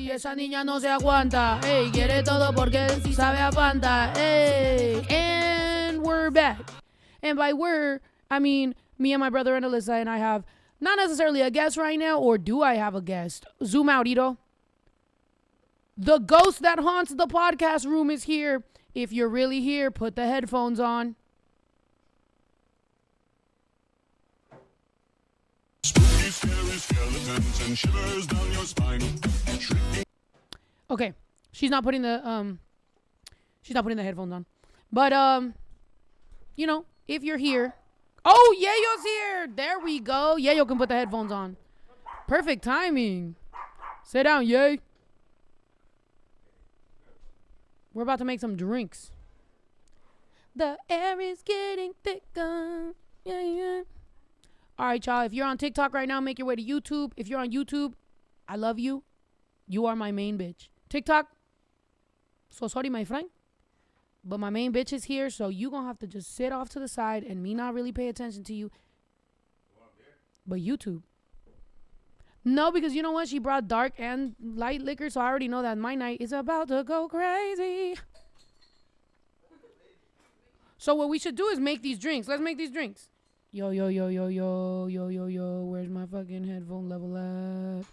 Ey, esa niña no se aguanta. Ey, quiere todo porque sabe a Fanta. Ey, and we're back. And by we're, I mean me and my brother and Alyssa, and I have not necessarily a guest right now, or do I have a guest? Zoom out, Ito. The ghost that haunts the podcast room is here. If you're really here, put the headphones on. Spooky, scary skeletons and shivers down your spine. Okay, she's not putting the headphones on, but you know, if you're here, oh, Yayo's here. There we go. Yayo can put the headphones on. Perfect timing. Sit down, Yay. We're about to make some drinks. The air is getting thicker. Yeah, yeah. All right, y'all. If you're on TikTok right now, make your way to YouTube. If you're on YouTube, I love you. You are my main bitch. TikTok, so sorry, my friend. But my main bitch is here, so you gonna have to just sit off to the side and me not really pay attention to you. But YouTube. No, because you know what? She brought dark and light liquor, so I already know that my night is about to go crazy. So what we should do is make these drinks. Let's make these drinks. Yo, yo, yo, yo, yo, yo, yo, yo. Where's my fucking headphone level at?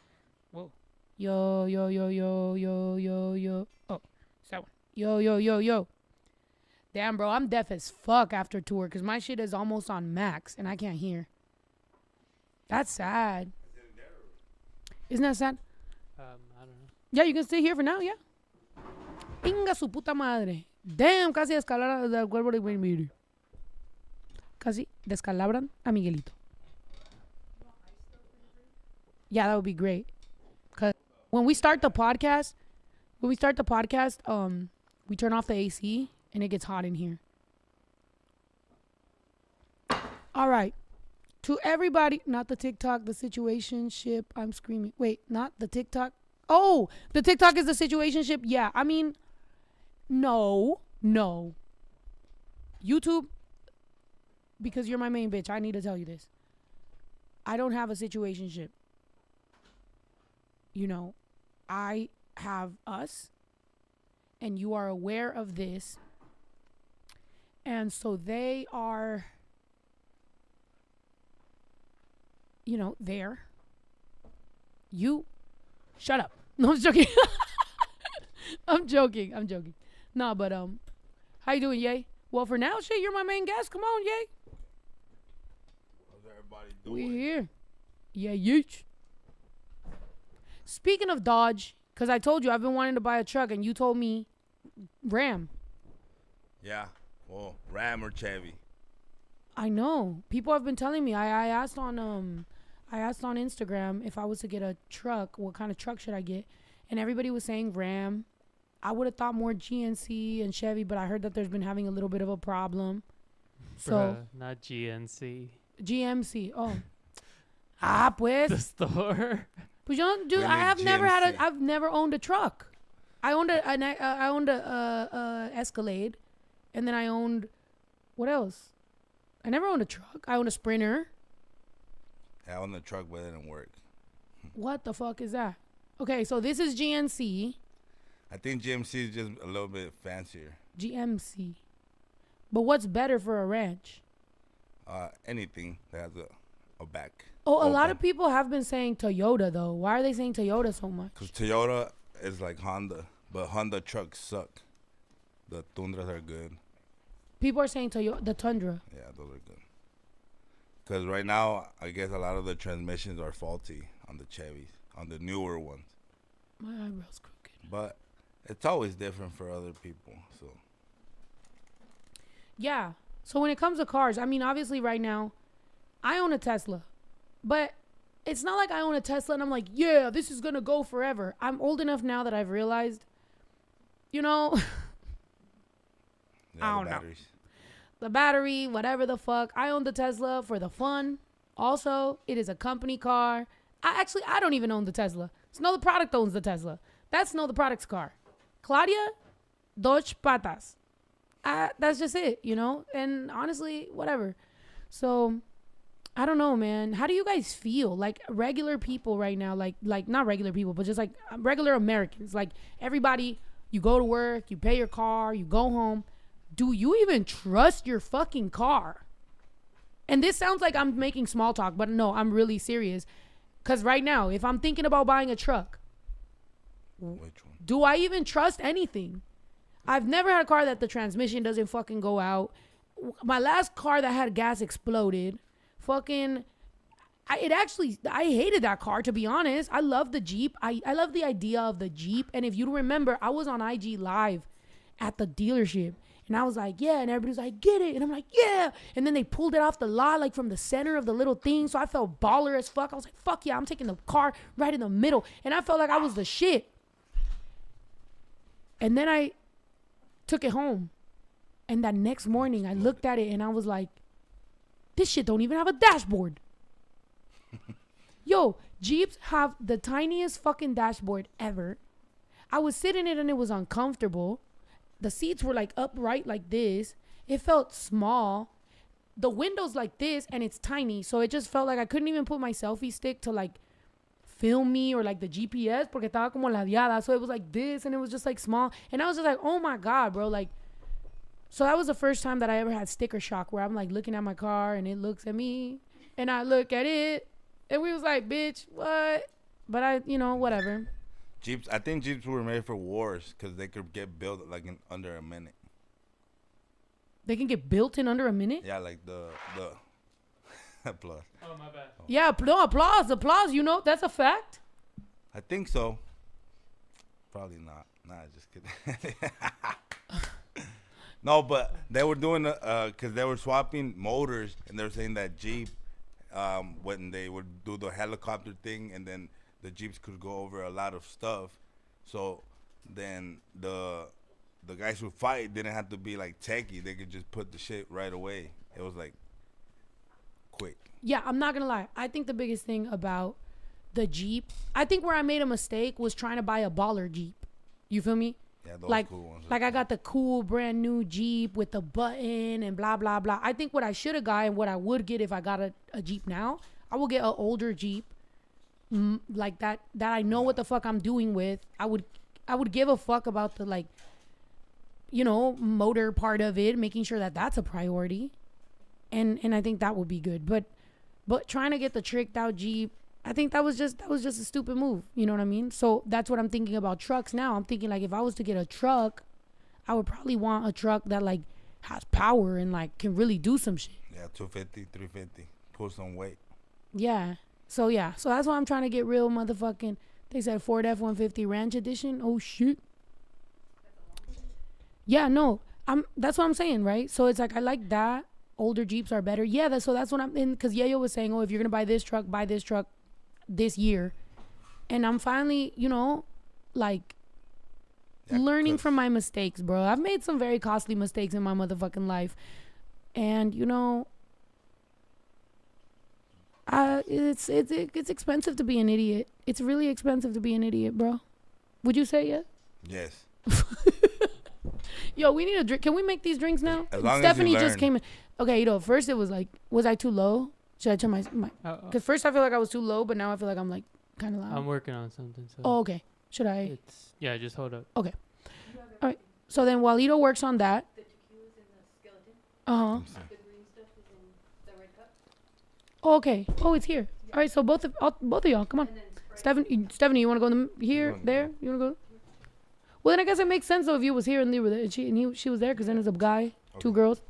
Whoa. Yo, yo, yo, yo, yo, yo, yo. Oh, it's that one. Yo, yo, yo, yo. Damn, bro, I'm deaf as fuck after tour because my shit is almost on max and I can't hear. That's sad. Isn't that sad? I don't know. Yeah, you can stay here for now, yeah. Inga su puta madre. Damn, casi descalabran del cuerpo de Miri. Casi descalabran a Miguelito. Yeah, that would be great. Cause when we start the podcast, we turn off the AC and it gets hot in here. All right. To everybody, not the TikTok, the situationship. I'm screaming. Wait, not the TikTok. Oh, the TikTok is the situationship. Yeah, I mean, no. YouTube, because you're my main bitch, I need to tell you this. I don't have a situationship. You know, I have us, and you are aware of this. And so they are, you know, there. You shut up. No, I'm joking. I'm joking. Nah, but how you doing, Yay? Well, for now, shit, you're my main guest. Come on, Yay. How's everybody doing? We here. Yeah, yeech. Speaking of Dodge, because I told you I've been wanting to buy a truck, and you told me Ram. Yeah, well, Ram or Chevy. I know. People have been telling me. I asked on Instagram if I was to get a truck, what kind of truck should I get? And everybody was saying Ram. I would have thought more GNC and Chevy, but I heard that there's been having a little bit of a problem. So Bruh, not GNC. GMC. Oh. Pues. The store. But you know, dude, I've never owned a truck. I owned a Escalade, and then I owned, what else? I never owned a truck. I owned a Sprinter. Yeah, I owned the truck, but it didn't work. What the fuck is that? Okay, so this is GNC. I think GMC is just a little bit fancier. GMC. But what's better for a ranch? Anything that has a back. Oh, a lot of people have been saying Toyota, though. Why are they saying Toyota so much? Because Toyota is like Honda, but Honda trucks suck. The Tundras are good. People are saying Toyota, the Tundra. Yeah, those are good. Because right now, I guess a lot of the transmissions are faulty on the Chevys, on the newer ones. My eyebrow's crooked. But it's always different for other people, so. Yeah. So when it comes to cars, I mean, obviously right now, I own a Tesla. But it's not like I own a Tesla and I'm like, yeah, this is going to go forever. I'm old enough now that I've realized, you know, Yeah, I don't know. The battery, whatever the fuck. I own the Tesla for the fun. Also, it is a company car. I don't even own the Tesla. Snow the Product owns the Tesla. That's Snow the Product's car. Claudia, dos patas. That's just it, you know? And honestly, whatever. So, I don't know, man. How do you guys feel? Like regular people right now, like not regular people, but just like regular Americans. Like everybody, you go to work, you pay your car, you go home. Do you even trust your fucking car? And this sounds like I'm making small talk, but no, I'm really serious. Cause right now, if I'm thinking about buying a truck, Which one? do I even trust anything? I've never had a car that the transmission doesn't fucking go out. My last car that had gas exploded. Fucking, I hated that car, to be honest. I love the Jeep. I love the idea of the Jeep. And if you remember, I was on IG Live at the dealership. And I was like, yeah. And everybody's like, get it. And I'm like, yeah. And then they pulled it off the lot, like from the center of the little thing. So I felt baller as fuck. I was like, fuck yeah, I'm taking the car right in the middle. And I felt like I was the shit. And then I took it home. And that next morning, I looked at it and I was like, this shit don't even have a dashboard. Yo, Jeeps have the tiniest fucking dashboard ever. I was sitting in it and it was uncomfortable. The seats were like upright like this. It felt small. The window's like this and it's tiny. So it just felt like I couldn't even put my selfie stick to like film me or like the GPS porque estaba como ladeada. So it was like this and it was just like small. And I was just like, oh my God, bro. Like, so that was the first time that I ever had sticker shock where I'm like looking at my car and it looks at me and I look at it and we was like, bitch, what? But I, whatever. Jeeps. I think Jeeps were made for wars because they could get built like in under a minute. They can get built in under a minute? Yeah, like the plus. Oh, my bad. Yeah, no, applause. That's a fact. I think so. Probably not. Nah, just kidding. No, but they were doing because they were swapping motors, and they were saying that Jeep, when they would do the helicopter thing, and then the Jeeps could go over a lot of stuff. So then the guys who fight didn't have to be like techie; they could just put the shit right away. It was like quick. Yeah, I'm not gonna lie. I think the biggest thing about the Jeep, I think where I made a mistake was trying to buy a baller Jeep. You feel me? Yeah, those like, cool ones. Like I got the cool brand new Jeep with the button and blah, blah, blah. I think what I should have got and what I would get if I got a Jeep now, I will get an older Jeep like that I know what the fuck I'm doing with. I would give a fuck about the like, motor part of it, making sure that that's a priority. And I think that would be good. But trying to get the tricked out Jeep, I think that was just a stupid move. You know what I mean? So that's what I'm thinking about trucks now. I'm thinking like if I was to get a truck, I would probably want a truck that like has power and like can really do some shit. Yeah, 250, 350. Pull some weight. Yeah. So that's why I'm trying to get real motherfucking. They said Ford F-150 Ranch Edition. Oh shit. Yeah, no. That's what I'm saying, right? So it's like I like that. Older Jeeps are better. Yeah, that's what I'm in. Because Yayo was saying, oh, if you're gonna buy this truck this year. And I'm finally, like learning from my mistakes, bro. I've made some very costly mistakes in my motherfucking life. And it's expensive to be an idiot. It's really expensive to be an idiot, bro. Would you say yeah? Yes. Yo, we need a drink. Can we make these drinks now? As long Stephanie as you just came in. Okay, first it was like, was I too low? Should I turn my because first I feel like I was too low, but now I feel like I'm like kind of loud. I'm working on something. So oh, okay. Should I? Yeah, just hold up. Okay. All right. So then while Ito works on that. The tequila's in the skeleton. Uh-huh. The green stuff is in the red cup. Oh, okay. Oh, it's here. All right. So both of y'all, come on. Stephanie, you want to go in here, there? You want to go? Well, then I guess it makes sense though if you was here and they were there, and she was there, because then it's a guy, two girls.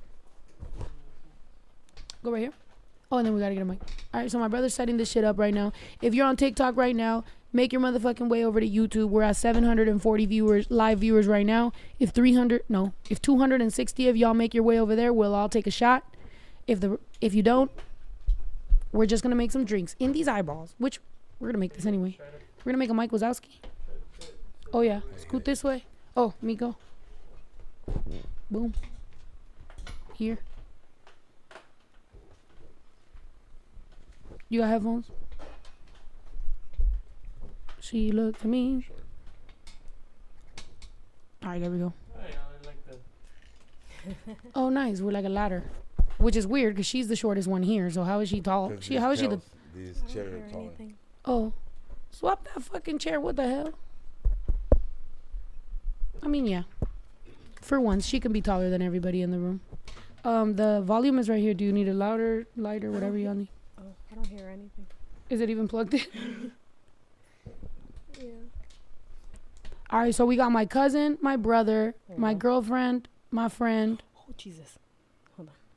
Go right here. Oh, and then we gotta get a mic. All right, so my brother's setting this shit up right now. If you're on TikTok right now, make your motherfucking way over to YouTube. We're at 740 live viewers right now. If 260 of y'all make your way over there, we'll all take a shot. If you don't, we're just gonna make some drinks in these eyeballs, which we're gonna make this anyway. We're gonna make a Mike Wazowski. Oh yeah, scoot this way. Oh, Miko. Boom. Here. You got headphones? She looked at me. All right, there we go. Oh, yeah, I like the Oh, nice. We're like a ladder. which is weird because she's the shortest one here. So how is she tall? 'Cause How is she the? these I don't chairs hear are taller. anything. Oh, swap that fucking chair. What the hell? I mean, yeah. For once, she can be taller than everybody in the room. The volume is right here. Do you need it louder, lighter, whatever you need? Oh, I don't hear anything. Is it even plugged in? Yeah. All right, so we got my cousin, my brother, There you my go. girlfriend, my friend, Oh, Jesus.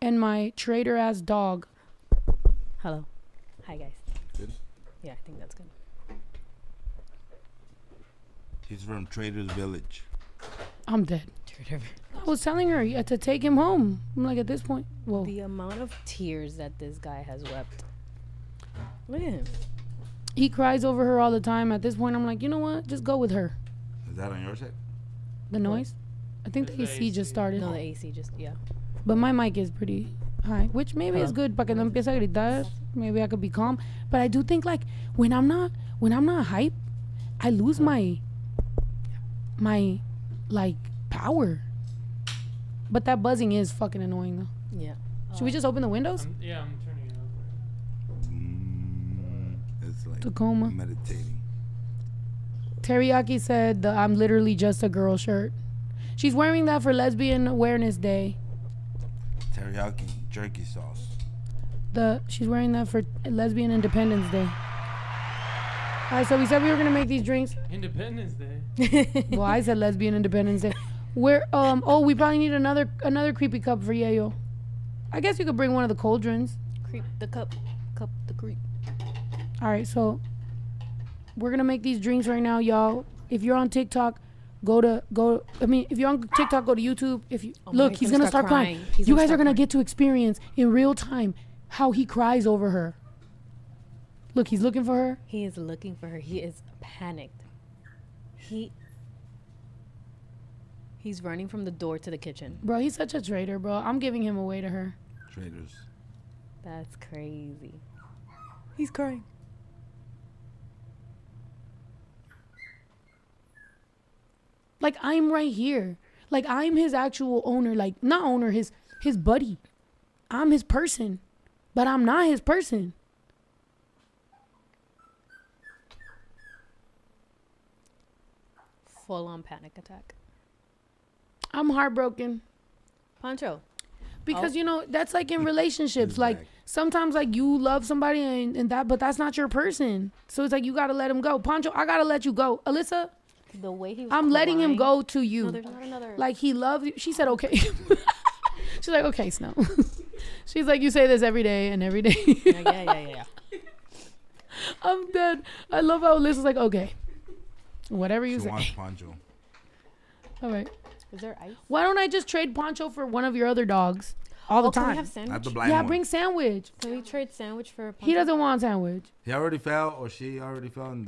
and my traitor ass dog. Hello. Hi, guys. Good. Yeah, I think that's good. He's from Trader's Village. I'm dead. I was telling her to take him home. I'm like, at this point, whoa. The amount of tears that this guy has wept. Look at him. He cries over her all the time. At this point, I'm like, you know what? Just go with her. Is that on your side? The noise? I think the It's the AC just AC. started. No, the AC just, yeah. But my mic is pretty high, which maybe is good. Para que no empiece a gritar. Maybe I could be calm. But I do think like when I'm not hype, I lose my like power. But that buzzing is fucking annoying though. Yeah. Should we just open the windows? I'm turning it over. It's like Tacoma. meditating. Teriyaki said the I'm literally just a girl shirt. She's wearing that for Lesbian Awareness Day. Teriyaki jerky sauce. She's wearing that for Lesbian Independence Day. Alright, so we said we were gonna make these drinks. Independence Day. Well, I said Lesbian Independence Day. Where we probably need another creepy cup for Yayo. I guess you could bring one of the cauldrons. Creep the cup the creep. Alright, so we're gonna make these drinks right now, y'all. If you're on TikTok, if you're on TikTok, go to YouTube. If you Oh my look, God, he's gonna start crying. You guys are gonna get to experience in real time how he cries over her. Look, he's looking for her. He is looking for her. He is panicked. He's running from the door to the kitchen. Bro, he's such a traitor, bro. I'm giving him away to her. Traders. That's crazy. He's crying. Like, I'm right here. Like, I'm his actual owner. Like, not owner, his buddy. I'm his person. But I'm not his person. Full on panic attack. I'm heartbroken. Pancho. Because, Oh. you know, that's like in relationships. He's Like, back. sometimes, like, you love somebody and that, but that's not your person. So it's like, you got to let him go. Pancho, I got to let you go. Alyssa, The way he was I'm letting him crying- go to you. No, there's not another. Like, he loves you. She said, okay. She's like, okay, Snow. She's like, you say this every day and every day. yeah. I'm dead. I love how Alyssa's like, okay. Whatever you She say. wants Poncho. All right. Is there ice? Why don't I just trade Poncho for one of your other dogs all the Can we time? have Not sandwich? the blind Yeah, one. bring sandwich. Can we trade sandwich for Pancho? He doesn't want sandwich He already fell, or she already fell in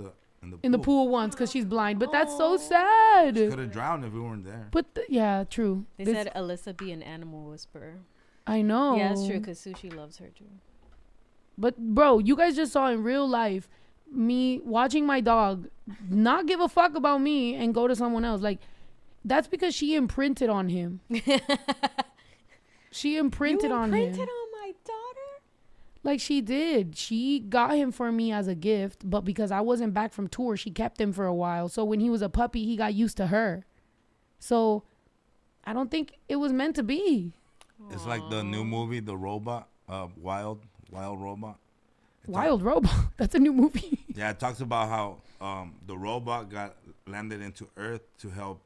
the pool once because she's blind. But that's so Oh. sad. Could have drowned if we weren't there. But yeah, true. They This- said Alyssa be an animal whisperer. I know. Yeah, it's true because Sushi loves her too. But bro, you guys just saw in real life me watching my dog not give a fuck about me and go to someone else. Like, that's because she imprinted on him. She imprinted on him. Imprinted on my daughter? Like, she did. She got him for me as a gift, but because I wasn't back from tour, she kept him for a while. So when he was a puppy, he got used to her. So I don't think it was meant to be. It's like the new movie, The Robot, Wild Robot. Wild Robot. That's a new movie. Yeah, it talks about how the robot landed into Earth to help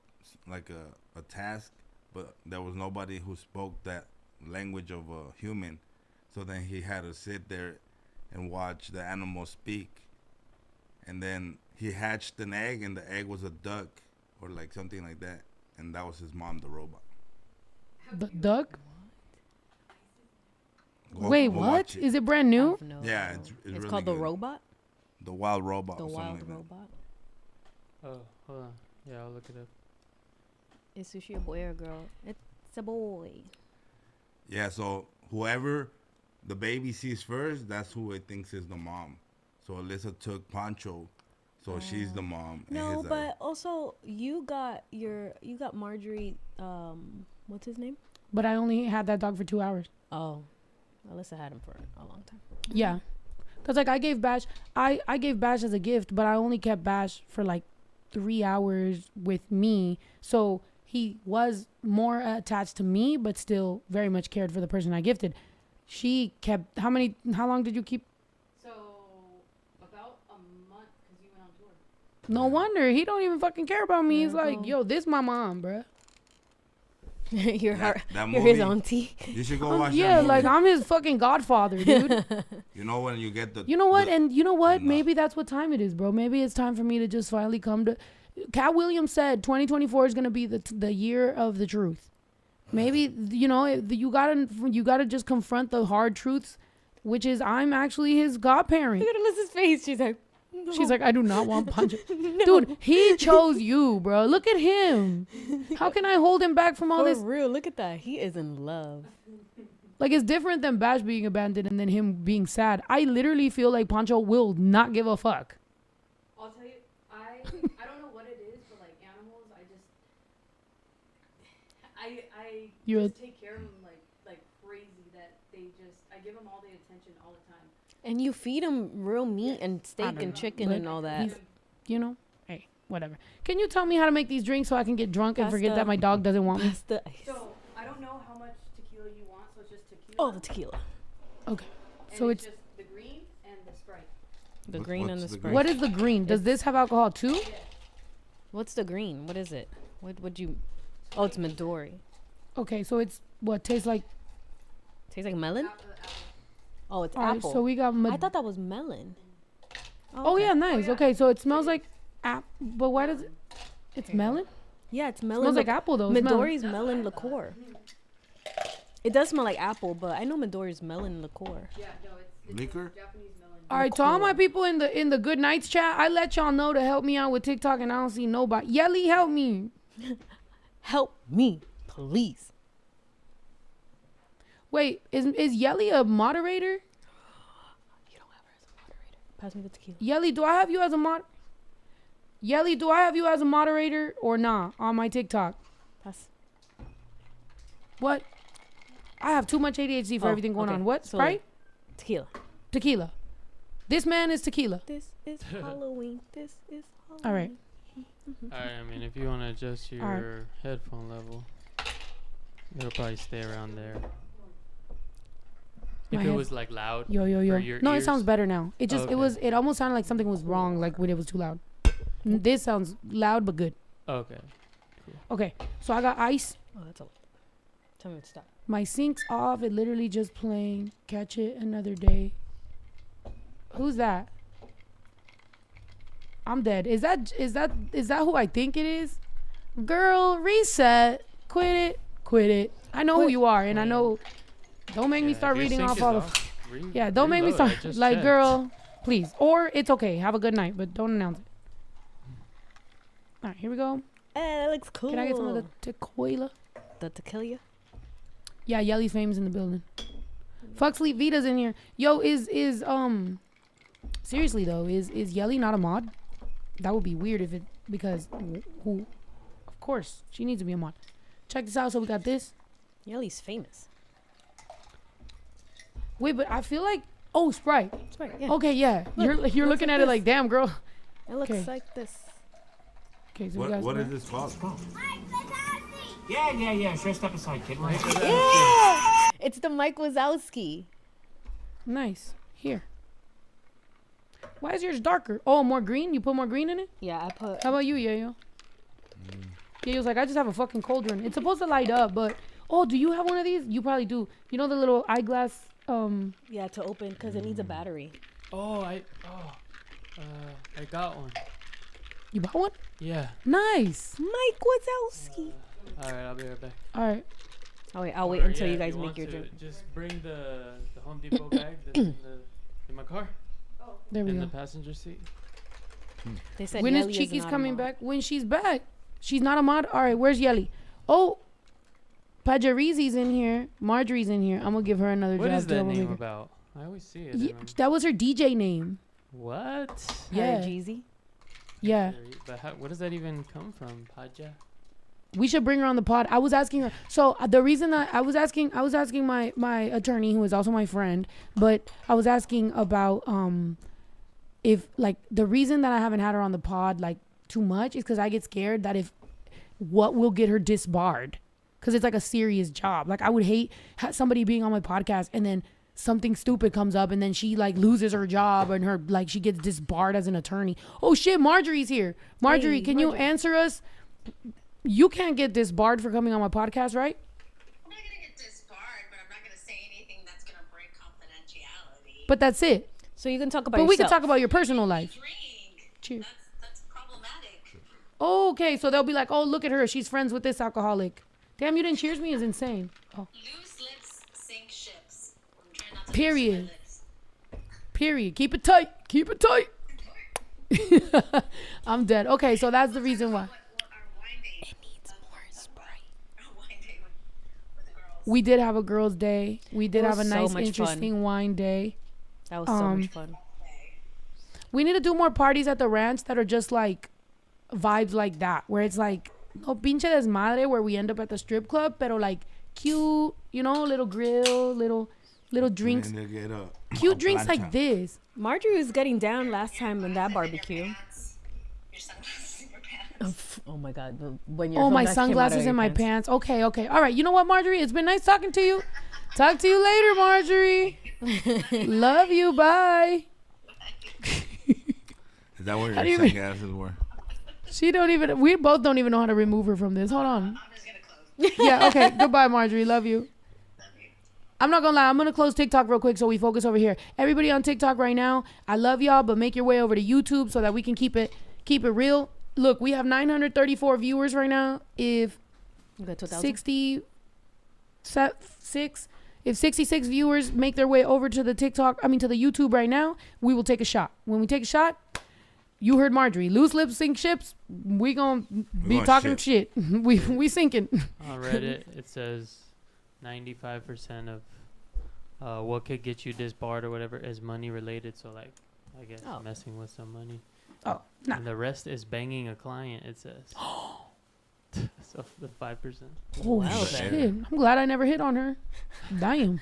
like a task, but there was nobody who spoke that language of a human. So then he had to sit there and watch the animals speak. And then he hatched an egg, and the egg was a duck or like something like that. And that was his mom, the robot. The duck? Go- Wait, go what? watch it. Is it brand new? No. Yeah, it's really called The good. Robot? The Wild Robot. The or something Wild like that. Robot. Oh, hold on. Yeah, I'll look it up. Is Sushi a boy or a girl? It's a boy. Yeah, so whoever the baby sees first, that's who it thinks is the mom. So Alyssa took Pancho, so she's the mom. and No, his, but also you got Margerie. What's his name? But I only had that dog for 2 hours. Oh, Alyssa had him for a long time. Yeah. Cause like I gave Bash as a gift, but I only kept Bash for like 3 hours with me. So he was more attached to me, but still very much cared for the person I gifted. She kept, how long did you keep? So, about a month, because you went on tour. No wonder. He don't even fucking care about me. He's like, Mhm. yo, this my mom, bruh. You're That you're movie, his auntie. you should go watch Yeah, that movie. like I'm his fucking godfather, dude. You know when you get the... You know what? the- And you know what? No. Maybe that's what time it is, bro. Maybe it's time for me to just finally come to... Cat Williams said 2024 is going to be the year of the truth. Maybe, you know, you gotta just confront the hard truths, which is I'm actually his godparent. Look at Alyssa's face. She's like, no. She's like, I do not want Pancho. No. Dude, he chose you, bro. Look at him. How can I hold him back from all For this? real, look at that. He is in love. Like, it's different than Bash being abandoned and then him being sad. I literally feel like Pancho will not give a fuck. I'll tell you, I don't know what it is, but like animals, I You're just take care of them like crazy. That I give them all the attention all the time. And you feed him real meat and steak don't and know, chicken but and all that. he's- you know, hey, whatever. Can you tell me how to make these drinks so I can get drunk and forget Pasta. that my dog doesn't want me? That's the ice. So I don't know how much tequila you want, so it's just tequila. Oh, the tequila. Okay. and So it's it's, just the green and the Sprite. The What- green and what's the the Sprite. green? what is the green? Does this have alcohol too? Yeah. What's the green? What is it? What would you? Oh, it's Midori. Okay, so it's what tastes like. Tastes like melon. Apple. Oh, it's All right, apple. so we got. I thought that was melon. Oh okay. yeah, nice. yeah. Okay, so it smells like but why does it? It's melon. Yeah, it's melon. Smells like apple though. It's melon. Midori's melon liqueur. It does smell like apple, but I know Midori's melon liqueur. Yeah, no, it's Liquor? Japanese melon. All right, to all my Liqueur. people in the good nights chat, I let y'all know to help me out with TikTok, and I don't see nobody. Yelly, help me. Help me, please. Wait, is Yelly a moderator? You don't have her as a moderator. Pass me the tequila. Yelly, do I have you as a mod? Yelly, do I have you as a moderator or nah on my TikTok? Pass. What? I have too much ADHD for Oh, everything going okay. on. What? So, Sprite? Tequila. Tequila. This man is tequila. This is Halloween. This is Halloween. All right. Alright, I mean, if you want to adjust your Alright. headphone level, it'll probably stay around there. My If it head- was like loud. Yo, yo, For yo. your No, it ears? sounds better now. It just, Okay. it almost sounded like something was wrong, like when it was too loud. This sounds loud but good. Okay. Okay, so I got ice. Oh, that's a lot. Tell me to stop. My sink's off. It literally just playing. Catch it another day. Who's that? I'm dead. Is that who I think it is? Girl, reset. Quit it. I know who Quit. you are, and I know. Don't make me Yeah, start if your reading sync off is all the. off, Yeah, don't make me reload. I start. just Like, checked. girl, please. Or it's okay. Have a good night, but don't announce it. All right, here we go. That looks cool. Can I get some of the tequila? the tequila? Yeah, Yelly's famous in the building. Fuck Sleep Vita's in here. Yo, is seriously though, is Yelly not a mod? That would be weird if it because who? Of course, she needs to be a mod. Check this out. So we got this. Yelly's famous. Wait, but I feel like Sprite. That's right. Yeah. Okay, yeah. Look, You're looks looking like at it this. like, damn, girl. It looks Okay. like this. Okay, so we got What is Sprite. this called? Yeah. Sure, step aside, kid. Right. Yeah, it's the Mike Wazowski. Nice. Here. Why is yours darker? Oh, more green? You put more green in it? Yeah, I put. How about you, Yayo? Yayo's like, I just have a fucking cauldron. It's supposed to light up, but do you have one of these? You probably do. You know the little eyeglass Yeah, to open because it needs a battery. I got one. you bought one? Yeah. Nice. Mike Wazowski. All right, I'll be right back. All right. Oh wait, I'll wait Or, until yeah, you if guys want make your to, drink. Just bring the Home Depot bag that's in my car There we in the go. passenger seat. They said When is Yelly Cheeky's not a coming mod. back? When she's back. She's not a mod? All right, where's Yelly? Oh, Pajarizi's in here. Margerie's in here. I'm going to give her another What job. is to that help name make her- about? I always see it. Ye- and I'm- that was her DJ name. What? Yeah. Jeezy. Yeah. But what does that even come from? Paja? We should bring her on the pod. I was asking her. So the reason that I was asking my attorney, who is also my friend, but I was asking about if like the reason that I haven't had her on the pod like too much is because I get scared that if what will get her disbarred, because it's like a serious job. Like I would hate somebody being on my podcast and then something stupid comes up and then she like loses her job and her like she gets disbarred as an attorney. Oh shit, Marjorie's here. Margerie, Hey, can you answer us? You can't get disbarred for coming on my podcast, right? I'm not gonna get disbarred, but I'm not gonna say anything that's gonna break confidentiality. But that's it. So you can talk about But we can yourself. talk about your personal life. Drink. Cheers. That's problematic. Okay, so they'll be like, oh, look at her. She's friends with this alcoholic. Damn, you didn't cheers me is insane. Oh. Loose lips sink ships. I'm trying not to Period. lose my lips. Period. Keep it tight. Keep it tight. I'm dead. Okay, so that's the reason why. What our wine date? It needs more Sprite. Our wine date with the girls. We did have a girls' day. We did It have a was so nice, much interesting wine day. That was so much fun. We need to do more parties at the ranch that are just like vibes like that, where it's like no pinche desmadre, where we end up at the strip club, pero like cute, you know, little grill, little drinks, And they get a cute drinks plancha. like this. Marjorie was getting down last time in that barbecue. Your sunglasses in your pants. Oh my god, when your Oh, my sunglasses came out of sunglasses your in my pants. pants. Okay. All right. You know what, Marjorie? It's been nice talking to you. Talk to you later, Marjorie. Love you. Bye. Is that where How do you your mean? sunglasses were? We both don't even know how to remove her from this. Hold on. I'm just gonna close. Yeah, okay. Goodbye, Marjorie. Love you. I'm not gonna lie. I'm gonna close TikTok real quick so we focus over here. Everybody on TikTok right now, I love y'all, but make your way over to YouTube so that we can keep it real. Look, we have 934 viewers right now. If You got 2,000? 66 viewers make their way over to the to the YouTube right now, we will take a shot. When we take a shot, you heard Marjorie. Loose lips sink ships. We gonna be gonna talking shit. we sinking. On Reddit, it says 95% of what could get you disbarred or whatever is money related. So like, I guess Oh. messing with some money. Oh, nah. And the rest is banging a client. It says. So the 5%. Oh Wow, shit! then. I'm glad I never hit on her. Damn.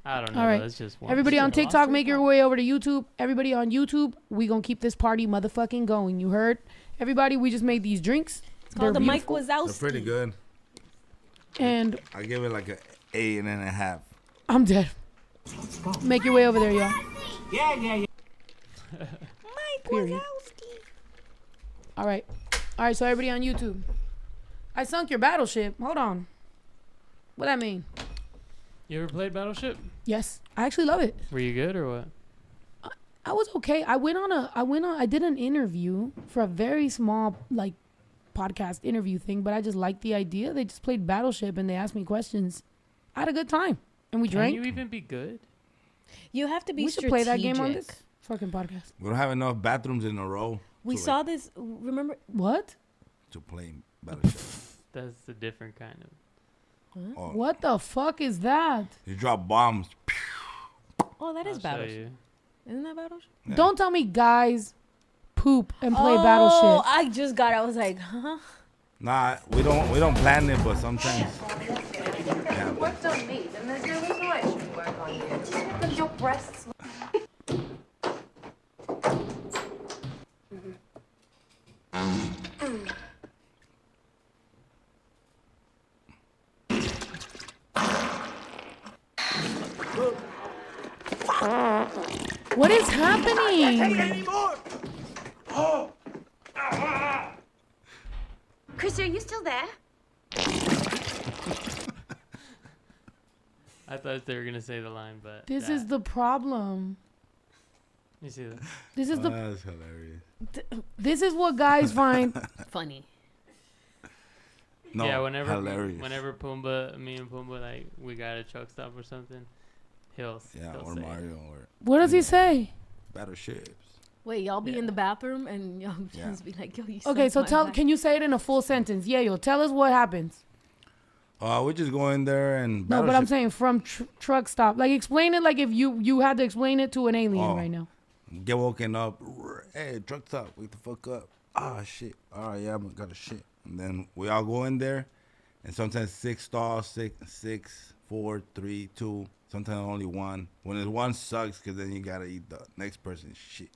I don't know. All right. That's just one. Everybody on Still TikTok, awesome. make your way over to YouTube. Everybody on YouTube, we gonna keep this party motherfucking going. You heard? Everybody, we just made these drinks. It's called the They're Mike beautiful. Wazowski. They're pretty good. And I give it like a 8.5. I'm dead. Make your way over there, y'all. Mike Period. Wazowski. All right. So everybody on YouTube, I sunk your battleship. Hold on. What that mean? You ever played Battleship? Yes, I actually love it. Were you good or what? I was okay. I did an interview for a very small like podcast interview thing, but I just liked the idea. They just played Battleship and they asked me questions. I had a good time and we Can drank. you even be good? You have to be We should play that game on this strategic. fucking podcast. We don't have enough bathrooms in a row We to, saw this. Remember? What? to play Battleship. That's a different kind of. Oh, What the fuck is that? you drop bombs. Oh, that is I'll show Battleship. you. Isn't that Battleship? Yeah. Don't tell me guys poop and play Oh, Battleship. I just got it. I was like, huh? Nah, we don't plan it, but sometimes. Yeah, Worked on me, then there's no reason why it shouldn't work on you. Because your breasts. What is happening? Chris, are you still there? I thought they were gonna say the line, but This is the problem. You see that? This is the that's hilarious. this is what guys find. Funny. No, Yeah. Whenever Pumbaa, me and Pumbaa, like we got a truck stop or something, he'll Yeah, he'll or say, Mario or What does he say? Battleships. Wait, y'all be Yeah. in the bathroom and y'all Yeah. just be like, yo, you Okay, suck so my tell. back. Can you say it in a full sentence? Yeah, yo, tell us what happens. We just go in there and No, but I'm Battleship- saying from truck stop. Like explain it like if you had to explain it to an alien Oh. right now. get woken up. Hey, truck stop, wake the fuck up. Ah, shit. All right, yeah, I got a shit. And then we all go in there, and sometimes 6 stalls, six, 4, 3, 2. Sometimes only 1. When it's 1 sucks, because then you gotta eat the next person's shit.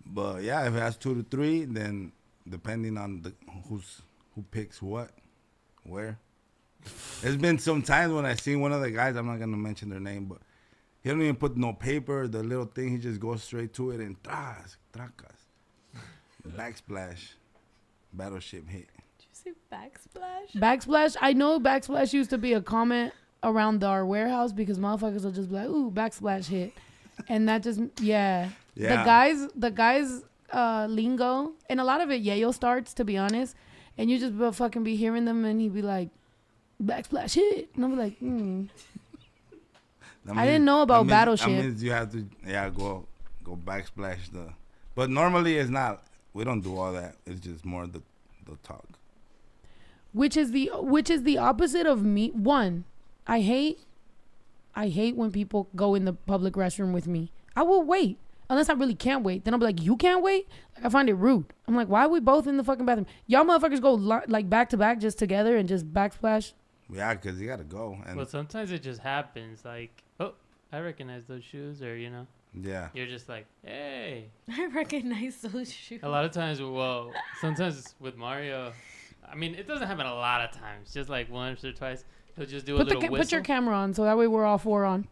But yeah, if it has 2 to 3, then depending on who picks what, where. There's been some times when I seen one of the guys, I'm not gonna mention their name, but he don't even put no paper, the little thing. He just goes straight to it and tracas, backsplash, Battleship hit. Did you say backsplash? Backsplash. I know backsplash used to be a comment around our warehouse because motherfuckers will just be like, "Ooh, backsplash hit," and that just Yeah. The guys lingo, and a lot of it Yayo starts, to be honest, and you just fucking be hearing them, and he'd be like, "Backsplash hit," and I'll be like, I didn't know about Battleship. That means you have to go backsplash but normally it's not. We don't do all that. It's just more the talk. Which is the opposite of me. One, I hate when people go in the public restroom with me. I will wait. Unless I really can't wait. Then I'll be like, you can't wait? Like, I find it rude. I'm like, why are we both in the fucking bathroom? Y'all motherfuckers go like back to back just together and just backsplash. Yeah, because you got to go. And well, sometimes it just happens. Like, oh, I recognize those shoes, or, yeah. You're just like, hey. I recognize those shoes. A lot of times, sometimes with Mario, I mean, it doesn't happen a lot of times. Just like once or twice. He'll just do a little whistle. Put your camera on so that way we're all 4 on.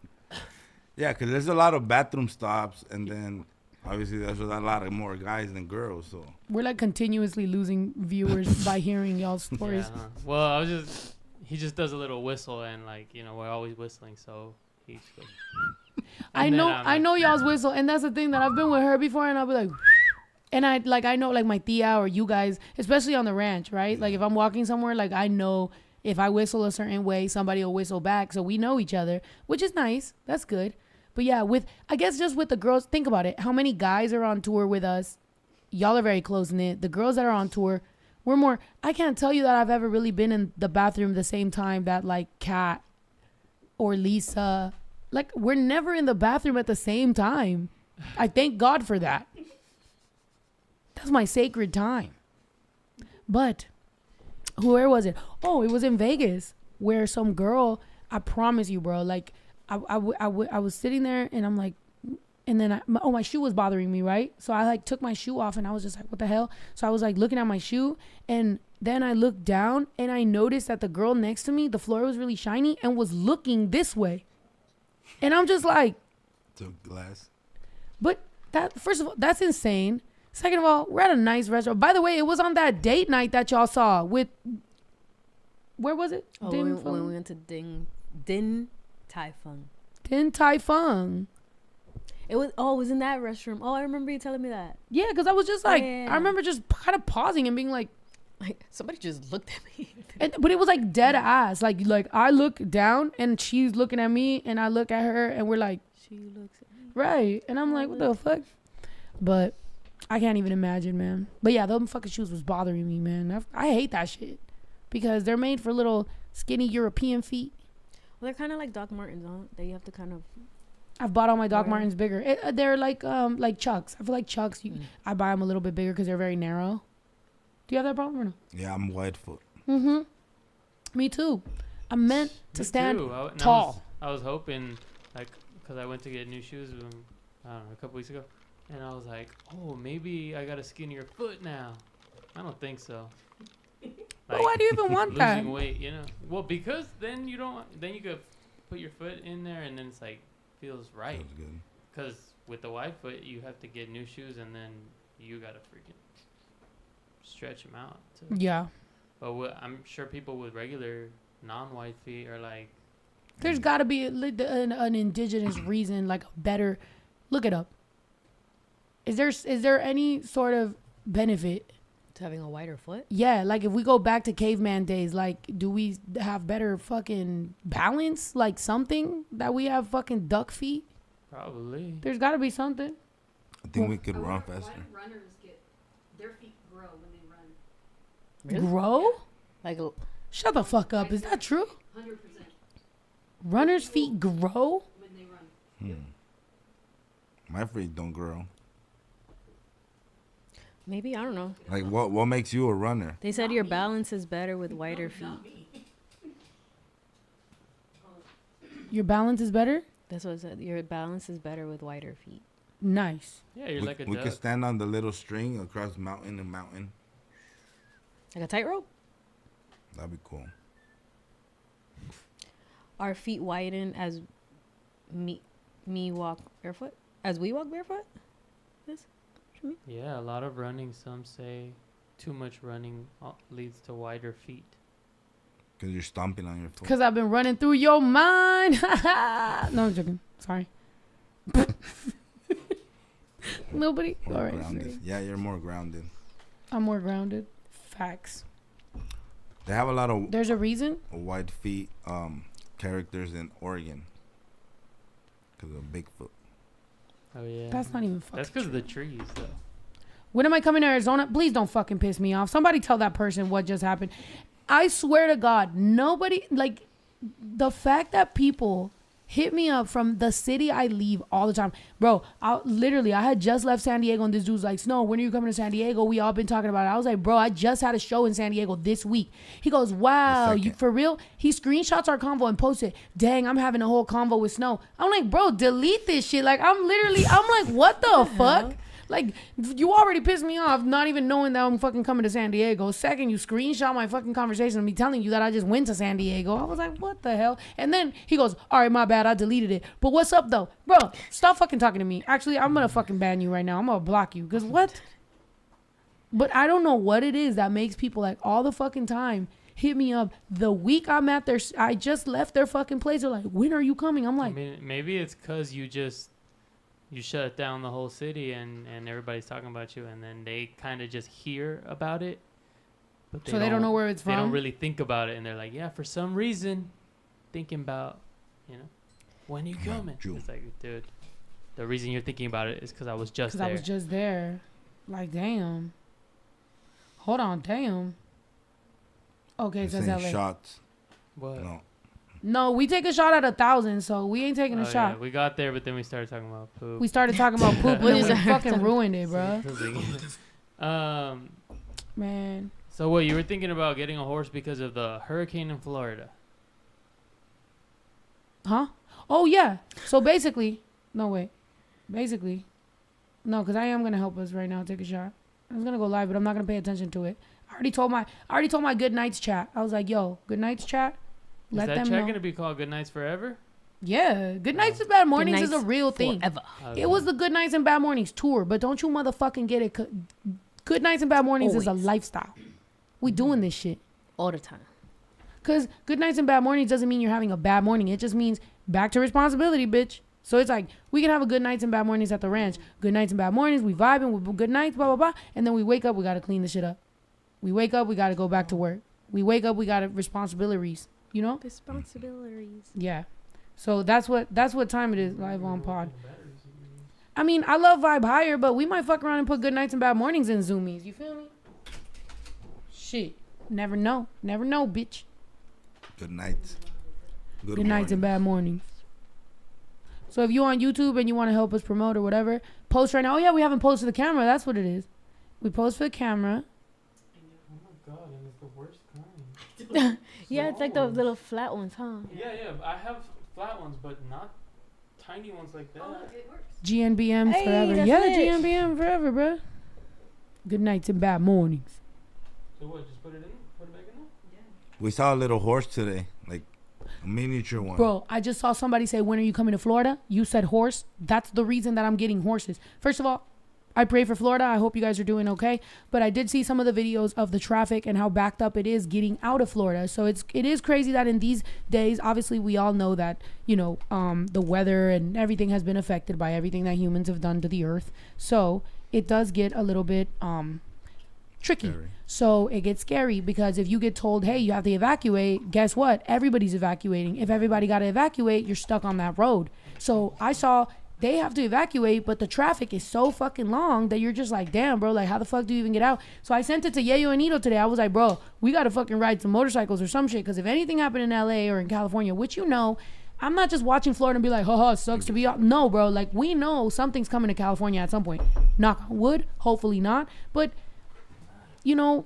Yeah, because there's a lot of bathroom stops, and then obviously there's a lot of more guys than girls. So we're like continuously losing viewers by hearing y'all's stories. Yeah, well, he just does a little whistle, and like, we're always whistling, so he's good. I know y'all's whistle, and that's the thing that I've been with her before, and I'll be like, and I know like my tia or you guys, especially on the ranch, right? Like if I'm walking somewhere, like I know if I whistle a certain way, somebody will whistle back, so we know each other, which is nice. That's good. But yeah, I guess just with the girls, think about it. How many guys are on tour with us? Y'all are very close knit. The girls that are on tour, we're more. I can't tell you that I've ever really been in the bathroom the same time that like Kat or Lisa. Like we're never in the bathroom at the same time. I thank God for that. That's my sacred time. But where was it? Oh, it was in Vegas where some girl. I promise you, bro. Like. I was sitting there and I'm like, and then my shoe was bothering me, right? So I like took my shoe off and I was just like, what the hell? So I was like looking at my shoe, and then I looked down and I noticed that the girl next to me, the floor was really shiny and was looking this way. And I'm just like, took glass. But that, first of all, that's insane. Second of all, we're at a nice restaurant. By the way, it was on that date night that y'all saw with, where was it? Oh, when we went to Din Tai Fung. Din Tai Fung. It was in that restroom. Oh, I remember you telling me that. Yeah, because I was just like, yeah. I remember just kind of pausing and being like somebody just looked at me. But it was like dead ass. Like I look down and she's looking at me and I look at her and we're like, she looks at me. Right. And I'm like, what the fuck? But I can't even imagine, man. But yeah, those fucking shoes was bothering me, man. I hate that shit because they're made for little skinny European feet. Well, they're kind of like Doc Martens, huh? That you have to kind of. I've bought all my Doc Martens bigger. They're like Chucks. I feel like Chucks. I buy them a little bit bigger because they're very narrow. Do you have that problem or no? Yeah, I'm wide foot. Mm-hmm. Me too. I'm meant to stand tall. I was hoping, like, because I went to get new shoes, I don't know, a couple weeks ago, and I was like, oh, maybe I got a skinnier foot now. I don't think so. Like, why do you even want that? Losing weight, Well, because then you could put your foot in there and then it's like feels right. Feels good. Because with the wide foot, you have to get new shoes and then you gotta freaking stretch them out too. Yeah. But I'm sure people with regular non-wide feet are like. There's got to be an indigenous reason, like a better. Look it up. Is there any sort of benefit to having a wider foot? Yeah, like if we go back to caveman days, like do we have better fucking balance? Like something that we have fucking duck feet? Probably. There's got to be something. I think we could run faster. Why do runners their feet grow when they run? Really? Grow? Like, shut the fuck up. Is that true? 100%. Runners' feet grow? When they run. My feet don't grow. Maybe, I don't know. Like, what makes you a runner? They said your balance is better with wider feet. Your balance is better? That's what it said. Your balance is better with wider feet. Nice. Yeah, you're like a We duck. could stand on the little string across mountain and mountain. Like a tightrope? That'd be cool. Our feet widen as me walk barefoot? As we walk barefoot? This? What you mean? Yeah, a lot of running. Some say too much running leads to wider feet. Because you're stomping on your foot. Because I've been running through your mind. No, I'm joking. Sorry. Nobody? More All right. grounded. Sorry. Yeah, you're more grounded. I'm more grounded. Facts. They have a lot of There's a reason? wide feet characters in Oregon. Because of Bigfoot. Oh yeah. That's not even fucking That's because of true. the trees, though. When am I coming to Arizona? Please don't fucking piss me off. Somebody tell that person what just happened. I swear to God, nobody, like, the fact that people hit me up from the city I leave all the time. Bro, I had just left San Diego and this dude's like, Snow, when are you coming to San Diego? We all been talking about it. I was like, bro, I just had a show in San Diego this week. He goes, wow, you for real? He screenshots our convo and posts it. Dang, I'm having a whole convo with Snow. I'm like, bro, delete this shit. Like, I'm like, what the fuck? Like, you already pissed me off not even knowing that I'm fucking coming to San Diego. Second, you screenshot my fucking conversation of me telling you that I just went to San Diego. I was like, what the hell? And then he goes, all right, my bad, I deleted it. But what's up, though? Bro, stop fucking talking to me. Actually, I'm going to fucking ban you right now. I'm going to block you. Because what? But I don't know what it is that makes people, like, all the fucking time hit me up. The week I'm at their, I just left their fucking place. They're like, when are you coming? I'm like, I mean, maybe it's because you shut down the whole city and everybody's talking about you, and then they kind of just hear about it, but so they don't know where it's from. They don't really think about it, and they're like, yeah, for some reason, thinking about, when are you coming? It's like, dude, the reason you're thinking about it is because I was just there. Because I was just there. Like, damn. Hold on, damn. Okay, it says LA. Shots. What? No, we take a shot at 1,000, so we ain't taking a shot. Yeah, we got there, but then we started talking about poop. We started talking about poop, and we fucking ruined it, bro. Man. So what, you were thinking about getting a horse because of the hurricane in Florida? Huh? Oh, yeah. So basically, because I am going to help us right now take a shot. I was going to go live, but I'm not going to pay attention to it. I already told my good nights chat. I was like, yo, good nights chat. Let them know. Is that chat going to be called Good Nights Forever? Yeah. Good Nights and Bad Mornings is a real thing. Forever. It was the Good Nights and Bad Mornings tour, but don't you motherfucking get it. Good Nights and Bad Mornings is a lifestyle. We doing this shit. All the time. Because Good Nights and Bad Mornings doesn't mean you're having a bad morning. It just means back to responsibility, bitch. So it's like, we can have a good nights and bad mornings at the ranch. Good nights and bad mornings, we vibing with good nights, blah, blah, blah. And then we wake up, we got to clean the shit up. We wake up, we got to go back to work. We wake up, we got responsibilities. You know? Responsibilities. Yeah. So that's what time it is live on pod. I mean, I love Vibe Higher, but we might fuck around and put Good Nights and Bad Mornings in Zoomies. You feel me? Shit. Never know. Never know, bitch. Good nights. Good nights and bad mornings. So if you're on YouTube and you want to help us promote or whatever, post right now. Oh, yeah, we haven't posted the camera. That's what it is. We post for the camera. Oh, my God. And it's the worst kind. Yeah, it's like the little flat ones, huh? Yeah. I have flat ones, but not tiny ones like that. Oh, it works. GNBM Hey, forever. that's Yeah, it. GNBM forever, bro. Good nights and bad mornings. So what, just put it in? Put it back in there? Yeah. We saw a little horse today, like a miniature one. Bro, I just saw somebody say, when are you coming to Florida? You said horse. That's the reason that I'm getting horses. First of all, I pray for Florida. I hope you guys are doing okay. But I did see some of the videos of the traffic and how backed up it is getting out of Florida. So it is crazy that in these days, obviously we all know that, the weather and everything has been affected by everything that humans have done to the earth. So it does get a little bit tricky. Scary. So it gets scary because if you get told, hey, you have to evacuate, guess what? Everybody's evacuating. If everybody got to evacuate, you're stuck on that road. So I saw they have to evacuate, but the traffic is so fucking long that you're just like, damn, bro, like, how the fuck do you even get out? So I sent it to Yayo and Ito today. I was like, bro, we got to fucking ride some motorcycles or some shit, because if anything happened in LA or in California, which I'm not just watching Florida and be like, haha, it sucks to be out. No, bro. Like, we know something's coming to California at some point. Knock on wood. Hopefully not. But, you know,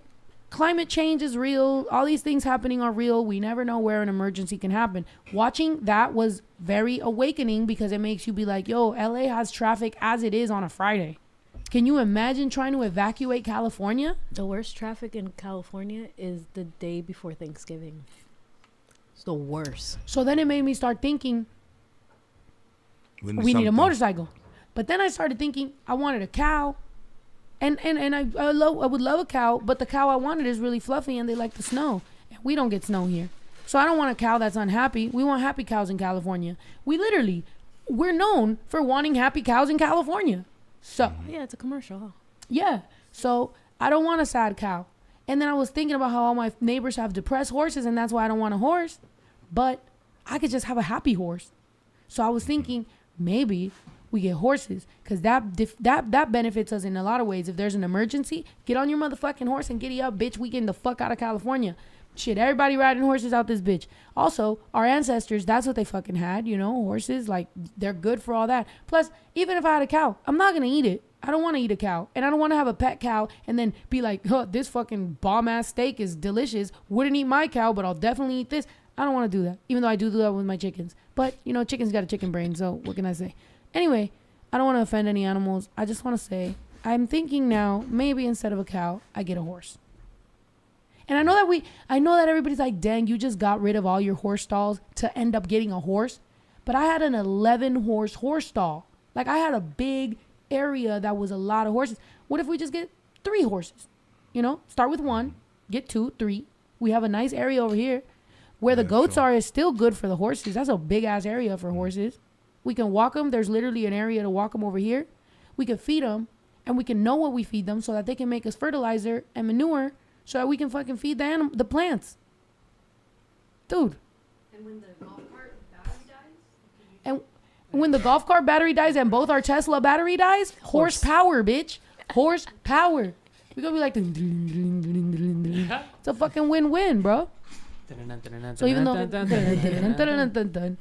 climate change is real. All these things happening are real. We never know where an emergency can happen. Watching that was very awakening because it makes you be like, yo, LA has traffic as it is on a Friday. Can you imagine trying to evacuate California? The worst traffic in California is the day before Thanksgiving. It's the worst. So then it made me start thinking, we need a something. motorcycle. But then I started thinking I wanted a cow. And I would love a cow, but the cow I wanted is really fluffy and they like the snow. And we don't get snow here. So I don't want a cow that's unhappy. We want happy cows in California. We're known for wanting happy cows in California. So Yeah, it's a commercial. yeah. So I don't want a sad cow. And then I was thinking about how all my neighbors have depressed horses and that's why I don't want a horse. But I could just have a happy horse. So I was thinking maybe we get horses because that benefits us in a lot of ways. If there's an emergency, get on your motherfucking horse and giddy up, bitch. We getting the fuck out of California. Shit, everybody riding horses out this bitch. Also, our ancestors, that's what they fucking had, you know, horses. Like, they're good for all that. Plus, even if I had a cow, I'm not going to eat it. I don't want to eat a cow. And I don't want to have a pet cow and then be like, huh, this fucking bomb-ass steak is delicious. Wouldn't eat my cow, but I'll definitely eat this. I don't want to do that, even though I do that with my chickens. But, you know, chickens got a chicken brain, so what can I say? Anyway, I don't want to offend any animals. I just want to say, I'm thinking now, maybe instead of a cow, I get a horse. And I know that everybody's like, dang, you just got rid of all your horse stalls to end up getting a horse. But I had an 11 horse stall. Like, I had a big area that was a lot of horses. What if we just get 3 horses? You know, start with 1, get 2, 3. We have a nice area over here. Where the goats are is still good for the horses. That's a big ass area for horses. We can walk them. There's literally an area to walk them over here. We can feed them and we can know what we feed them so that they can make us fertilizer and manure so that we can fucking feed the plants. Dude. And when the golf cart battery dies, And when the golf cart battery dies and both our Tesla battery dies, horsepower, bitch. Horsepower. We're going to be like, dun, dun, dun, dun, dun, dun, dun. It's a fucking win-win, bro. So even though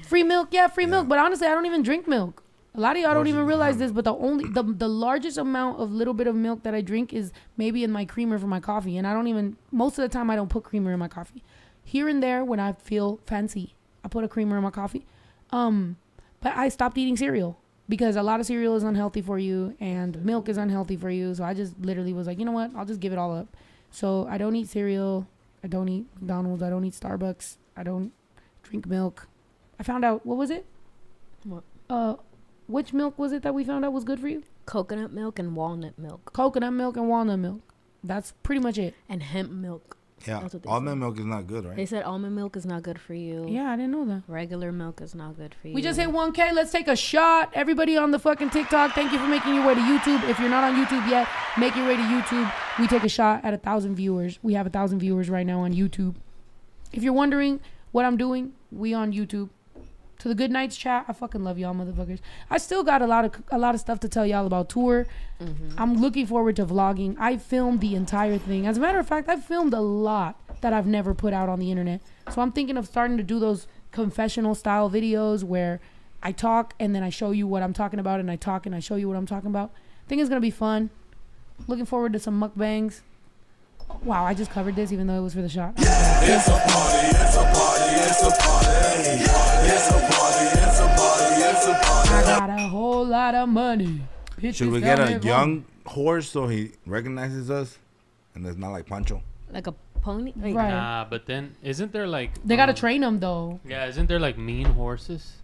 free milk, yeah, free milk. But honestly, I don't even drink milk. A lot of y'all don't even realize this, but the largest amount of little bit of milk that I drink is maybe in my creamer for my coffee. And I don't even, most of the time I don't put creamer in my coffee. Here and there when I feel fancy, I put a creamer in my coffee. But I stopped eating cereal because a lot of cereal is unhealthy for you and milk is unhealthy for you. So I just literally was like, you know what? I'll just give it all up. So I don't eat cereal. I don't eat McDonald's. I don't eat Starbucks. I don't drink milk. I found out, what was it? What? Which milk was it that we found out was good for you? Coconut milk and walnut milk. Coconut milk and walnut milk. That's pretty much it. And hemp milk. Yeah, That's what they almond said. milk is not good, right? They said almond milk is not good for you. Yeah, I didn't know that. Regular milk is not good for you. We just hit 1K. Let's take a shot. Everybody on the fucking TikTok, thank you for making your way to YouTube. If you're not on YouTube yet, make your way to YouTube. We take a shot at 1,000 viewers. We have 1,000 viewers right now on YouTube. If you're wondering what I'm doing, we on YouTube. To the Good Nights chat, I fucking love y'all motherfuckers. I still got a lot of stuff to tell y'all about tour. I'm looking forward to vlogging. I filmed the entire thing. As a matter of fact, I filmed a lot that I've never put out on the internet. So I'm thinking of starting to do those confessional style videos where I talk and then I show you what I'm talking about and I talk and I show you what I'm talking about. I think it's going to be fun. Looking forward to some mukbangs. Wow, I just covered this even though it was for the shot. It's a party, it's a party, it's a party. It's a party, it's a party, it's a party. I got a whole lot of money. Should we get a young horse so he recognizes us and it's not like Pancho? Like a pony? Like, Right. Nah, but then isn't there like They got to train them though. Yeah, isn't there like mean horses,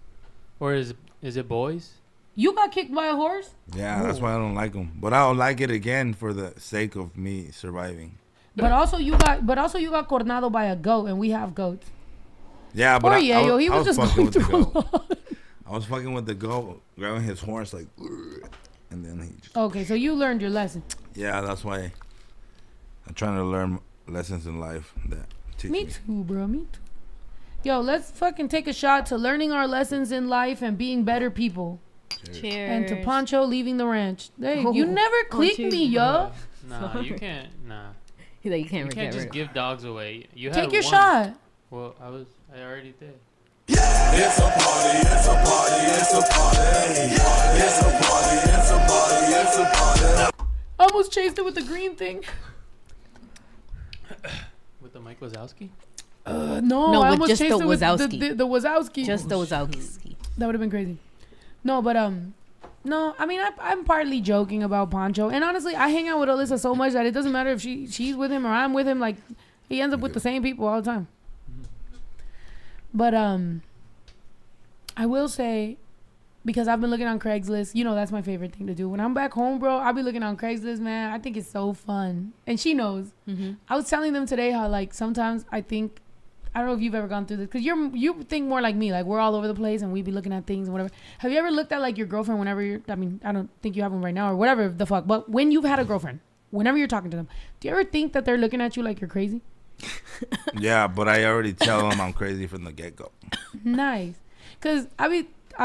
or is it boys? You got kicked by a horse? Yeah, that's why I don't like him. But I'll like it again for the sake of me surviving. But also you got cornado by a goat, and we have goats. Yeah, but He was just fucking going with the through a goat. lot. I was fucking with the goat, grabbing his horns like, and then he just, Okay, so you learned your lesson. yeah, that's why I'm trying to learn lessons in life that teach me. Me too, bro. Me too. Yo, let's fucking take a shot to learning our lessons in life and being better people. Cheers. And to Pancho leaving the ranch. You never clicked cheers. me, yo. Nah, you can't. Nah, He's like, you you can't can't get just rid. give dogs away. You Take had your one. shot. Well, I already did. It's a party, it's a party, it's a party. It's a party, it's a party, it's a party. Almost chased it with the green thing. With the Mike Wazowski? No, No, I with almost just chased the it with Wazowski. the Wazowski. Just the Wazowski. That would have been crazy. No, but no. I mean, I'm partly joking about Pancho, and honestly, I hang out with Alyssa so much that it doesn't matter if she's with him or I'm with him. Like, he ends up with the same people all the time. But I will say, because I've been looking on Craigslist, you know, that's my favorite thing to do. When I'm back home, bro, I'll be looking on Craigslist, man. I think it's so fun, and she knows. Mm-hmm. I was telling them today how, like, sometimes I think, I don't know if you've ever gone through this, because you think more like me, like we're all over the place and we be looking at things and whatever. Have you ever looked at like your girlfriend whenever I mean, I don't think you have one right now or whatever the fuck, but when you've had a girlfriend, whenever you're talking to them, do you ever think that they're looking at you like you're crazy? Yeah, but I already tell them I'm crazy from the get-go. Nice. Because I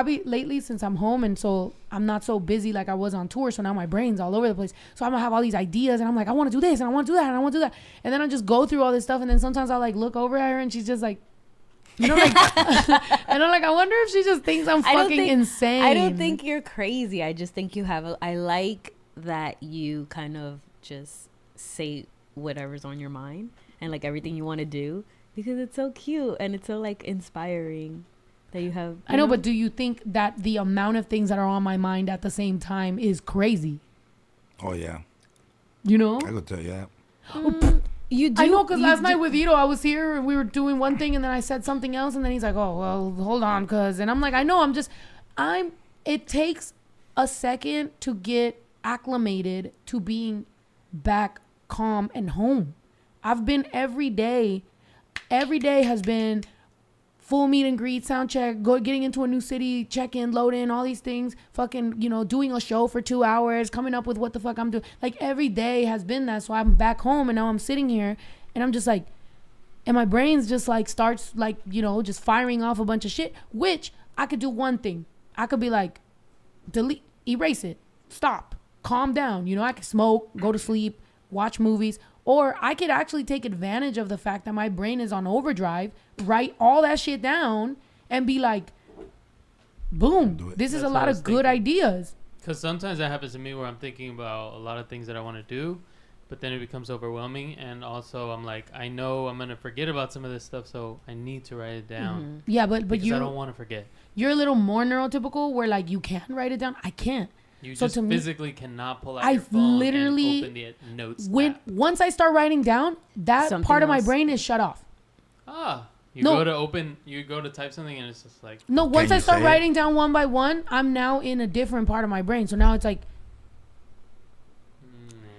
be lately, since I'm home and so I'm not so busy like I was on tour, so now my brain's all over the place. So I'm gonna have all these ideas and I'm like, I want to do this and I want to do that and I want to do that. And then I just go through all this stuff and then sometimes I'll like look over at her and she's just like, you know, like, and I'm like, I wonder if she just thinks I'm fucking insane. I don't think you're crazy. I just think you have I like that you kind of just say whatever's on your mind and like everything you want to do because it's so cute and it's so like inspiring. That you have. I know, but do you think that the amount of things that are on my mind at the same time is crazy? Oh, yeah. You know? I could tell you that. You do. I know, because last night with Ito, I was here and we were doing one thing and then I said something else and then he's like, oh, well, hold on, cuz. And I'm like, I know, it takes a second to get acclimated to being back calm and home. I've been every day has been full meet and greet, sound check, getting into a new city, check in, load in, all these things, fucking, you know, doing a show for 2 hours, coming up with what the fuck I'm doing. Like, every day has been that. So I'm back home and now I'm sitting here and I'm just like, and my brain's just like starts like, you know, just firing off a bunch of shit, which I could do one thing. I could be like, delete, erase it, stop, calm down. You know, I could smoke, go to sleep, watch movies. Or I could actually take advantage of the fact that my brain is on overdrive, write all that shit down, and be like, boom, this is a lot of good ideas. Because sometimes that happens to me where I'm thinking about a lot of things that I want to do, but then it becomes overwhelming. And also I'm like, I know I'm going to forget about some of this stuff, so I need to write it down. Mm-hmm. Yeah, but I don't want to forget. You're a little more neurotypical where like you can write it down. I can't. You so just physically cannot pull out I've your phone literally and open the notes app. Once I start writing down, that Something part of my else. brain is shut off. You No. go to type something and it's just like. No, once I you start say it? writing down one by one, I'm now in a different part of my brain. So now it's like,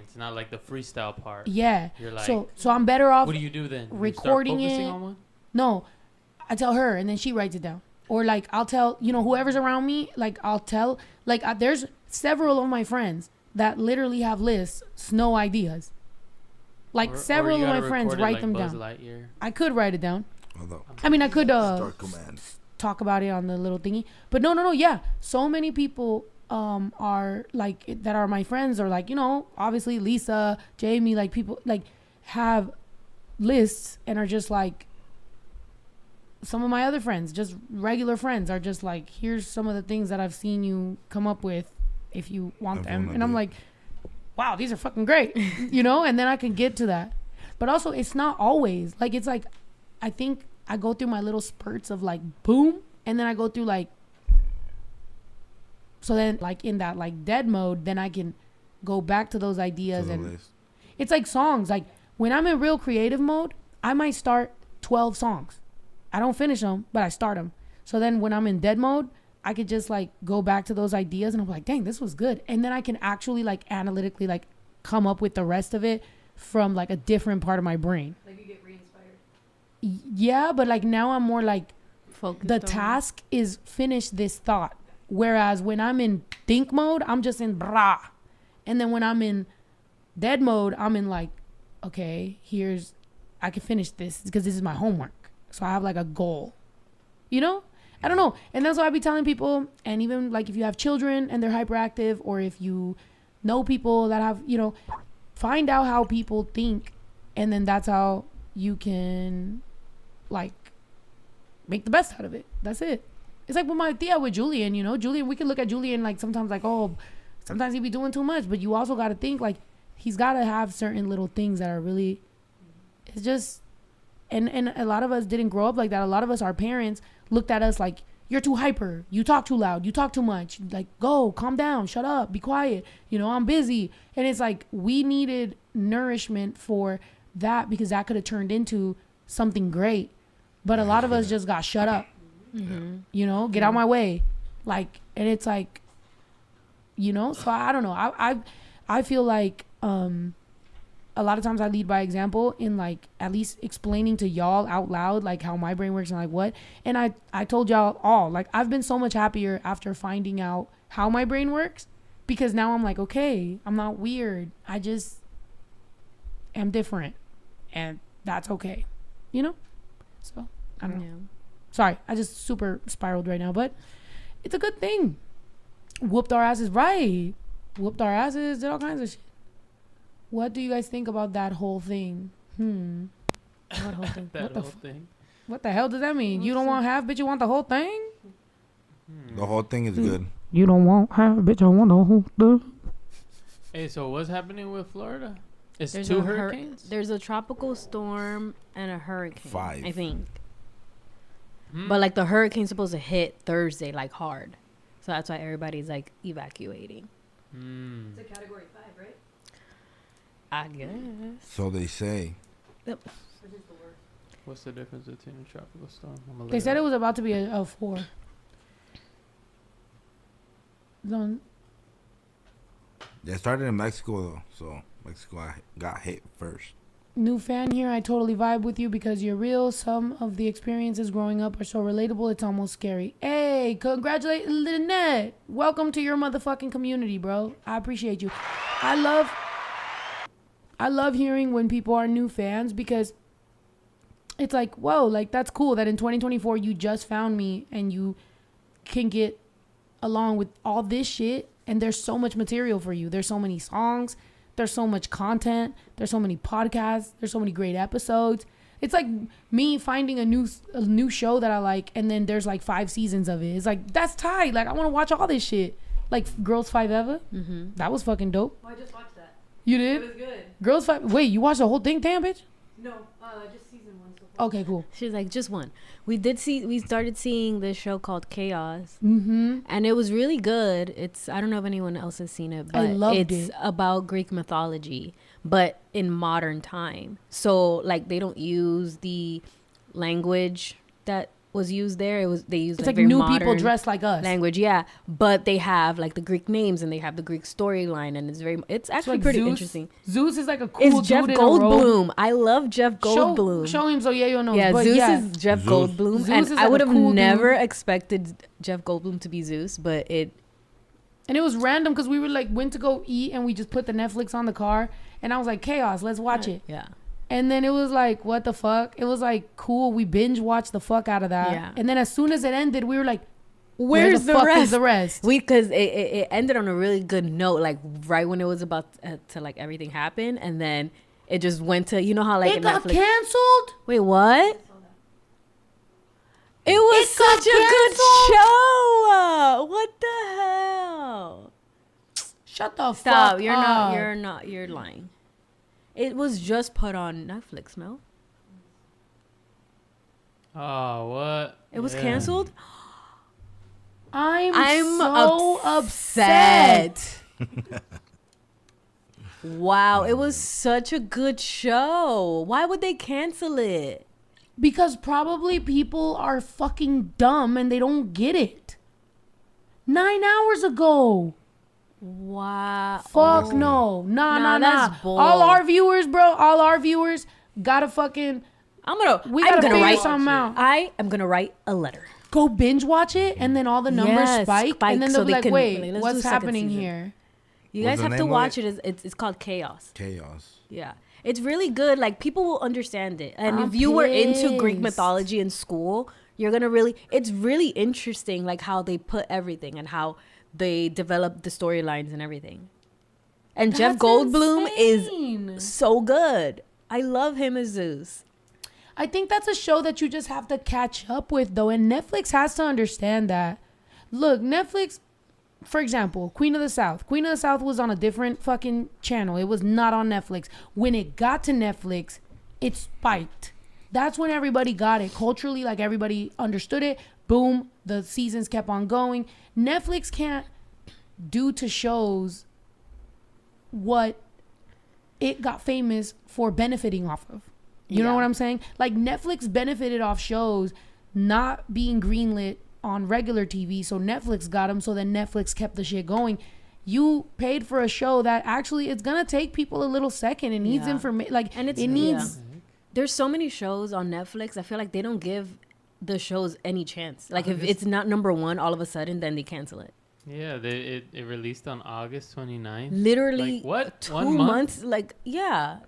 It's not like the freestyle part. yeah. You're like, So I'm better off what do you do then? recording you start focusing it. on one? No, I tell her and then she writes it down. Or like I'll tell, you know, whoever's around me, like I'll tell, like there's several of my friends that literally have lists, no ideas. Like several of my friends write them down. Lightyear. I could write it down. Although, I mean, I could start command. talk about it on the little thingy. But no, yeah. So many people are like that are my friends or like, you know, obviously Lisa, Jamie, like people like have lists and are just like, some of my other friends, just regular friends, are just like, here's some of the things that I've seen you come up with if you want them. And I'm like, wow, these are fucking great, you know? And then I can get to that. But also, it's not always. Like, it's like, I think I go through my little spurts of like, boom. And then I go through like, so then like in that like dead mode, then I can go back to those ideas. And it's like songs. Like when I'm in real creative mode, I might start 12 songs. I don't finish them, but I start them. So then when I'm in dead mode, I could just like go back to those ideas and I'm like, dang, this was good. And then I can actually like analytically like come up with the rest of it from like a different part of my brain. Like you get re-inspired. Yeah, but like now I'm more like Focused the on task is finish this thought. Whereas when I'm in think mode, I'm just in brah. And then when I'm in dead mode, I'm in like, okay, I can finish this because this is my homework. So I have like a goal, you know? I don't know. And that's why I be telling people, and even like if you have children and they're hyperactive, or if you know people that have, you know, find out how people think. And then that's how you can like make the best out of it. That's it. It's like with my tia with Julian, you know, Julian, we can look at Julian like sometimes like, oh, sometimes he be doing too much, but you also got to think like he's got to have certain little things that are really, it's just, and a lot of us didn't grow up like that. A lot of us, our parents looked at us like, you're too hyper, you talk too loud, you talk too much, like, go, calm down, shut up, be quiet, you know, I'm busy. And it's like we needed nourishment for that because that could have turned into something great. But a lot of us just got shut up, you know, get out my way. Like, and it's like, you know, so I don't know. I feel like a lot of times I lead by example in like at least explaining to y'all out loud like how my brain works and like what. And I told y'all all, like, I've been so much happier after finding out how my brain works, because now I'm like, okay, I'm not weird. I just am different, and that's okay, you know? So I don't know. Sorry, I just super spiraled right now, but it's a good thing. Whooped our asses, right? Whooped our asses, did all kinds of shit. What do you guys think about that whole thing? What whole thing? That whole thing. What the hell does that mean? You don't want half, bitch, you want the whole thing? The whole thing is good. You don't want half, bitch, I want the whole thing. Hey, so what's happening with Florida? It's There's two a hurricanes? There's a tropical storm and a hurricane. 5. I think. But like the hurricane's supposed to hit Thursday like hard. So that's why everybody's like evacuating. It's a category 5, right? I guess. So they say. Which is the worst. What's the difference between a tropical storm? They said it was about to be a 4. They started in Mexico though, so Mexico got hit first. New fan here, I totally vibe with you because you're real. Some of the experiences growing up are so relatable, it's almost scary. Hey, congratulate Lynette. Welcome to your motherfucking community, bro. I appreciate you. I love hearing when people are new fans because it's like, whoa, like that's cool that in 2024 you just found me and you can get along with all this shit, and there's so much material for you. There's so many songs. There's so much content. There's so many podcasts. There's so many great episodes. It's like me finding a new show that I like, and then there's like 5 seasons of it. It's like, that's tight. Like, I want to watch all this shit. Like Girls 5 Eva. That was fucking dope. Oh, I just watched that. You did? It was good. Girls 5. Wait, you watched the whole thing? Damn, bitch. No, just season 1 so far. Okay, cool. She's like, just one. We started seeing this show called Chaos. Mm-hmm. And it was really good. I don't know if anyone else has seen it, but I loved it's it. about Greek mythology, but in modern time. So like they don't use the language that was used there. They use It's like like very new modern people dressed like us. language, yeah. But they have like the Greek names and they have the Greek storyline, and it's actually like pretty Zeus. interesting. Zeus is like a cool It's Jeff dude in a robe. Goldblum. I love Jeff Goldblum. Show him so Yayo knows. Yeah, but Zeus yeah. is Jeff Zeus. Goldblum, Zeus and is I like would a have cool never dude. expected Jeff Goldblum to be Zeus, but it. And it was random because we were like went to go eat and we just put the Netflix on the car, and I was like, Chaos, let's watch it. Yeah. And then it was like, what the fuck? It was like, cool. We binge watched the fuck out of that. Yeah. And then as soon as it ended, we were like, Where's the the fuck rest? is the rest? Because it ended on a really good note, like right when it was about to like everything happen, and then it just went to, you know how like It in got Netflix. canceled? Wait, what? It was It got such a good show. What the hell? Shut the Stop! fuck You're up. not. You're lying. It was just put on Netflix, no? Oh, what? It was Yeah. canceled. I'm so upset. Wow, it was such a good show. Why would they cancel it? Because probably people are fucking dumb and they don't get it. 9 hours ago. Wow. Fuck no. Nah. that's bull. All our viewers, bro, gotta fucking, I'm gonna figure write something out. I am gonna write a letter. Go binge watch it, and then all the numbers Yes, spike, and then so they'll be they like, can- wait, let's do what's second happening season. here? You What's guys the have to name of watch it? it. It's called Chaos. Chaos. Yeah. It's really good. Like people will understand it. And I'm if you were into Greek pissed. mythology in school, you're gonna it's really interesting like how they put everything and how they develop the storylines and everything. And Jeff That's Goldblum insane. is so good. I love him as Zeus. I think that's a show that you just have to catch up with, though. And Netflix has to understand that. Look, Netflix, for example, Queen of the South. Queen of the South was on a different fucking channel. It was not on Netflix. When it got to Netflix, it spiked. That's when everybody got it. Culturally, like everybody understood it. Boom, the seasons kept on going. Netflix can't do to shows what it got famous for benefiting off of. You know what I'm saying? Like Netflix benefited off shows not being greenlit on regular TV, so Netflix got them, so then Netflix kept the shit going. You paid for a show that actually it's gonna take people a little second. It needs information, like, and it needs. There's so many shows on Netflix. I feel like they don't give the shows any chance. Like if it's not number one, all of a sudden, then they cancel it. Yeah, it released on August 29th. Literally, like, what? 2 1 months? Like, yeah.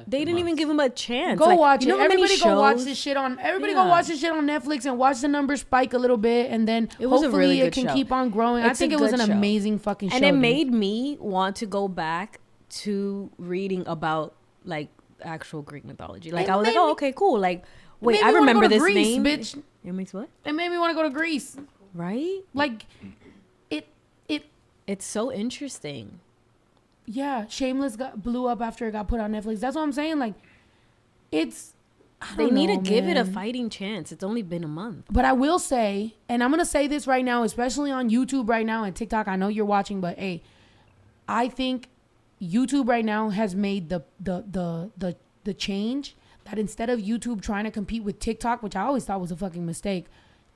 They didn't even give him a chance. Go like, watch you know it. Everybody go watch shows? this shit on. Everybody go watch this shit on Netflix and watch the numbers spike a little bit, and then it was hopefully a really good it can show. keep on growing. I think it was an amazing fucking show. And it made me want to go back to reading about like actual Greek mythology. Like I was like, oh, okay, cool. Like, wait, I remember this Greece, name. Bitch. It makes what? It made me want to go to Greece. Right? Like, it's so interesting. Yeah, Shameless blew up after it got put on Netflix. That's what I'm saying. Like, they need to give it a fighting chance. It's only been a month. But I will say, and I'm going to say this right now, especially on YouTube right now and TikTok. I know you're watching, but hey, I think YouTube right now has made the change that instead of YouTube trying to compete with TikTok, which I always thought was a fucking mistake,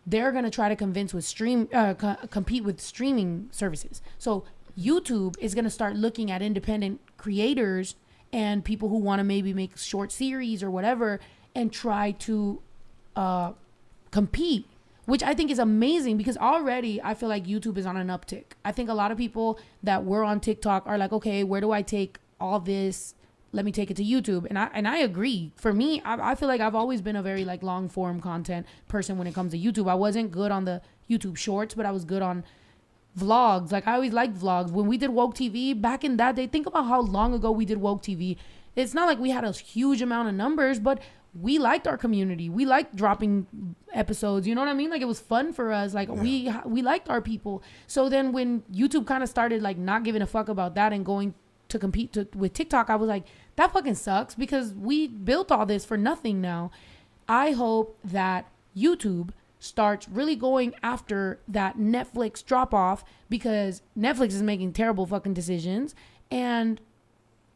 they're going to try to compete with streaming services. So YouTube is going to start looking at independent creators and people who want to maybe make short series or whatever and try to compete, which I think is amazing because already I feel like YouTube is on an uptick. I think a lot of people that were on TikTok are like, okay, where do I take all this? Let me take it to YouTube. And I agree. For me, I feel like I've always been a very like long form content person when it comes to YouTube. I wasn't good on the YouTube shorts, but I was good on vlogs. Like I always liked vlogs. When we did Woke TV back in that day, think about how long ago we did Woke TV. It's not like we had a huge amount of numbers, but we liked our community. We liked dropping episodes. You know what I mean? Like it was fun for us. Like we liked our people. So then when YouTube kind of started like not giving a fuck about that and going to compete with TikTok, I was like, that fucking sucks because we built all this for nothing now. I hope that YouTube starts really going after that Netflix drop off because Netflix is making terrible fucking decisions and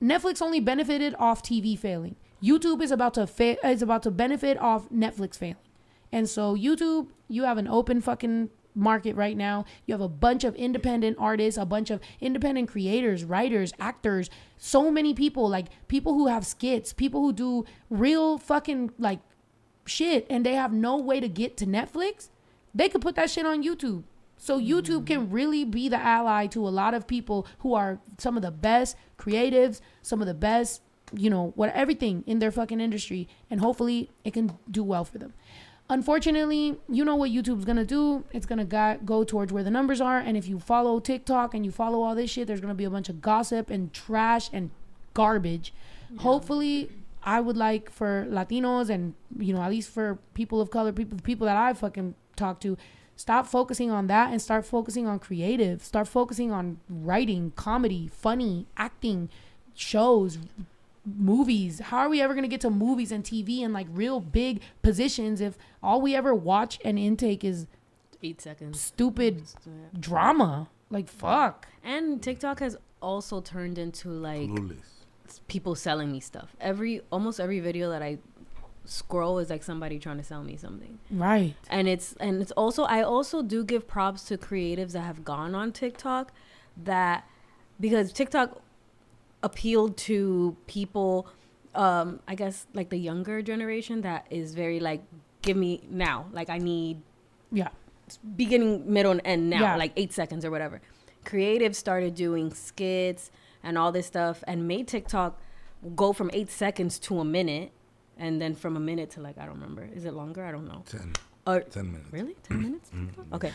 Netflix only benefited off TV failing. YouTube is about to benefit off Netflix failing. And so YouTube, you have an open fucking market right now. You have a bunch of independent artists, a bunch of independent creators, writers, actors, so many people, like people who have skits, people who do real fucking like shit and they have no way to get to Netflix. They could put that shit on YouTube. So YouTube can really be the ally to a lot of people who are some of the best creatives, some of the best, you know, everything in their fucking industry. And hopefully it can do well for them. Unfortunately, you know what YouTube's going to do. It's going to go towards where the numbers are. And if you follow TikTok and you follow all this shit, there's going to be a bunch of gossip and trash and garbage. Yeah. Hopefully, I would like for Latinos and, you know, at least for people of color, people that I fucking talk to, stop focusing on that and start focusing on creative. Start focusing on writing, comedy, funny, acting, shows, movies. How are we ever going to get to movies and TV and like real big positions if all we ever watch and intake is 8 seconds stupid drama? Like fuck. And TikTok has also turned into like people selling me stuff. Almost every video that I scroll is like somebody trying to sell me something. Right. And it's also, I also do give props to creatives that have gone on TikTok that, because TikTok appealed to people, I guess like the younger generation that is very like, give me now, like I need beginning, middle, and end now, like 8 seconds or whatever. Creatives started doing skits and all this stuff and made TikTok go from 8 seconds to a minute, and then from a minute to like, I don't remember, is it longer? I don't know. 10 minutes. Really? 10 minutes? Okay.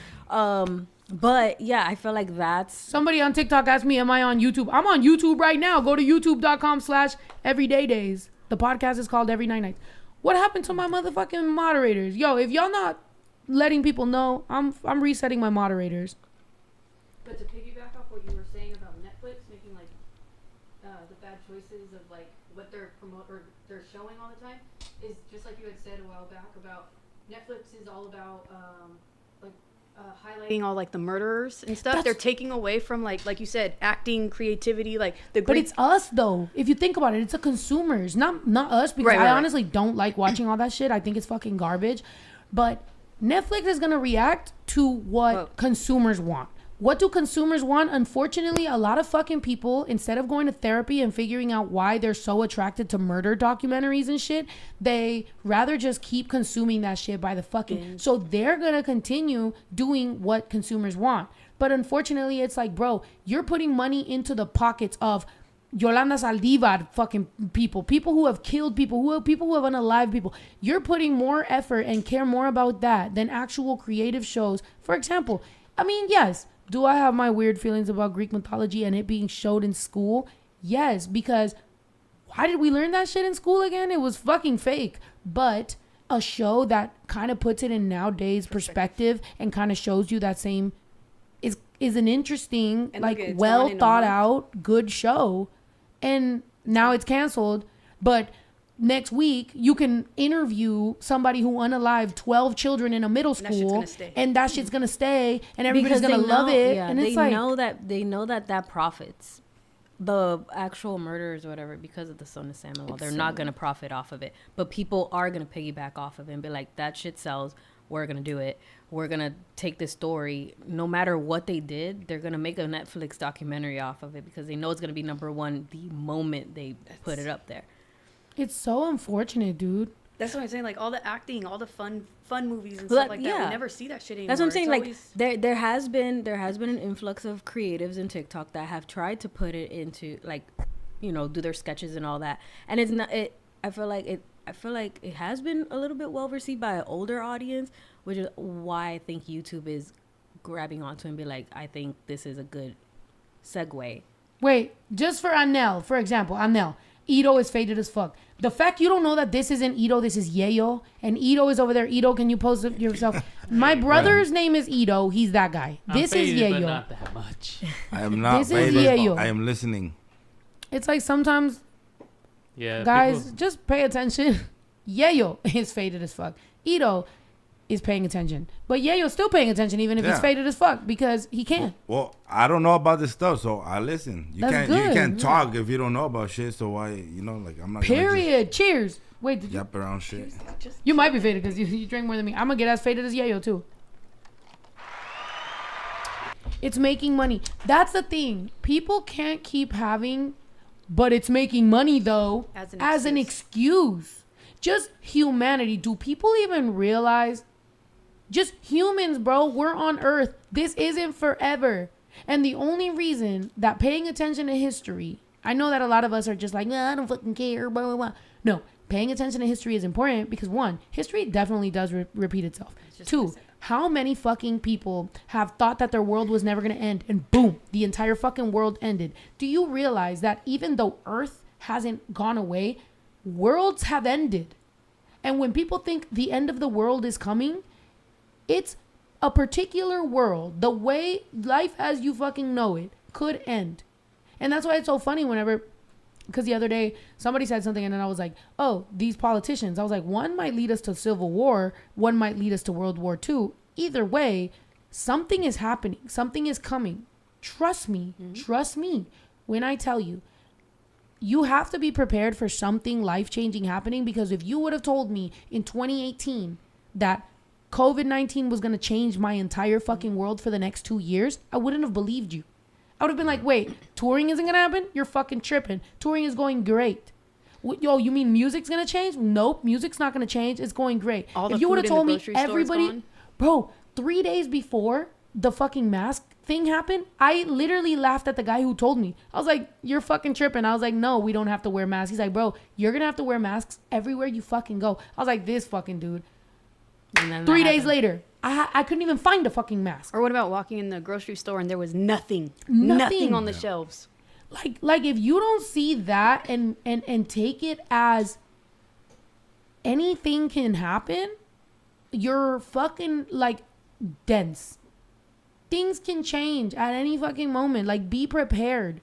But yeah, I feel like that's... Somebody on TikTok asked me, am I on YouTube? I'm on YouTube right now. Go to youtube.com/everydaydays. The podcast is called Everynightnights. What happened to my motherfucking moderators? Yo, if y'all not letting people know, I'm resetting my moderators. But to piggyback off what you were saying about Netflix making like the bad choices of like what they're they're showing all the time is just like you had said a while back about Netflix is all about highlighting all like the murderers and stuff. They're taking away from like you said, acting, creativity, like the great. But it's us though. If you think about it, it's the consumers, not us. Because I honestly don't like watching all that shit. I think it's fucking garbage. But Netflix is gonna react to what consumers want. What do consumers want? Unfortunately, a lot of fucking people, instead of going to therapy and figuring out why they're so attracted to murder documentaries and shit, they rather just keep consuming that shit by the fucking... So they're gonna continue doing what consumers want. But unfortunately, it's like, bro, you're putting money into the pockets of Yolanda Saldivar fucking people who have killed people who have unalived people. You're putting more effort and care more about that than actual creative shows. For example, I mean, yes... Do I have my weird feelings about Greek mythology and it being showed in school? Yes, because why did we learn that shit in school again? It was fucking fake. But a show that kind of puts it in nowadays perspective and kind of shows you that same is an interesting, and like well thought out, good show. And now it's canceled. But next week, you can interview somebody who unalived 12 children in a middle school, and that shit's gonna stay, and everybody's gonna love it. Yeah, and they know that profits the actual murderers or whatever because of the Son of Samuel. They're not gonna profit off of it, but people are gonna piggyback off of it and be like, that shit sells. We're gonna do it. We're gonna take this story. No matter what they did, they're gonna make a Netflix documentary off of it because they know it's gonna be number one the moment they put it up there. It's so unfortunate, dude. That's what I'm saying. Like all the acting, all the fun movies and stuff like that. We never see that shit anymore. That's what I'm saying. Like there has been an influx of creatives in TikTok that have tried to put it into like, you know, do their sketches and all that. And it's not. I feel like it has been a little bit well received by an older audience, which is why I think YouTube is grabbing onto and be like, I think this is a good segue. Wait, just for Anel, for example, Anel. Ito is faded as fuck. The fact you don't know that this isn't Ito, this is Yayo, and Ito is over there. Ito, can you post it yourself? My brother's name is Ito. He's that guy. This is Yayo. But not that much. I am not this faded. Is Yayo. I am listening. It's like sometimes, guys, just pay attention. Yayo is faded as fuck. Ito is paying attention. But Yayo's still paying attention even if he's faded as fuck because he can. Well, I don't know about this stuff, so I listen. You can't talk if you don't know about shit, so why, you know, like I'm not Period. Cheers. Wait, did you yap around shit? You might be faded because you drink more than me. I'm going to get as faded as Yayo too. It's making money. That's the thing. People can't keep having, but it's making money though, as an excuse. Just humanity. Do people even realize? Just humans, bro. We're on Earth. This isn't forever. And the only reason that paying attention to history, I know that a lot of us are just like, nah, I don't fucking care, blah, blah, blah. No, paying attention to history is important because one, history definitely does repeat itself. Two, how many fucking people have thought that their world was never going to end and boom, the entire fucking world ended? Do you realize that even though Earth hasn't gone away, worlds have ended? And when people think the end of the world is coming, it's a particular world. The way life as you fucking know it could end. And that's why it's so funny whenever, because the other day somebody said something and then I was like, oh, these politicians. I was like, one might lead us to civil war. One might lead us to World War II. Either way, something is happening. Something is coming. Trust me. Mm-hmm. Trust me when I tell you. You have to be prepared for something life-changing happening because if you would have told me in 2018 that COVID-19 was going to change my entire fucking world for the next 2 years, I wouldn't have believed you. I would have been like, wait, touring isn't going to happen? You're fucking tripping. Touring is going great. Yo, you mean music's going to change? Nope, music's not going to change. It's going great. If you would have told me everybody, bro, 3 days before the fucking mask thing happened, I literally laughed at the guy who told me. I was like, you're fucking tripping. I was like, no, we don't have to wear masks. He's like, bro, you're going to have to wear masks everywhere you fucking go. I was like, this fucking dude. 3 days later, I couldn't even find a fucking mask. Or what about walking in the grocery store and there was nothing on the shelves? Like if you don't see that and take it as anything can happen. You're fucking like dense. Things can change at any fucking moment. Like, be prepared.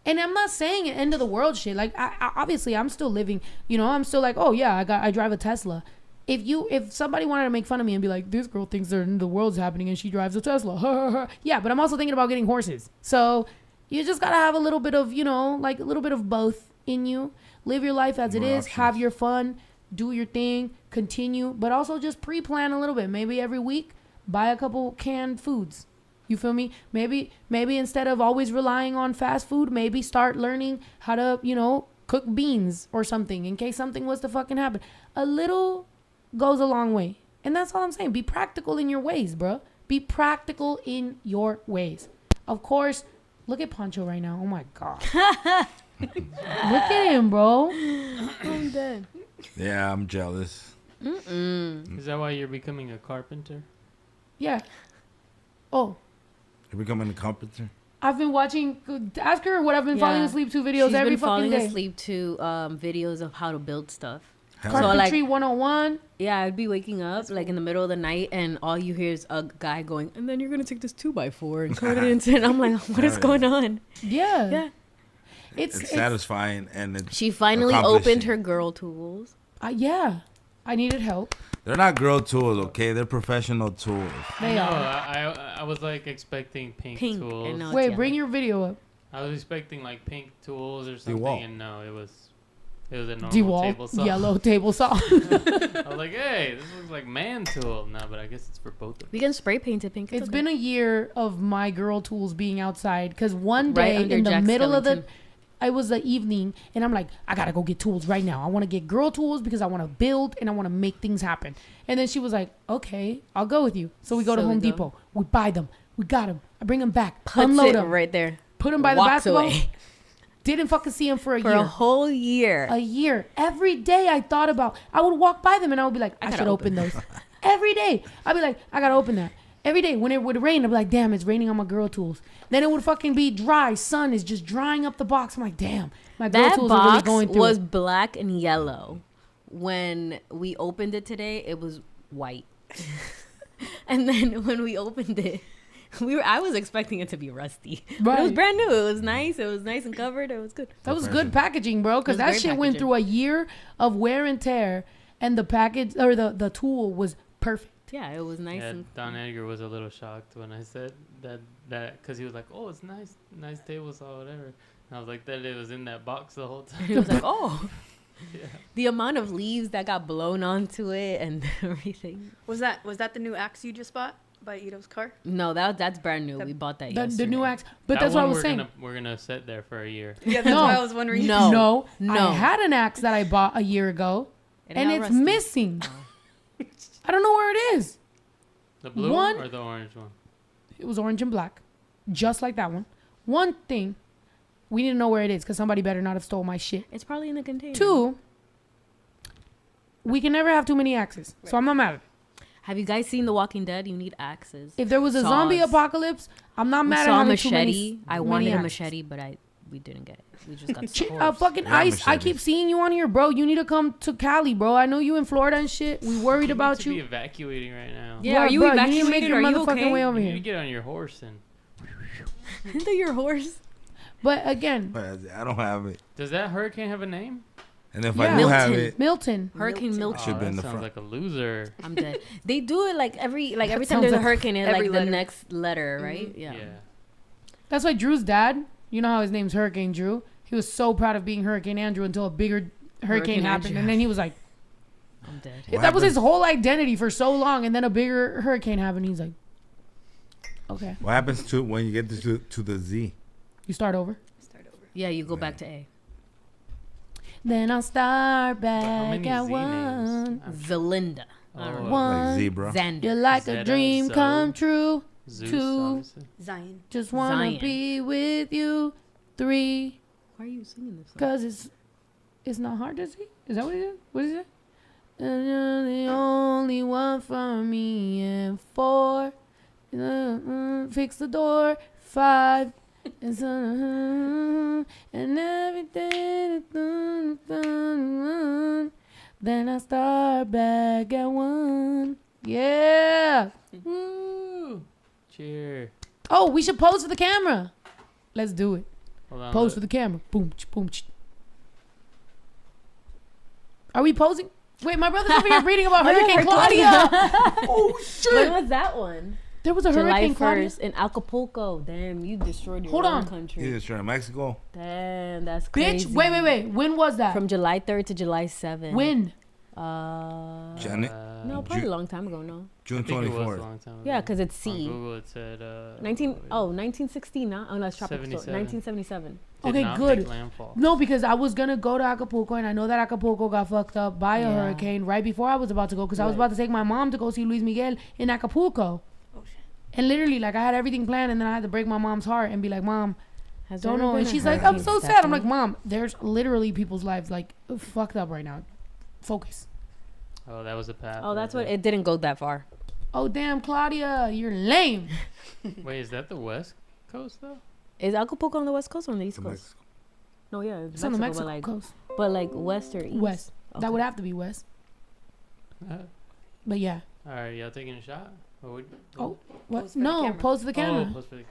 And I'm not saying end of the world shit. Like, I obviously I'm still living. You know, I'm still like, oh yeah, I drive a Tesla. If somebody wanted to make fun of me and be like, this girl thinks the world's happening and she drives a Tesla. Yeah, but I'm also thinking about getting horses. So you just gotta have a little bit of, you know, like a little bit of both in you. Live your life as it is. Options. Have your fun. Do your thing. Continue. But also just pre-plan a little bit. Maybe every week, buy a couple canned foods. You feel me? Maybe instead of always relying on fast food, maybe start learning how to, you know, cook beans or something in case something was to fucking happen. A little goes a long way. And that's all I'm saying. Be practical in your ways, bro. Be practical in your ways. Of course, look at Pancho right now. Oh my God. Look at him, bro. I'm dead. Yeah, I'm jealous. Is that why you're becoming a carpenter? Yeah. Oh, You're becoming a carpenter? I've been watching, ask her what I've been falling asleep to videos She's every been fucking falling day. asleep to videos of how to build stuff. Hell So, yeah. like- Carpentry 101. Yeah, I'd be waking up like in the middle of the night and all you hear is a guy going, and then you're going to take this 2x4 and cut it into, and I'm like, what is going on? Yeah. Yeah. It's satisfying and it's She finally accomplishing. opened her girl tools. Yeah. I needed help. They're not girl tools, okay? They're professional tools. They No, are. I was like expecting pink Pink. tools. And now Wait, it's bring yellow. your video up. I was expecting like pink tools or something, won't. and no, it was a normal DeWalt table saw. yellow table saw. I was like, hey, this looks like man tool. No, but I guess it's for both of We can spray paint it pink. It's been a year of my girl tools being outside because one Right day under in the Jack middle of the, skeleton. it was the evening and I'm like, I gotta go get tools right now. I want to get girl tools because I want to build and I want to make things happen. And then she was like, okay, I'll go with you. So we go to So we Home go. Depot. We buy them. We got them. I bring them back. Puts unload it them. right there. Put them by the Walks basketball. away. Didn't fucking see them for a For year. a whole year. A year. Every day I thought about, I would walk by them and I would be like, I gotta should open open those. Every day. I'd be like, I gotta open that. Every day when it would rain, I'd be like, damn, it's raining on my girl tools. Then it would fucking be dry. Sun is just drying up the box. I'm like, damn, my girl That tools are really box going through was it. black and yellow. When we opened it today, it was white. And then when we opened it, I was expecting it to be rusty. But it was Right. brand new. It was nice. It was nice and covered. It was good. That was good packaging, bro, because It was that great shit went packaging. through a year of wear and tear, and the package or the tool was perfect. Yeah, it was nice. Yeah, And Don Edgar was a little shocked when I said that because he was like, "Oh, it's nice table saw, whatever." And I was like, "That it was in that box the whole time." he was like, oh. Yeah. The amount of leaves that got blown onto it and everything. Was that the new axe you just bought by Ito's car? No, that's brand new. We bought that yesterday. The new axe, but That that's what I one was saying. We're gonna sit there for a year. Yeah, that's No. why I was wondering. No. No, I had an axe that I bought a year ago, It and got it's rusty. missing. I don't know where it is. The blue One- one or the orange one? It was orange and black, just like that one. One thing, we didn't know where it is because somebody better not have stole my shit. It's probably in the container. Two, we can never have too many axes, so I'm not mad at it. Have you guys seen The Walking Dead? You need axes. If there was a zombie Saws. apocalypse, I'm not We mad at saw a having too many. machete. I many wanted a axes. machete, but we didn't get it. We just got Fucking Yeah, ice. I machetes. keep seeing you on here, bro. You need to come to Cali, bro. I know you in Florida and shit. We worried You need about to be you. evacuating right now. Yeah, are you bro, you need to make evacuated? your Are you motherfucking okay? way over You need to here. get on your horse and. into your horse. But again, But I don't have it. Does that hurricane have a name? And if Yeah. I do have Milton. it, Milton. Hurricane Milton. Should Oh, be in that the sounds front. like a loser. I'm dead. They do it like every time sounds there's a like hurricane, it every like the letter. next letter, right? Yeah. That's why Drew's dad, you know how his name's Hurricane Drew? He was so proud of being Hurricane Andrew until a bigger hurricane Hurricane happened. Andrew. And then he was like, I'm dead. What that was his happens- whole identity for so long. And then a bigger hurricane happened. He's like, okay, what happens to when you get to the Z? you start over. Start over. Yeah, you go back to A. Then I'll start How back many at Z one. names? Zalinda. Oh, One. Like zebra. Xander. You're like a Zeta, dream Zoe. come true. Zeus, Two. obviously. Zion. Just wanna Zion. be with you. 3, Why are you singing this song? cause it's not hard to see. Is that what it is? What is it? And you're the only one for me. And 4, fix the door. 5, and so, and everything. Then I start back at 1. Yeah. Woo! Cheer. Oh, we should pose for the camera. Let's do it. Hold on. Pose for the camera. Boom, boom. Are we posing? Wait, my brother's over here reading about Hurricane Claudia. Oh, shit. When was that one? There was a July Hurricane Claudia. 1st in Acapulco. Damn, you destroyed your Hold own on. country. He's destroying Mexico. Damn, that's Bitch, crazy. wait. When was that? From July 3rd to July 7th. When? Janet, No, probably a long time ago, no. June I think it was a 24th. long time ago. Yeah, because it's On C. Google it said 1969. Oh, no, it's tropical. 77. 1977. did Okay, not good. make landfall. No, because I was going to go to Acapulco, and I know that Acapulco got fucked up by a Yeah. hurricane right before I was about to go, because I was Right. about to take my mom to go see Luis Miguel in Acapulco. Oh shit. And literally, like, I had everything planned, and then I had to break my mom's heart and be like, Mom, Has don't there know. been And a she's like, I'm Hurricane so sad. I'm like, Stephanie? Mom, there's literally people's lives, like, fucked up right now. Focus. Oh, that was the path. Oh, right that's what there. it didn't go that far. Oh, damn, Claudia, you're lame. Wait, is that the West Coast though? Is Acapulco on the west coast or on the east To coast? Mexico. No, yeah, It's on the Mexico but coast. like west or east. West. Okay. That would have to be west. But yeah. All right, y'all taking a shot? What would, Oh, what? Pose for the No, camera. pose for the camera. Oh, pose for the camera.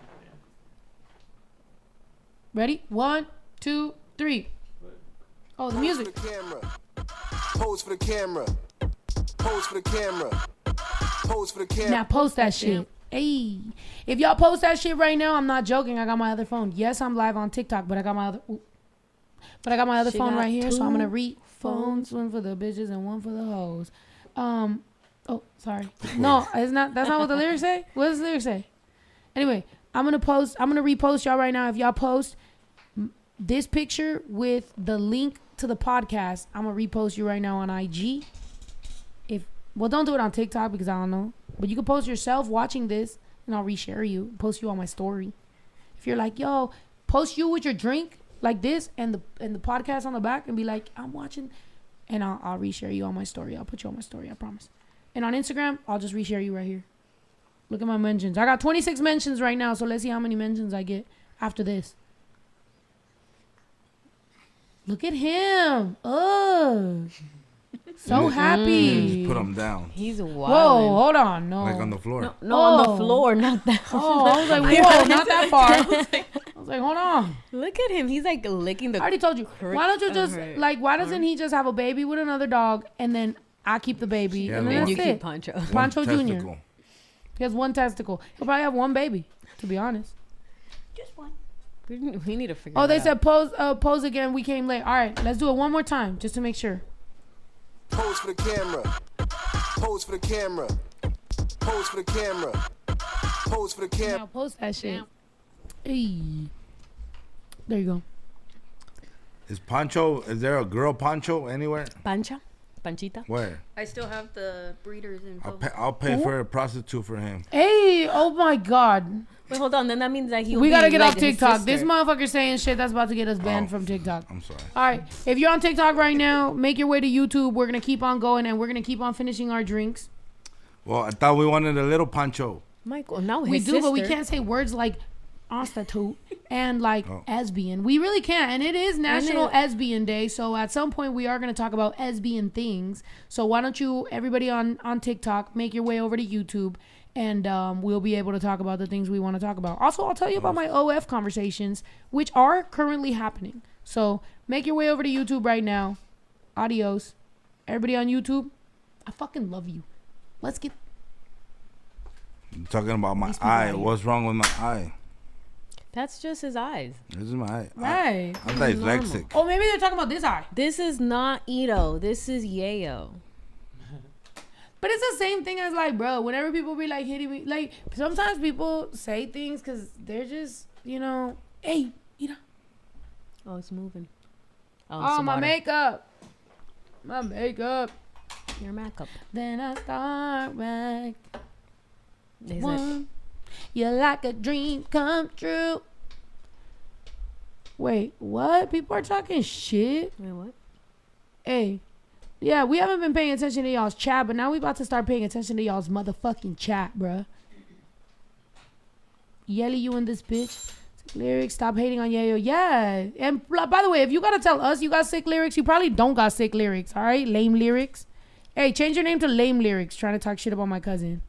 Ready? 1, 2, 3. Oh, the music. Pose for the camera. Pose for the camera. Pose for the camera. Now post that shit. Hey, if y'all post that shit right now, I'm not joking. I got my other phone. Yes, I'm live on TikTok, but I got my other. But I got my other She phone got right here, so I'm gonna two read phones. One for the bitches and one for the hoes. Oh, sorry. No, it's not. That's not what the lyrics say. What does the lyrics say? Anyway, I'm gonna post. I'm gonna repost y'all right now. If y'all post this picture with the link to the podcast, I'm gonna repost you right now on IG. Well, don't do it on TikTok because I don't know. But you can post yourself watching this, and I'll reshare you. Post you on my story. If you're like, yo, post you with your drink like this, and the podcast on the back, and be like, I'm watching, and I'll reshare you on my story. I'll put you on my story. I promise. And on Instagram, I'll just reshare you right here. Look at my mentions. I got 26 mentions right now, so let's see how many mentions I get after this. Look at him. Ugh. So happy. Just put him down. He's wild. Whoa, hold on. No. Like on the floor. No, on Oh. the floor, not that. Oh, I was like, whoa, not that far. I was like, hold on. Look at him. He's like licking the. I already told you. Why don't you just, Alright. like, why doesn't he just have a baby with another dog, and then I keep the baby, Yeah, and no. then And you that's keep it. Pancho. One Pancho Jr. testicle. He has one testicle. He'll probably have one baby, to be honest. Just one. We need to figure. Oh, they that said pose again. We came late. All right, let's do it one more time, just to make sure. Pose for the camera. Pose for the camera. Pose for the camera. Pose for the camera. Now post that shit. Hey. There you go. Is Pancho? Is there a girl Pancho anywhere? out. Pancha, Panchita. Where? I still have the breeder's info. I'll pay for a prostitute for him. Hey, oh my God. Wait, hold on. Then that means that he. We gotta get like off TikTok. This sister. motherfucker saying shit that's about to get us banned Oh. from TikTok. I'm sorry. All right, if you're on TikTok right now, make your way to YouTube. We're gonna keep on going, and we're gonna keep on finishing our drinks. Well, I thought we wanted a little Pancho. Michael, now We his do, but we sister- can't say words like prostitute and like Oh. lesbian. We really can't, and it is National it- Lesbian Day. So at some point, we are gonna talk about lesbian things. So why don't you, everybody on TikTok, make your way over to YouTube, and we'll be able to talk about the things we want to talk about. Also, I'll tell you about my OF conversations, which are currently happening. So make your way over to YouTube right now. Adios, everybody on YouTube. I fucking love you. Let's get. I'm talking about my These people eye. out here. What's wrong with my eye? That's just his eyes. This is my eye. Right. I'm dyslexic. Oh, maybe they're talking about this eye. This is not Ito. This is Yayo. But it's the same thing as like, bro, whenever people be like hitting me, like sometimes people say things because they're just, you know, hey, you know, Oh, it's moving. oh, some my water. makeup. My makeup. Your makeup. Then I start back. Is it? One. You're like a dream come true. Wait, what? People are talking shit. Wait, what? Hey. Yeah, we haven't been paying attention to y'all's chat, but now we about to start paying attention to y'all's motherfucking chat, bruh. Yelly, you in this bitch. Lyrics, stop hating on Yayo. Yeah. And by the way, if you gotta tell us you got sick lyrics, you probably don't got sick lyrics. All right, lame lyrics. Hey, change your name to Lame Lyrics. Trying to talk shit about my cousin.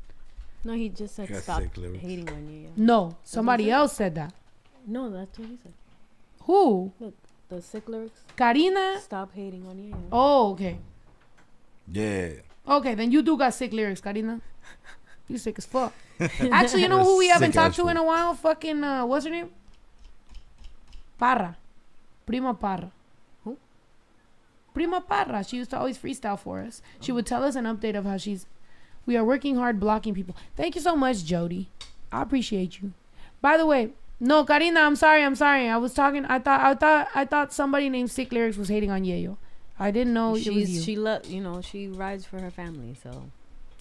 No, he just said got stop sick lyrics. hating on you. Yeah. No, somebody else said that. No, that's what he said. Who? Look, the sick lyrics. Karina. Stop hating on you. Yeah. Oh, okay. Yeah. Okay, then you do got sick lyrics, Karina. You sick as fuck. Actually, you know who we haven't Sick talked to asshole. in a while? Fucking, what's her name? Parra. Prima Parra. Who? Prima Parra. She used to always freestyle for us. She would tell us an update of how we are working hard blocking people. Thank you so much, Jody. I appreciate you. By the way, no, Karina, I'm sorry. I was talking, I thought somebody named Sick Lyrics was hating on Yayo. I didn't know it was you. She rides for her family, so.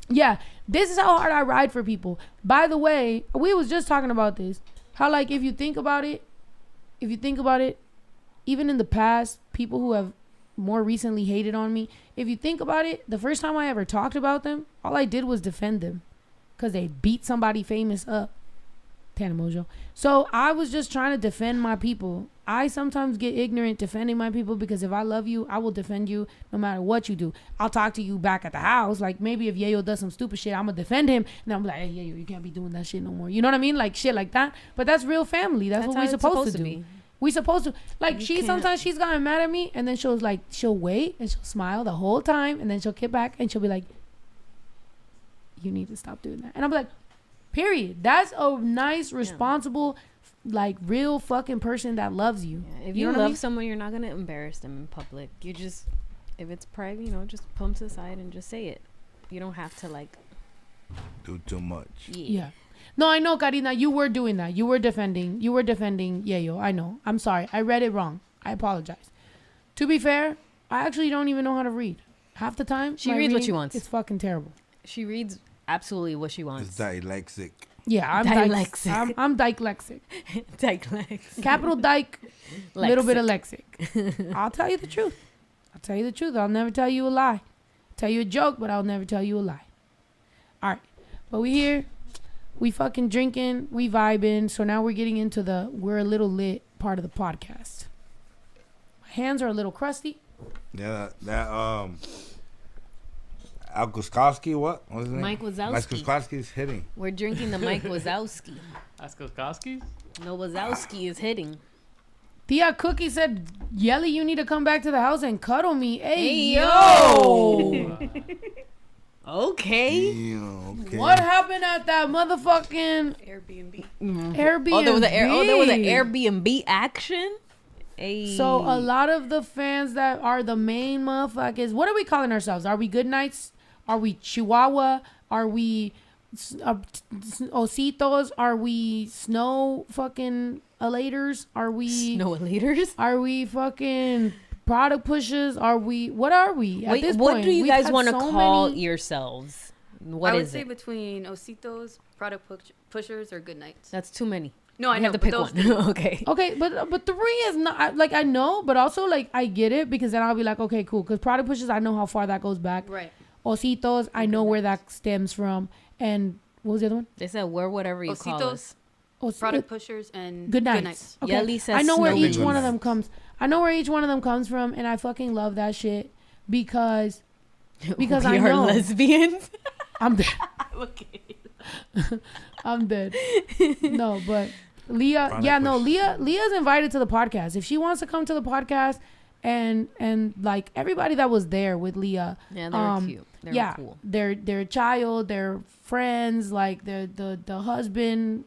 Yeah, this is how hard I ride for people. By the way, we was just talking about this. How, like, if you think about it, even in the past, people who have more recently hated on me, if you think about it, the first time I ever talked about them, all I did was defend them because they beat somebody famous up. Tana Mojo. So I was just trying to defend my people. I sometimes get ignorant defending my people because if I love you, I will defend you no matter what you do. I'll talk to you back at the house. Like maybe if Yayo does some stupid shit, I'm going to defend him. And I'm like, hey, Yayo, you can't be doing that shit no more. You know what I mean? Like shit like that. But that's real family. That's what we're supposed to do. Be. We supposed to. Like You can't. sometimes she's gotten mad at me and then she'll wait and she'll smile the whole time. And then she'll get back and she'll be like, you need to stop doing that. And I'm like, period. That's a nice, responsible, like real fucking person that loves you. Yeah. If you you know what I love mean? someone, you're not gonna embarrass them in public. You just, if it's private, just pull them to the side and just say it. You don't have to like Do too much. Yeah. No, I know, Karina. You were doing that. You were defending Yayo. I know. I'm sorry. I read it wrong. I apologize. To be fair, I actually don't even know how to read. Half the time, She my reads what reading she wants. It's fucking terrible. She reads absolutely what she It's wants. dyslexic. Yeah, I'm Dyslexic. I'm dyslexic. Dyslexic. Capital dyke, little bit of lexic. I'll tell you the truth. I'll never tell you a lie. Tell you a joke, but I'll never tell you a lie. All right. But we here. We fucking drinking. We vibing. So now we're getting into the we're a little lit part of the podcast. My hands are a little crusty. Yeah, that Al Kuskowski, what was his name? Mike Wazowski. Mike Kuskowski's hitting. We're drinking the Mike Wazowski. Askoskowski? No, Wazowski is hitting. Tia Cookie said, Yelly, you need to come back to the house and cuddle me. Hey, yo. Okay. Yeah, okay. What happened at that motherfucking Airbnb. Airbnb? Oh, there was an Airbnb action. Hey. So a lot of the fans that are the main motherfuckers, what are we calling ourselves? Are we good nights? Are we Chihuahua? Are we ositos? Are we snow fucking elaters? Are we snow elaters? Are we fucking product pushers? Are we? What are we? At Wait, this what point, do you we've guys had want to so call many- yourselves? I What would is say it? between ositos, product pushers, or good nights. That's too many. No, I You know. have to but pick those one. three. Okay. Okay, but 3 is not like I know, but also like I get it because then I'll be like, okay, cool. Because product pushers, I know how far that goes back. Right. Ositos, I know where that stems from. And what was the other one? They said wear whatever you call us. Product pushers, and Good nights. Okay. Yelly says I know where snow each Good one of nights. them comes. I know where each one of them comes from, and I fucking love that shit because we I are know lesbians. I'm dead. Okay. I'm dead. No, but Leah, Product yeah, no, push. Leah's invited to the podcast. If she wants to come to the podcast, and like everybody that was there with Leah, Yeah, they were cute. They were cool. their child, their friends, like the husband,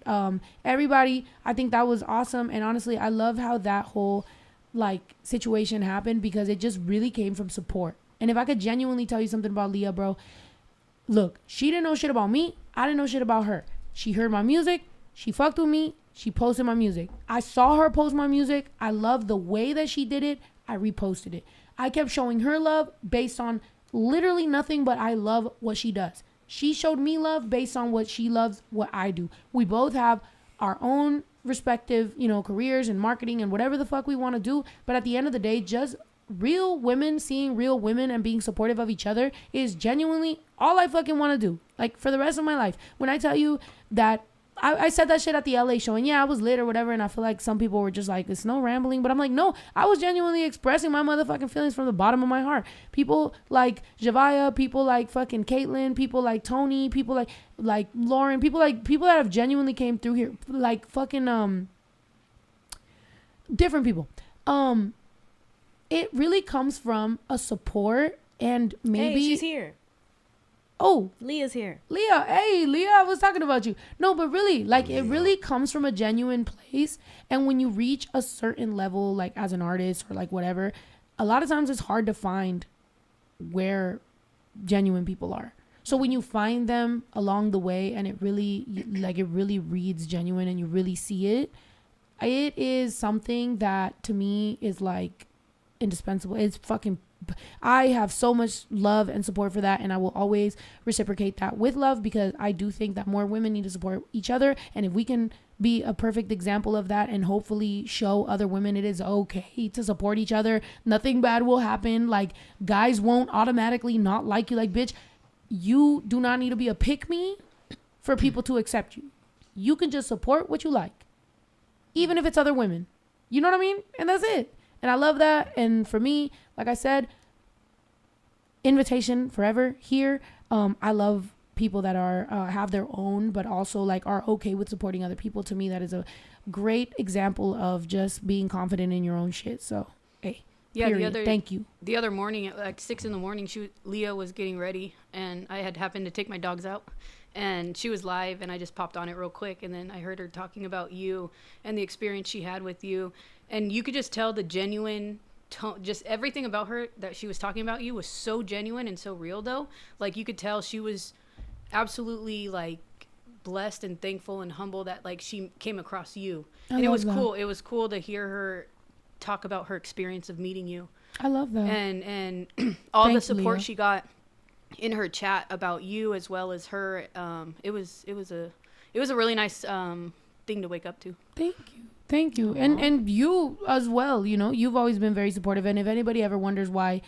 everybody. I think that was awesome, and honestly, I love how that whole like situation happened because it just really came from support. And if I could genuinely tell you something about Leah, bro, look, she didn't know shit about me. I didn't know shit about her. She heard my music. She fucked with me. She posted my music. I saw her post my music. I loved the way that she did it. I reposted it. I kept showing her love based on literally nothing but I love what she does. She showed me love based on what she loves, what I do. We both have our own respective, careers and marketing and whatever the fuck we want to do. But at the end of the day, just real women seeing real women and being supportive of each other is genuinely all I fucking want to do. Like for the rest of my life. When I tell you that I said that shit at the LA show, and yeah, I was lit or whatever, and I feel like some people were just like, it's no rambling, but I'm like, no, I was genuinely expressing my motherfucking feelings from the bottom of my heart. People like Javaya, people like fucking Caitlyn, people like Tony, people like Lauren, people that have genuinely came through here, like fucking different people. It really comes from a support, and maybe Hey, she's here. Oh, Leah's here. Leah, hey, Leah, I was talking about you. No, but really, like, it really comes from a genuine place. And when you reach a certain level, like, as an artist or, like, whatever, a lot of times it's hard to find where genuine people are. So when you find them along the way and it really reads genuine and you really see it, it is something that, to me, is, like, indispensable. It's fucking... I have so much love and support for that, and I will always reciprocate that with love, because I do think that more women need to support each other, and if we can be a perfect example of that and hopefully show other women it is okay to support each other, nothing bad will happen. Like, guys won't automatically not like you. Like, bitch, you do not need to be a pick-me for people to accept you. You can just support what you like, even if it's other women. You know what I mean? And that's it. And I love that. And for me, like I said, invitation forever here. I love people that are have their own, but also like are okay with supporting other people. To me, that is a great example of just being confident in your own shit. So, hey, Yeah, period. Thank you. The other morning at like 6 a.m, Leah was getting ready, and I had happened to take my dogs out, and she was live, and I just popped on it real quick, and then I heard her talking about you and the experience she had with you, and you could just tell the genuine tone, just everything about her that she was talking about you was so genuine and so real, though. Like, you could tell she was absolutely like blessed and thankful and humble that like she came across you, and it was cool. It was cool to hear her talk about her experience of meeting you. I love that. And all Thanks, the support Leah. she got in her chat about you as well as her, it was a really nice thing to wake up to. Thank you. And you as well, you know, you've always been very supportive. And if anybody ever wonders why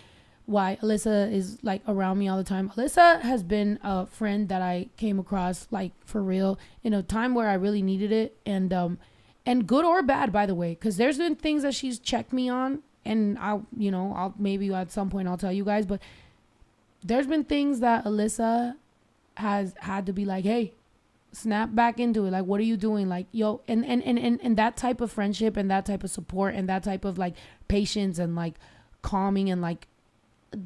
Alyssa is like around me all the time, Alyssa has been a friend that I came across like for real in a time where I really needed it. And good or bad, by the way, because there's been things that she's checked me on, and I'll maybe at some point I'll tell you guys, but there's been things that Alyssa has had to be like, hey, snap back into it. Like, what are you doing? Like, yo, and that type of friendship and that type of support and that type of like patience and like calming and like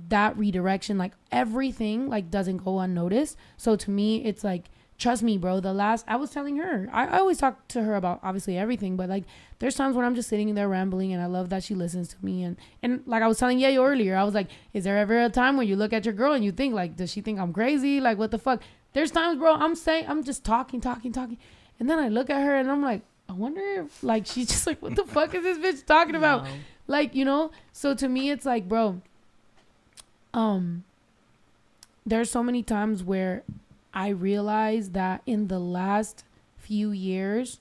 that redirection, like everything like doesn't go unnoticed. So to me, it's like, trust me, bro. I was telling her, I always talk to her about obviously everything, but like there's times when I'm just sitting there rambling, and I love that she listens to me. And like I was telling Yayo earlier, I was like, is there ever a time where you look at your girl and you think like, does she think I'm crazy? Like, what the fuck? There's times, bro, I'm just talking. And then I look at her and I'm like, I wonder if like, she's just like, what the fuck is this bitch talking about? Like, you know? So to me, it's like, bro, there's so many times where I realized that in the last few years,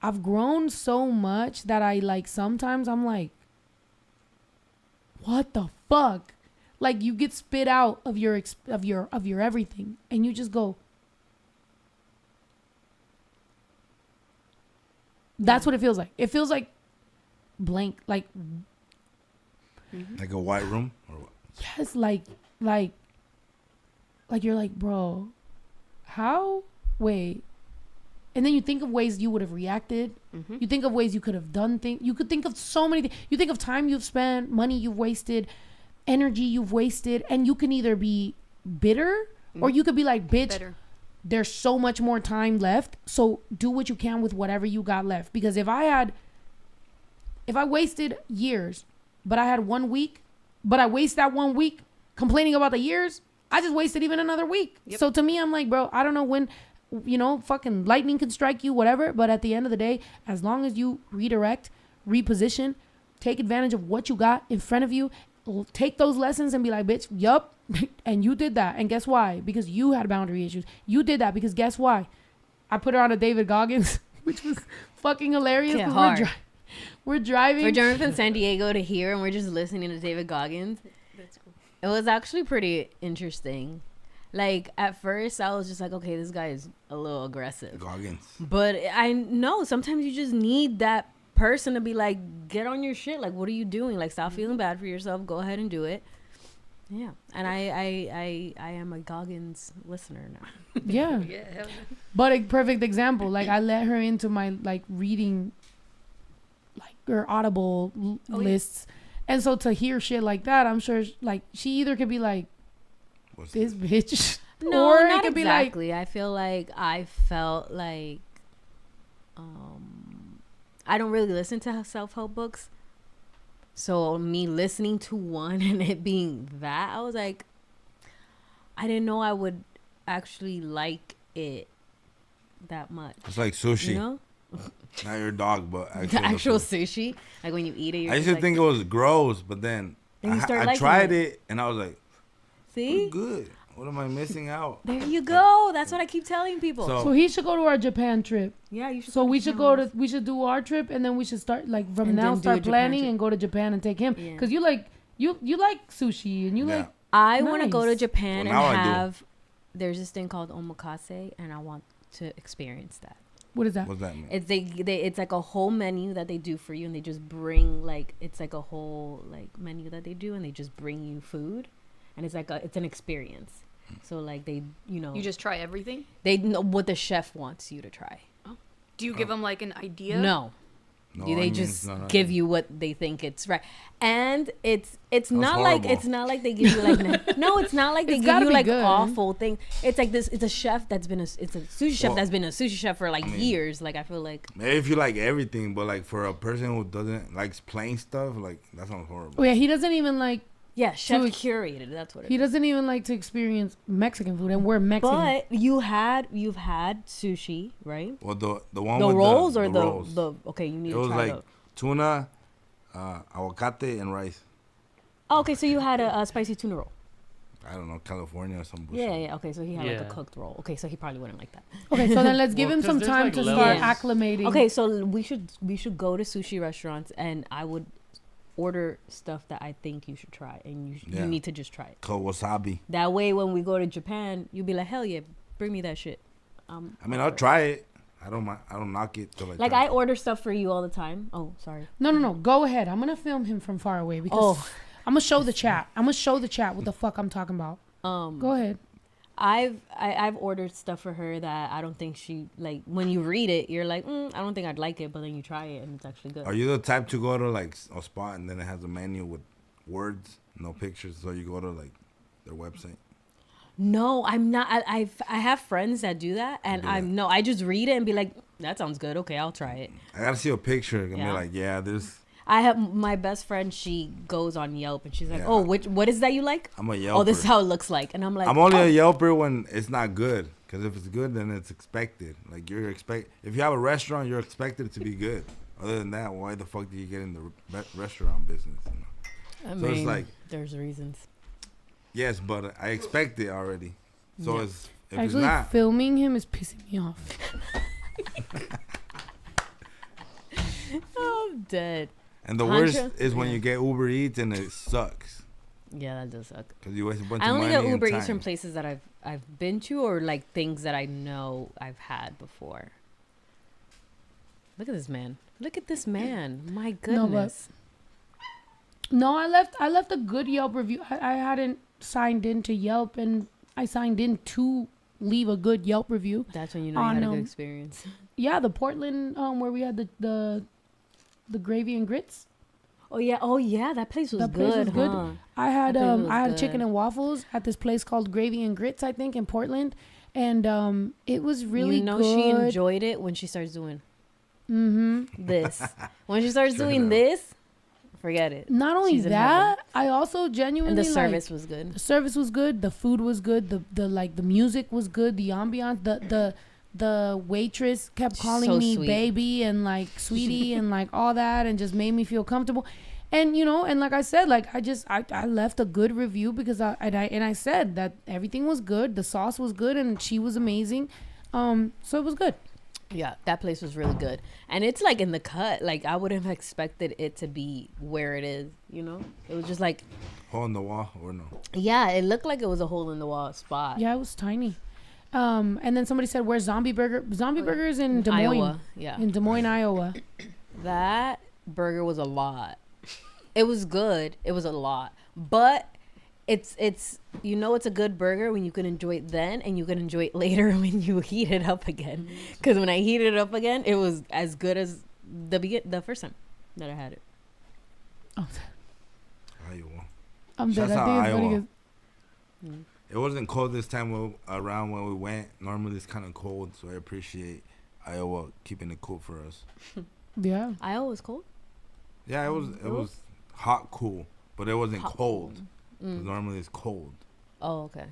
I've grown so much that I like, sometimes I'm like, what the fuck? Like, you get spit out of your everything, and you just go. That's what it feels like. It feels like blank, like a white room or what? Yes, like you're like, bro, how? Wait. And then you think of ways you would have reacted. Mm-hmm. You think of ways you could have done things. You could think of so many things. You think of time you've spent, money you've wasted, energy you've wasted, and you can either be bitter or you could be like, bitch, better. There's so much more time left, so do what you can with whatever you got left. Because if I wasted years, but I had 1 week, but I waste that 1 week complaining about the years, I just wasted even another week. Yep. So to me, I'm like, bro, I don't know when, you know, fucking lightning can strike you, whatever, but at the end of the day, as long as you redirect, reposition, take advantage of what you got in front of you, take those lessons and be like, bitch, yup, and you did that. And guess why? Because you had boundary issues. You did that because guess why? I put her on a David Goggins, which was fucking hilarious. We're driving. We're driving from San Diego to here, and we're just listening to David Goggins. That's cool. It was actually pretty interesting. Like at first, I was just like, okay, this guy is a little aggressive. Goggins. But I know sometimes you just need that person to be like, get on your shit. Like, what are you doing? Like, stop feeling bad for yourself. Go ahead and do it. Yeah. And I am a Goggins listener now. Yeah. Yeah, hell yeah. But a perfect example, like I let her into my like reading, like her Audible lists, and so to hear shit like that, I'm sure like she either could be like, What's this bitch, No, or not it could exactly. I feel like I felt like I don't really listen to self-help books. So me listening to one and it being that, I was like, I didn't know I would actually like it that much. It's like sushi. You know? Not your dog, but The actual sushi. Like when you eat it, you're I used just to like, think it was gross, but then Then you start I liking tried it. it and I was like, see? good. What am I missing out? There you go. That's what I keep telling people. So- So he should go to our Japan trip. yeah, you should. So go we to should Japan go with us. to we should do our trip, and then we should start like from And now then do a start Japan planning trip. and go to Japan and take him Yeah. because you like you like sushi and you Yeah. like I want to go to Nice. Japan Well, now I and do. have. There's this thing called omakase, and I want to experience that. what is that? What's that mean? It's it's like a whole menu that they do for you, and they just bring like it's like a whole like menu that they do, and they just bring you food, and it's like it's an experience. So like they You just try everything. they know what the chef wants you to try. Do you give them like an idea? No, No they onions, just no nothing. give you what they think it's right, and it's not horrible. like it's not like they give you like no, it's not like they It's give gotta you be like good. awful thing. It's like this. It's a chef that's been it's a sushi chef Well, that's been a sushi chef for like I mean- years. Like I feel like Maybe if you like everything, but like for a person who doesn't likes plain stuff, like that sounds horrible. Oh yeah, he doesn't even like yeah, chef So curated. That's what it he is. doesn't even like to experience Mexican food, and we're Mexican. But you've had sushi, right? Well, the one The with rolls or the rolls. the okay, you need It to was try like those. tuna, aguacate, and rice. Oh, okay, so you had a spicy tuna roll. I don't know, California or some bullshit. Yeah. Okay, so he had like Yeah. a cooked roll. Okay, so he probably wouldn't like that. Okay, so then let's give Well, him 'cause some there's, time like, to levels. start Yeah. acclimating. Okay, so we should go to sushi restaurants, and I would order stuff that I think you should try, and Yeah. you need to just try it. Called wasabi. That way, when we go to Japan, you'll be like, hell yeah, bring me that shit. I mean, I'll try it. I don't mind. I don't knock it till Like try I it. order stuff for you all the time. Oh, sorry. No. Go ahead. I'm gonna film him from far away because Oh. I'm gonna show the chat. I'm gonna show the chat what the fuck I'm talking about. Go ahead. I've ordered stuff for her that I don't think she like. When you read it, you're like, I don't think I'd like it, but then you try it and it's actually good. Are you the type to go to like a spot and then it has a menu with words, no pictures, so you go to like their website? No, I'm not. I have friends that do that, and Do I'm that. no. I just read it and be like, that sounds good. Okay, I'll try it. I gotta see a picture and be Yeah. like, yeah, this. I have my best friend. She goes on Yelp and she's like, Yeah. oh, what is that you like? I'm a Yelper. Oh, this is how it looks like, and I'm like, I'm only oh. a Yelper when it's not good. Because if it's good, then it's expected. Like if you have a restaurant, you're expected it to be good. Other than that, why the fuck do you get in the restaurant business? You know? I So it's mean, like- there's reasons. Yes, but I expect it already. So Yeah. if it's Actually, not, filming him is pissing me off. I'm dead. and the Contra? worst is when Yeah. you get Uber Eats and it sucks Yeah, that does suck. because you waste a bunch I of only money get and Uber Eats time. from places that I've been to or like things that I know I've had before. Look at this man. Look at this man. My goodness. No, I left a good Yelp review. I hadn't signed into Yelp, and I signed in to leave a good Yelp review. That's when you know you had a On, good experience. Yeah, the Portland where we had the gravy and grits. Oh yeah, that place was That place good, was good. huh? I had That place was I had good. chicken and waffles at this place called Gravy and Grits, I think, in Portland, and it was really you know good. she enjoyed it when she starts doing Mm-hmm. this. When she starts Straight doing up. this, forget it. Not only She's in that, I also genuinely And the like, service was good. the service was good, the food was good, the music was good, the ambiance, the waitress kept calling So me sweet. baby and like sweetie and like all that, and just made me feel comfortable. And and like I said, like I left a good review because I said that everything was good, the sauce was good, and she was amazing, so it was good. Yeah, that place was really good. And it's like in the cut. Like I wouldn't have expected it to be where it is, It was just like Hole in the wall or no? Yeah, it looked like it was a hole in the wall spot. Yeah, it was tiny. And then somebody said, "Where's Zombie Burger?" Zombie Burger's in Des Moines, Iowa. Yeah, in Des Moines, Iowa. that burger was a lot. It was good. It was a lot, but it's it's a good burger when you can enjoy it then, and you can enjoy it later when you heat it up again. Because when I heated it up again, it was as good as the first time that I had it. Iowa. I'm dead. Shouts I out think it's funny Iowa. 'cause- It wasn't cold this time around when we went. Normally it's kind of cold, so I appreciate Iowa keeping it cool for us. yeah. Iowa was cold. Yeah, it was hot cool, but it wasn't Hot cold. cold. 'Cause normally it's cold. Oh, okay.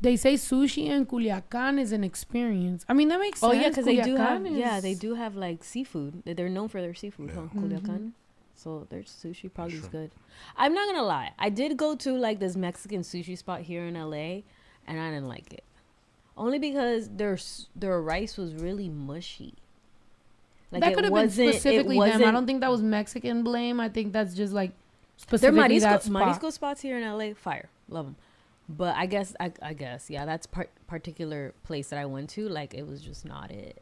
They say sushi in Culiacan is an experience. I mean, that makes sense. Oh yeah, because they do have Culiacan they do have like seafood. They're known for their seafood, Yeah. huh? Culiacan. So their sushi probably is Sure. good. I'm not gonna lie. I did go to like this Mexican sushi spot here in LA, and I didn't like it. Only because their rice was really mushy. Like that could have been specifically them. I wasn't- don't think that was Mexican blame. I think that's just like Their specifically that spot. marisco spots here in LA, fire, love them. But I guess yeah, that's particular place that I went to. Like it was just not it.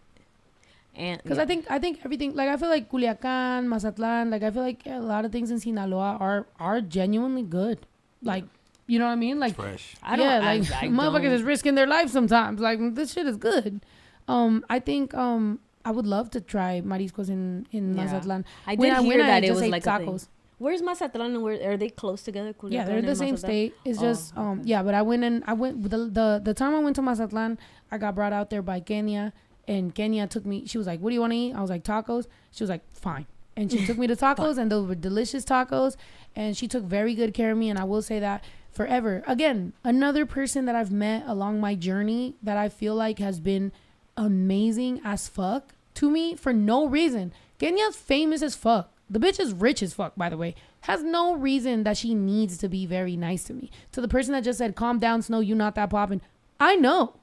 And Because I think everything, like I feel like Culiacan, Mazatlan, like I feel like a lot of things in Sinaloa are genuinely good. Like, you know what I mean? Like, Fresh. I don't. yeah, I like motherfuckers don't- is risking their life sometimes. Like this shit is good. I think I would love to try mariscos in Yeah. Mazatlan. I did When I hear went, I that it just was ate like a thing. tacos. Where's Mazatlan and where are they close together? Yeah, Culiacan they're the and same Mazatlan? state. It's Oh, just okay. yeah, but I went the time I went to Mazatlan, I got brought out there by Kenya, and Kenya took me. She was like, "What do you want to eat?" I was like, "Tacos." She was like, "Fine," and she took me to tacos, and those were delicious tacos, and she took very good care of me, and I will say that forever. Again, another person that I've met along my journey that I feel like has been amazing as fuck to me for no reason. Kenya's famous as fuck. The bitch is rich as fuck, by the way. Has no reason that she needs to be very nice to me. To the person that just said, "Calm down, Snow, you not that poppin'." I know.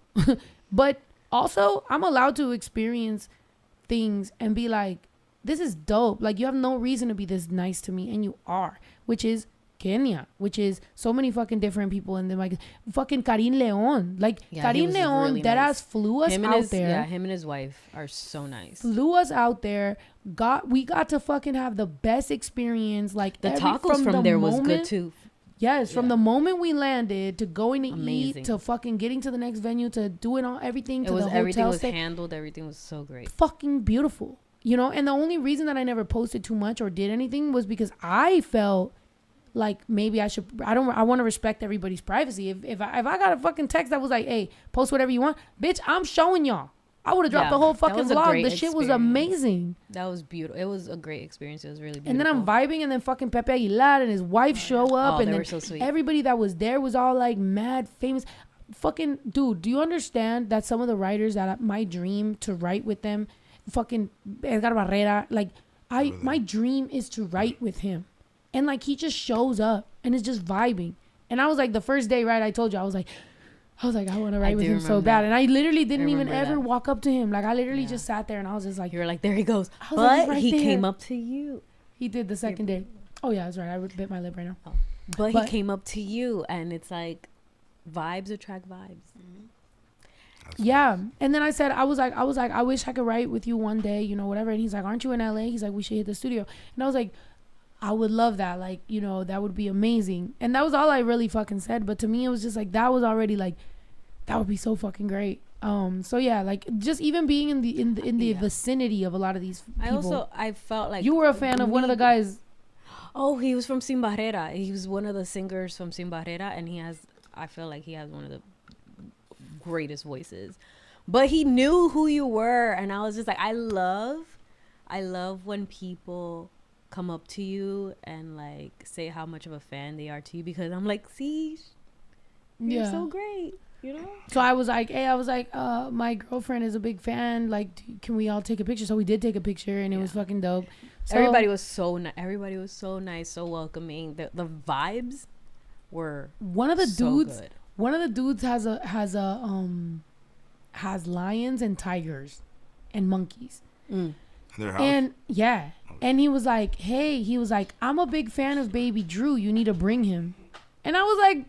But also, I'm allowed to experience things and be like, this is dope. Like, you have no reason to be this nice to me. And you are. Which is Kenya. Which is so many fucking different people. And then like, fucking Karim Leon. Like, Yeah, he Karim was Leon, really deadass nice. flew us out there. Yeah, him and his wife are so nice. Flew us out there. We got to fucking have the best experience. Like The every- tacos from the there was good moment- too. Yes, from Yeah. the moment we landed to going to Amazing. eat to fucking getting to the next venue to doing everything It to was the everything hotel was stay. handled. Everything was so great. Fucking beautiful, you know. And the only reason that I never posted too much or did anything was because I felt like maybe I should. I want to respect everybody's privacy. If I got a fucking text that was like, "Hey, post whatever you want," bitch, I'm showing y'all. I would have dropped Yeah, the whole that fucking was a vlog. great The shit was experience. amazing. That was beautiful. It was a great experience. It was really beautiful. And then I'm vibing, and then fucking Pepe Aguilar and his wife show up, Oh, and they then were so sweet. everybody that was there was all like mad famous. Fucking dude, do you understand that some of the writers that my dream to write with them, fucking Edgar Barrera, like my dream is to write with him, and like he just shows up and is just vibing. And I was like, the first day, right? I told you, I was like, I want to write with do him so remember bad, that. and I literally didn't even remember ever that. walk up to him. Like I literally Yeah. just sat there, and I was just like, You were like, there he goes. I was like, he's But right he there. came up to you. he did the second day. Oh yeah, that's right. I bit my lip right now. But But- he came up to you, and it's like vibes attract vibes. Yeah. And then I said, I was like, I wish I could write with you one day, you know, whatever. And he's like, aren't you in LA? He's like, we should hit the studio. And I was like, I would love that. Like, you know, that would be amazing. And that was all I really fucking said. But to me, it was just like, that was already like, that would be so fucking great. So yeah, like just even being in the Yeah. vicinity of a lot of these people. I felt like You were a fan of one of the guys. Oh, he was from Sin Barrera. He was one of the singers from Sin Barrera, and I feel like he has one of the greatest voices. But he knew who you were, and I was just like, I love when people come up to you and like say how much of a fan they are to you, because I'm like, see, you're so great, you know? So I was like, hey, my girlfriend is a big fan. Like, can we all take a picture? So we did take a picture, and it was fucking dope. So Everybody was so nice, so welcoming. The vibes were one of the so dudes. good. One of the dudes has lions and tigers and monkeys. Their house? And yeah. And he was like, hey, I'm a big fan of baby Drew. You need to bring him. And I was like,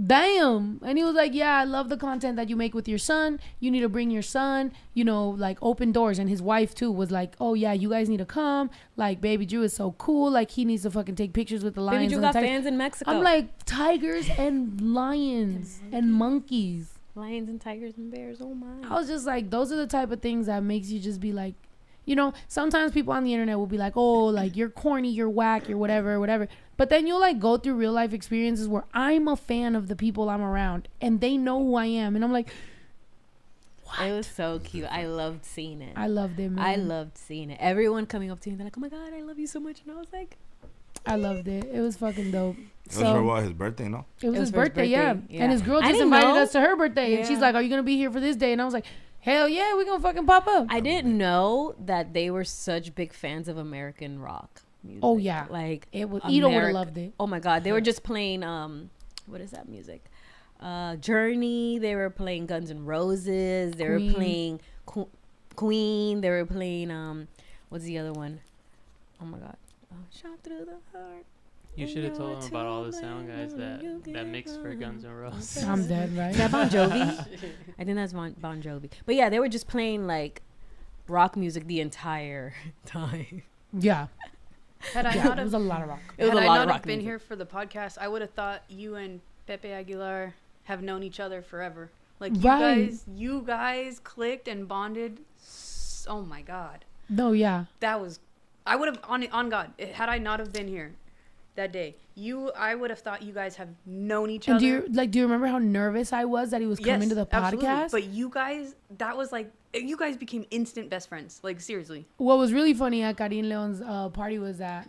damn. And he was like, yeah, I love the content that you make with your son. You need to bring your son, you know, like open doors. And his wife too was like, oh yeah, you guys need to come. Like baby Drew is so cool. Like he needs to fucking take pictures with the lions. Baby Drew got fans in Mexico. I'm like, tigers and lions and monkeys. Lions and tigers and bears. Oh my. I was just like, those are the type of things that makes you just be like, you know, sometimes people on the internet will be like, oh, like you're corny, you're whack, you're whatever. But then you'll like go through real life experiences where I'm a fan of the people I'm around and they know who I am. And I'm like, what? It was so cute. I loved seeing it. I loved it, man. I loved seeing it. Everyone coming up to me, they're like, oh my God, I love you so much. And I was like, I loved it. It was fucking dope. It was for what, his birthday, no? It was his for his birthday, yeah. yeah. And his girl I just didn't invited know. us to her birthday. And she's like, are you going to be here for this day? And I was like, hell yeah, we're going to fucking pop up. I didn't know that they were such big fans of American rock music. Oh, yeah. Like, It was, Ito would have loved it. Oh my God. They were just playing, what is that music? Journey. They were playing Guns N' Roses. They were playing Queen. They were playing, what's the other one? Oh my God. Shot through the heart. You should have told him about all the sound guys that mix for Guns N' Roses. I'm dead, right? Is that Bon Jovi? I think that's Bon Jovi. But yeah, they were just playing like rock music the entire time. Yeah. Had I Yeah, not it was have, a lot of rock. It was had a I lot not of have rock been music. here for the podcast, I would have thought you and Pepe Aguilar have known each other forever. Like Right. you guys clicked and bonded. Oh my God, No, yeah. that was. I would have on God. Had I not have been here that day, I would have thought you guys have known each And other. do you remember how nervous I was that he was coming to the absolutely. podcast? But you guys, that was like, you guys became instant best friends. Like seriously. What was really funny at Karin Leon's party was that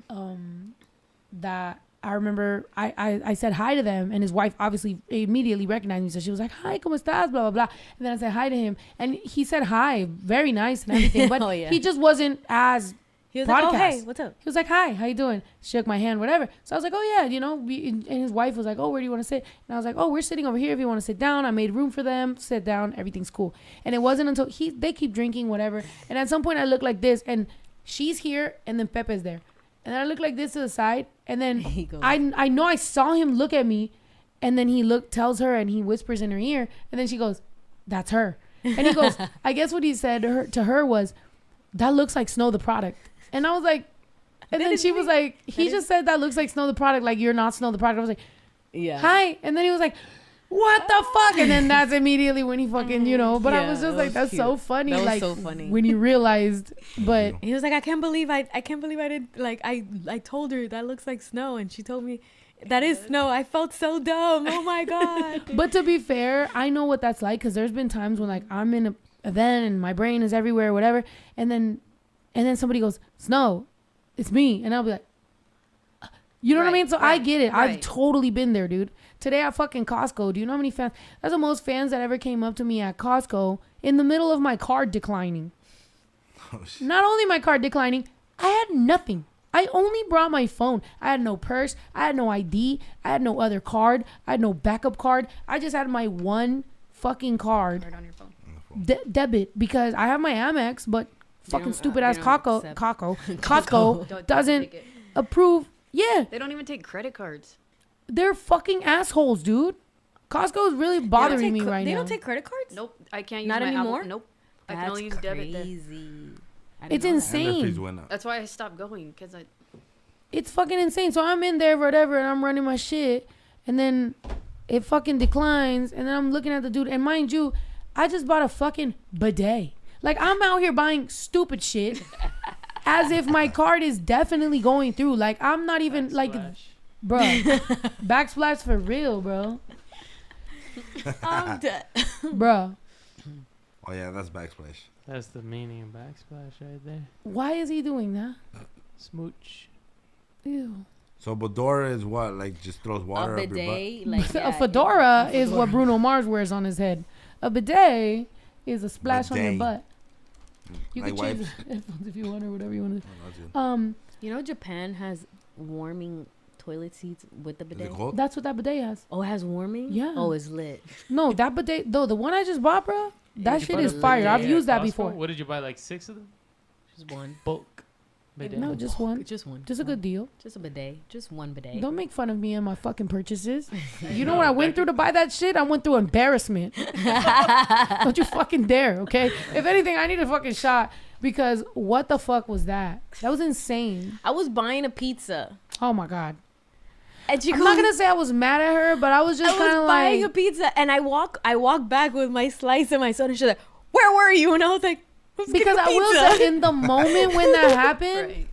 that I remember I said hi to them, and his wife obviously immediately recognized me, so she was like, hi, ¿cómo estás? Blah, blah, blah. And then I said hi to him, and he said hi, very nice and everything, but Oh, yeah. he just wasn't as He was like, oh, podcast. hey, what's up? He was like, hi, how you doing? Shook my hand, whatever. So I was like, oh, yeah, you know. And his wife was like, oh, where do you want to sit? And I was like, oh, we're sitting over here if you want to sit down. I made room for them. Sit down. Everything's cool. And it wasn't until they keep drinking, whatever. And at some point, I look like this, and she's here, and then Pepe's there. And then I look like this to the side, and then He goes- I know I saw him look at me, and then he tells her, and he whispers in her ear, and then she goes, that's her. And he goes, I guess what he said to her was, that looks like Snow the Product. And I was like, and then she was like, he just said that looks like Snow the Product, like you're not Snow the Product. I was like, Yeah. hi. And then he was like, what the fuck? And then that's immediately when he fucking, you know, but I Yeah, was just that like, was that's cute. so funny. That was like, so funny. when he realized, but He was like, I can't believe I didn't, like, I told her that looks like snow, and she told me that is snow. I felt so dumb. Oh my God. But to be fair, I know what that's like, because there's been times when like I'm in an event and my brain is everywhere, whatever, and then somebody goes, Snow, it's me, and I'll be like, you know what I Right, mean? So I right, get it. I've right. totally been there, dude. Today at fucking Costco, do you know how many fans? That's the most fans that ever came up to me at Costco in the middle of my card declining. Oh, shit. Not only my card declining, I had nothing. I only brought my phone. I had no purse. I had no ID. I had no other card. I had no backup card. I just had my one fucking card, Right on your phone. debit, because I have my Amex, but fucking don't- stupid they ass don't Costco accept- Costco Don't doesn't take it. approve. Yeah, They don't even take credit cards. they're fucking assholes, dude. Costco is really bothering me right They now. don't take credit cards? Nope. I can't use Not my anymore? Apple. Nope. I can That's only use debit then. crazy. I didn't It's know that. insane. And their fees went up. That's why I stopped going, because It's fucking insane. So I'm in there, whatever, and I'm running my shit, and then it fucking declines, and then I'm looking at the dude, and mind you, I just bought a fucking bidet. Like, I'm out here buying stupid shit as if my card is definitely going through. Like, I'm not even, like, Backsplash. bro, backsplash for real, bro. I'm dead. Bro, Oh, yeah, that's backsplash. That's the meaning of backsplash right there. why is he doing that? Smooch. Ew. So Bedora is what? Like, just throws water A up your butt? bidet, like A fedora is what Bruno Mars wears on his head. A bidet is a splash on your Bidet. butt. You Like can change wipes? the headphones if you want or whatever you want to. Oh, that's good. You know, Japan has warming toilet seats with the Is it bidet. cold? That's what that bidet has. Oh, it has warming? Yeah. Oh, it's lit. No, that bidet, though, the one I just bought, bro, that you shit buy is the fire. bidet I've at used that Costco? before. What did you buy? Like 6 of them? Just one. Bulk. Bidet. No, just one. Just one. Just a good deal. Just a bidet. Just one bidet. Don't make fun of me and my fucking purchases. You know what I went through to buy that shit? I went through embarrassment. Don't you fucking dare, okay? If anything, I need a fucking shot because what the fuck was that? That was insane. I was buying a pizza. Oh my God. And she I'm goes, not gonna say I was mad at her, but I was just kind of buying like a pizza, and I walk back with my slice and my soda. And she's like, "Where were you?" And I was like, because I will say in the moment when that happened, Right.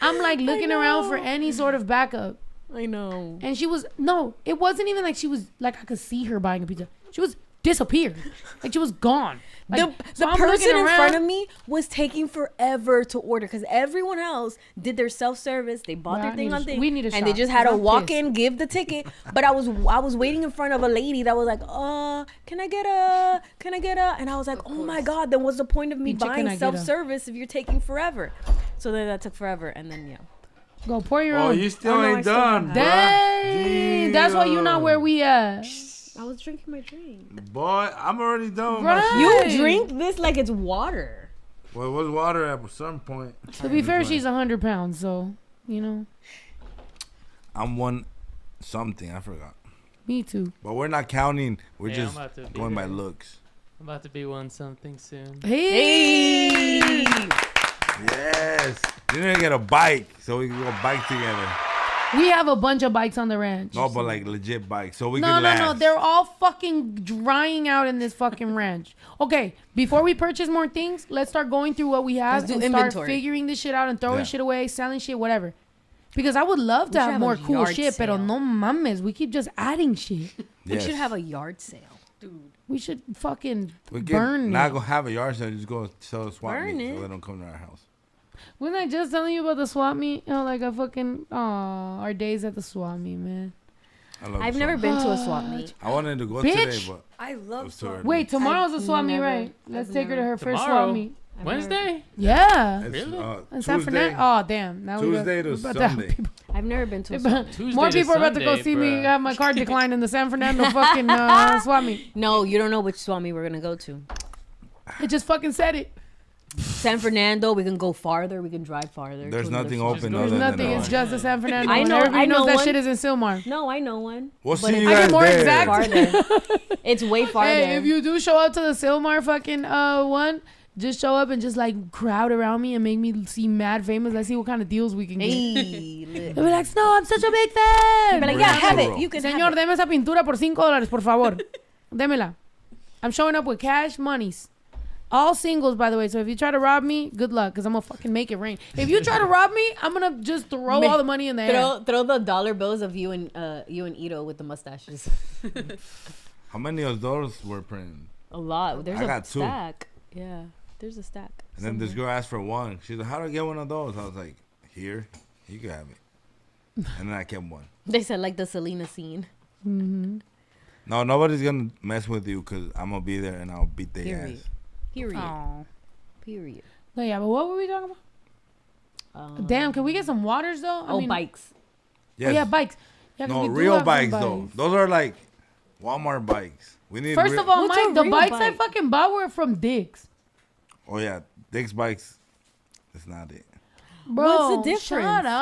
I'm like looking around for any sort of backup. I know. And she was, no, it wasn't even like she was, like I could see her buying a pizza. She was disappeared. Like she was gone. Like, The I'm person looking in around. front of me was taking forever to order because everyone else did their self-service. They bought Bro, their I thing need a on sh- thing. we need a and they shot, just had to 'cause I'm walk pissed. in, give the ticket. But I was waiting in front of a lady that was like, can I get a? And I was like, oh my God, then what's the point of me Pinche can I buying get a? self-service if you're taking forever? So then that took forever. And then, yeah. Go pour your Oh, own. you still no, I ain't still done, have bro. Dang. That's why you're not where we at. I was drinking my drink. Boy, I'm already done with my Right. shit. You drink this like it's water. Well, it was water at some point. To be fair, she's 100 pounds, so, you know, I'm one something. I forgot. me too. But we're not counting. We're Yeah, just I'm about to be going by there. looks. I'm about to be one something soon. Hey. Yes. You need to get a bike so we can go bike together. We have a bunch of bikes on the ranch. No, but like legit bikes so we No, can no, last. no. They're all fucking drying out in this fucking ranch. Okay, before we purchase more things, let's start going through what we have Let's do and start inventory. figuring this shit out and throwing Yeah. shit away, selling shit, whatever. Because I would love to We should have have more a cool yard shit, pero sale. no mames. We keep just adding shit. We Yes. should have a yard sale. We should fucking We burn not it. gonna have a yard sale. Just go sell a swap Burn meet it. so they don't come to our house. Wasn't I just telling you about the swap meet? Oh, like a fucking, our days at the swap meet, man. I love I've the never swap been to a swap meet. I wanted to go Bitch. today, but I it love was too early. Wait, tomorrow's a I've swap meet, never- right? Let's I've take her to never- her first Tomorrow? swap meet. Wednesday? Yeah. It's, Really? In San Tuesday. Fernando. Oh, damn. Now Tuesday we to got, we're about to have Sunday. people- I've never been to a swap meet. Tuesday More to people are about to go Sunday, see me bruh. have my card declined in the San Fernando fucking swap meet. No, you don't know which swap meet we're gonna go to. It just fucking said it. San Fernando. We can go farther. We can drive farther. There's to another nothing swap open go- other There's than nothing. the It's just the San Fernando. I one. know- Everybody I know knows that one. shit is in Silmar. meet. No, I know one. We'll But see it's you I guys get more there. exact. farther. It's way farther. Hey, if you do show up to the Silmar fucking one, just show up and just like crowd around me and make me seem mad famous. Let's see what kind of deals we can get. Hey, lit. They'll be like, no, I'm such a big fan. But like, We're yeah, in have Laurel. it. You can have Señor, it. deme esa pintura por $5, por favor. Démela. I'm showing up with cash monies. All singles, by the way. So if you try to rob me, good luck, because I'm going to fucking make it rain. If you try to rob me, I'm going to just throw all the money in the air. Throw the dollar bills of you and Ito with the mustaches. How many of those were printed? A lot. There's I a got two. stack. Yeah, there's a stack. And then this somewhere. girl asked for one. She's like, how do I get one of those? I was like, here, you can have it. And then I kept one. They said like the Selena scene. Mm-hmm. No, nobody's going to mess with you because I'm going to be there and I'll beat their Period. ass. Period. Oh. Period. No, yeah, but what were we talking about? Damn, can we get some waters, though? I mean, bikes. Yes. Oh, yeah, bikes. Yeah, 'cause No, we do real have some bikes, though. Those are like Walmart bikes. We need First real- of all, What's a Mike, the real bikes I bike? fucking bought were from Dick's. Oh, yeah. Dick's bikes. That's not it. Bro, What's the difference? Shut up.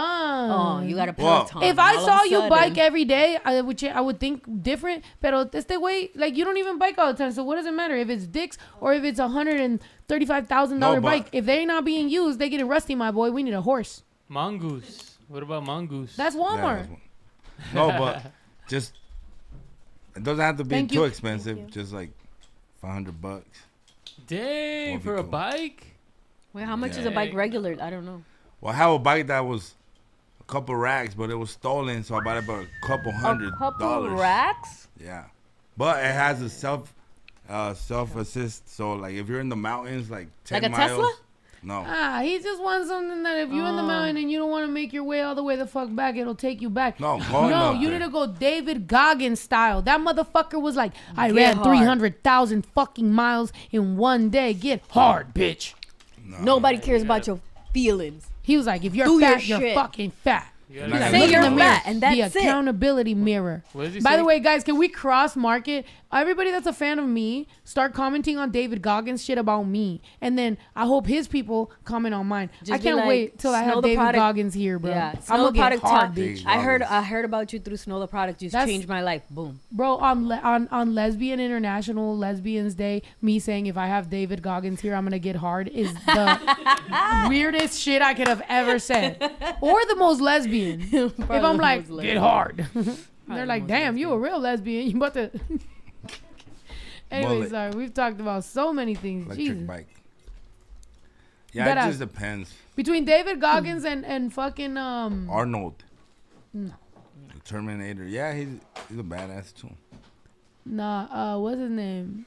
Oh, you got a Well, Peloton. If I all of saw a you sudden. bike every day, I would think different. Pero este way, like you don't even bike all the time. So what does it matter if it's Dick's or if it's $135,000 No, but- bike? If they're not being used, they getting rusty, my boy. We need a horse. Mongoose. What about mongoose? That's Yeah, Walmart. that's one. No, but just it doesn't have to be Thank too you. expensive. Thank Just like $500. Dang, Won't be for a cool. bike? Wait, how much is a bike Dang. regular? I don't know. Well, I have a bike that was a couple racks, but it was stolen, so I bought it for a couple $100. A couple racks? Yeah, but it has a self assist. So like if you're in the mountains, like 10 Like a miles. Tesla? No. He just wants something that if you're in the mountain and you don't want to make your way all the way the fuck back, it'll take you back. No, going No, up you there. need to go David Goggins style. That motherfucker was like, I Get ran hard. 300,000 fucking miles in one day. Get hard, bitch. Nobody cares about your feelings. He was like, if you're Do your fat, you're shit. fucking fat. You And gotta I Say gotta you're look at fat, and that's the it. accountability mirror. What did you By say? the way, guys, can we cross market? Everybody that's a fan of me, start commenting on David Goggins shit about me. And then I hope his people comment on mine. Just I be can't like, wait till I Snow have the David product- Goggins here, bro. Yeah, I'm Snow gonna the get product. hard, Dave bitch. I heard about you through Snow the product. Just That's- changed my life. Boom. Bro, on Lesbian International Lesbians Day, me saying if I have David Goggins here, I'm gonna get hard is the weirdest shit I could have ever said, or the most lesbian. If I'm like get hard, they're like, damn, you a real lesbian. You about to. Anyways, Bullet. sorry, we've talked about so many things. Electric Jesus. bike. Yeah, But, it just depends. Between David Goggins and fucking Arnold. No. The Terminator. Yeah, he's a badass too. what's his name?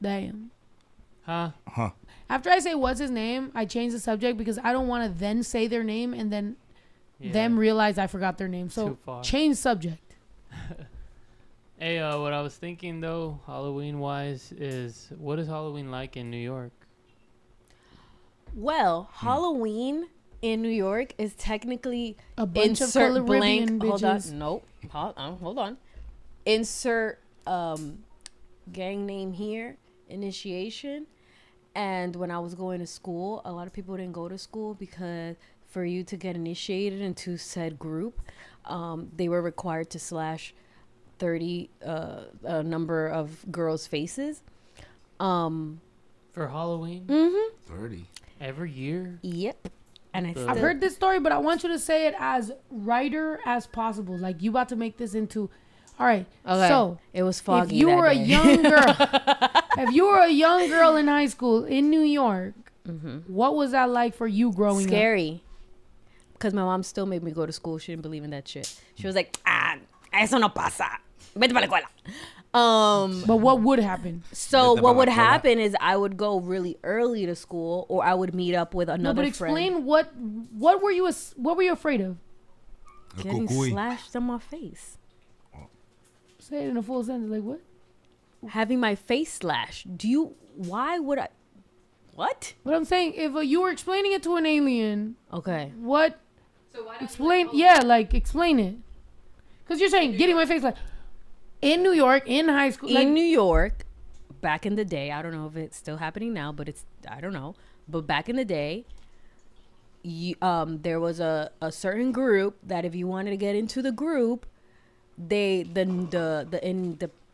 Damn. Huh? After I say what's his name, I change the subject because I don't want to then say their name and then Yeah. them realize I forgot their name. So Too far. change subject. Hey, what I was thinking though, Halloween wise, is what is Halloween like in New York? Well, Halloween in New York is technically A bunch of insert color blank. Caribbean Hold on, bitches. nope. Hold on. Insert gang name here. Initiation. And when I was going to school, a lot of people didn't go to school because for you to get initiated into said group, they were required to slash 30 a number of girls' faces. For Halloween? 30. Every year? Yep. And I I've I've still, heard this story, but I want you to say it as writer as possible. Like you about to make this into. All right. okay. So it was if foggy. you that were a day. young girl, if you were a young girl in high school in New York, what was that like for you growing up? Scary. Because my mom still made me go to school. She didn't believe in that shit. She was like, eso no pasa. Vete para la escuela. But what would happen? So Vete what pa' la would escuela. happen is I would go really early to school, or I would meet up with No, another but explain friend. what were you afraid of? A Getting cucuy. slashed on my face. Say it in a full sentence. Like what? Having my face slashed. Why would I? What? But I'm saying if you were explaining it to an alien, Okay. what? So why don't Explain. you like, Explain it. Because you're saying getting my face like in New York in high school. Like, In New York, back in the day, I don't know if it's still happening now, but I don't know. But back in the day, there was a certain group that if you wanted to get into the group, the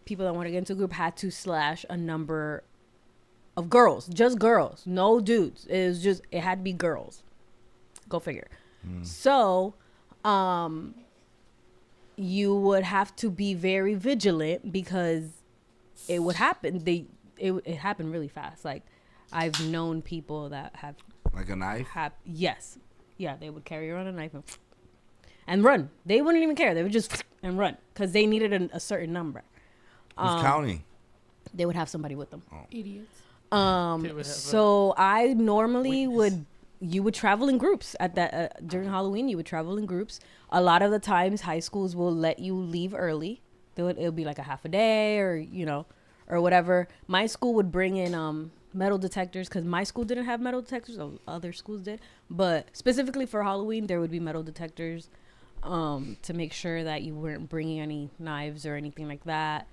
people that wanted to get into the group had to slash a number of girls, just girls, no dudes. It had to be girls. Go figure. So, you would have to be very vigilant because it would happen. It happened really fast. Like I've known people that have Like a knife? yes, yeah, they would carry around a knife and run. They wouldn't even care. They would just and run because they needed a certain number. Who's counting? They would have somebody with them. idiots. They would have So I normally witness. you would travel in groups at that during Halloween. You would travel in groups. A lot of the times, high schools will let you leave early. It'll be like a half a day, or or whatever. My school would bring in metal detectors because my school didn't have metal detectors. Other schools did, but specifically for Halloween, there would be metal detectors to make sure that you weren't bringing any knives or anything like that.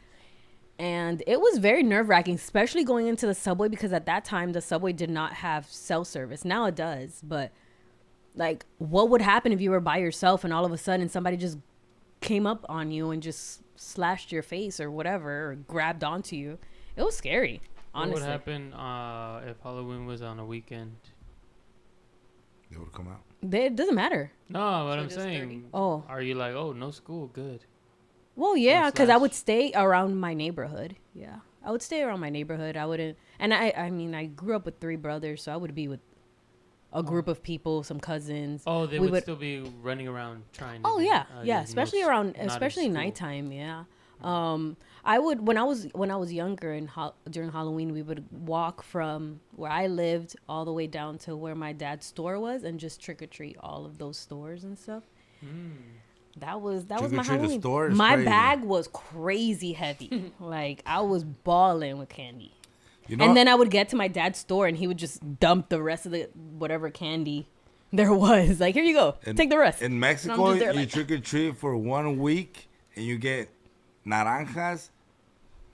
And it was very nerve-wracking, especially going into the subway, because at that time the subway did not have cell service. Now it does, but like, what would happen if you were by yourself and all of a sudden somebody just came up on you and just slashed your face or whatever, or grabbed onto you? It was scary, honestly. What would happen if Halloween was on a weekend? They would come out. It doesn't matter. No, what So I'm just saying. 30? Oh, Are you like, oh, no school, good? well, yeah, because I slash. would stay around my neighborhood. Yeah, I would stay around my neighborhood. I wouldn't, and I mean, I grew up with 3 brothers, so I would be with a group of people, some cousins. Oh, they We would would- still be running around trying to Oh do, yeah, just yeah, especially no s- around, not in especially school. nighttime. Yeah, I would when I was younger and during Halloween, we would walk from where I lived all the way down to where my dad's store was, and just trick or treat all of those stores and stuff. That was my Trick-or-treat the Halloween. store is My crazy. bag was crazy heavy. Like I was balling with candy. You know, And then I would get to my dad's store and he would just dump the rest of the whatever candy There was like, here you go, take the rest. In Mexico, just there you like- trick or treat for 1 week, and you get naranjas,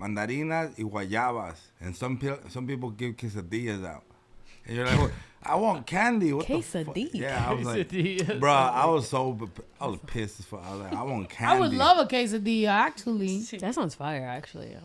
mandarinas, y guayabas, and some people give quesadillas out, and you're like, well, I want candy. What the fuck? Quesadilla. Yeah, I was like, Quesadillas. bro, I was pissed as fuck. I was like, I want candy. I would love a quesadilla, actually. That sounds fire, actually.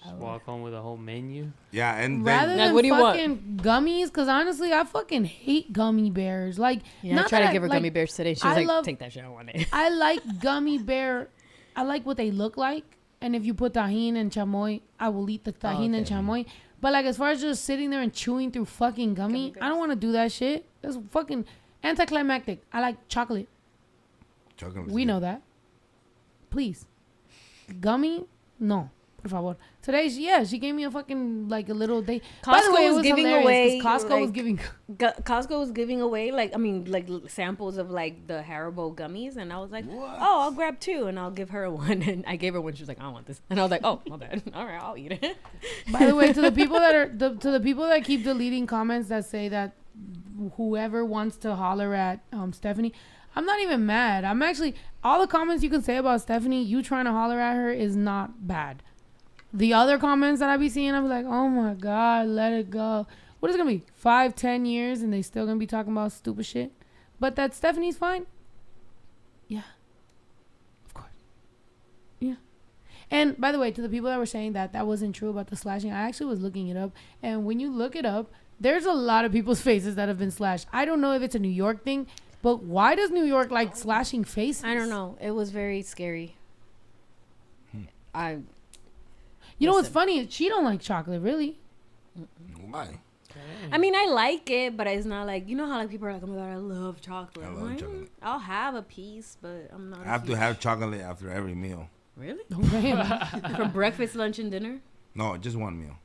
Just walk home with a whole menu. Yeah, and Rather then, Like, than what do you want? fucking gummies, because honestly, I fucking hate gummy bears. Like, Yeah, I not tried that to give her like, gummy bears today. She was I like, love- take that shit, I want it. I like gummy bear. I like what they look like. And if you put tajin and chamoy, I will eat the tajin and chamoy. But like as far as just sitting there and chewing through fucking gummy, I don't want to do that shit. That's fucking anticlimactic. I like chocolate. Chocolate's We good. know that. Please. Gummy? No. Por favor. Today, she gave me a fucking, like, a little day. By the Costco way, it was was giving hilarious, away, 'cause Costco was like- giving... Costco was giving away samples of like the Haribo gummies, and I was like, oh, I'll grab 2 and I'll give her one. And I gave her one. She was like, I don't want this, and I was like, oh, my bad. All right, I'll eat it. By the way, to the people that are to the people that keep deleting comments that say that whoever wants to holler at Stephanie, I'm not even mad. I'm actually, all the comments you can say about Stephanie, you trying to holler at her is not bad. The other comments that I be seeing, I'm like, oh my god, let it go. What is it gonna be? 5-10 years and they still gonna be talking about stupid shit? But that Stephanie's fine. Yeah. Of course. Yeah. And by the way, to the people that were saying that wasn't true about the slashing, I actually was looking it up. And when you look it up, there's a lot of people's faces that have been slashed. I don't know if it's a New York thing, but why does New York like slashing faces? I don't know. It was very scary. You know what's funny is she don't like chocolate, really. Why? I mean, I like it, but it's not like, you know how like people are like, oh my god, I love chocolate. I I'm love like, chocolate. I'll have a piece, but I'm not. I have to have chocolate after every meal. Really? Damn. For breakfast, lunch, and dinner. No, just one meal.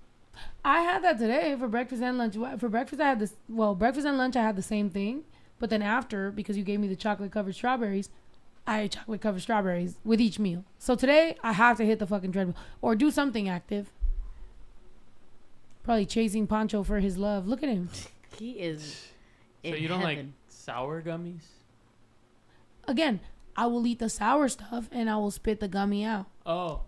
I had that today for breakfast and lunch. For breakfast, I had this. Well, breakfast and lunch, I had the same thing. But then after, because you gave me the chocolate covered strawberries, I ate chocolate covered strawberries with each meal. So today, I have to hit the fucking treadmill or do something active. Probably chasing Pancho for his love. Look at him. He is. So you don't like sour gummies? Again, I will eat the sour stuff and I will spit the gummy out. Oh.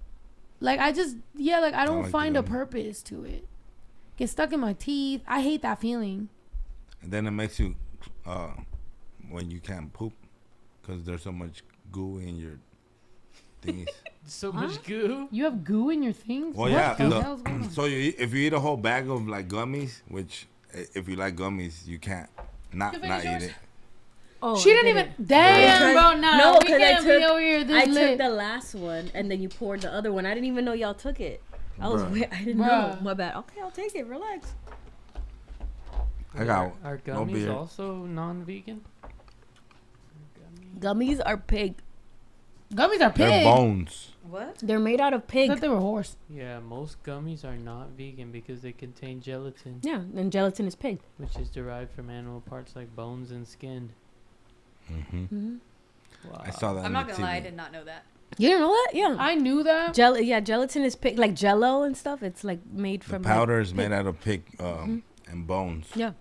Like I just, like I don't like the find a gummy. purpose to it. Get stuck in my teeth. I hate that feeling. And then it makes you, when you can't poop, because there's so much goo in your thingies. So much goo? You have goo in your things? Well, What yeah. the hell's going on? So if you eat a whole bag of like gummies, which if you like gummies, you can't not eat it. Oh, She didn't even. Damn, bro. No, No, we 'cause I can't be took- over here this I took lit. the last one, and then you poured the other one. I didn't even know y'all took it. I was Bruh. wait, I didn't Bruh. know. My bad. Okay, I'll take it. Relax. I got Are no gummies beer. also non-vegan? Gummies are pig. Gummies are They're pig. bones. What? They're made out of I pig. thought they were horse. Yeah, most gummies are not vegan because they contain gelatin, Yeah, and gelatin is pig. which is derived from animal parts like bones and skin. Mm-hmm. Wow. I saw that. I'm on not the gonna lie, I TV. did not know that. You didn't know that? Yeah. I knew that. Gelatin is pig, like Jello and stuff. It's like made The from powder like, is made out of pig and bones. Yeah.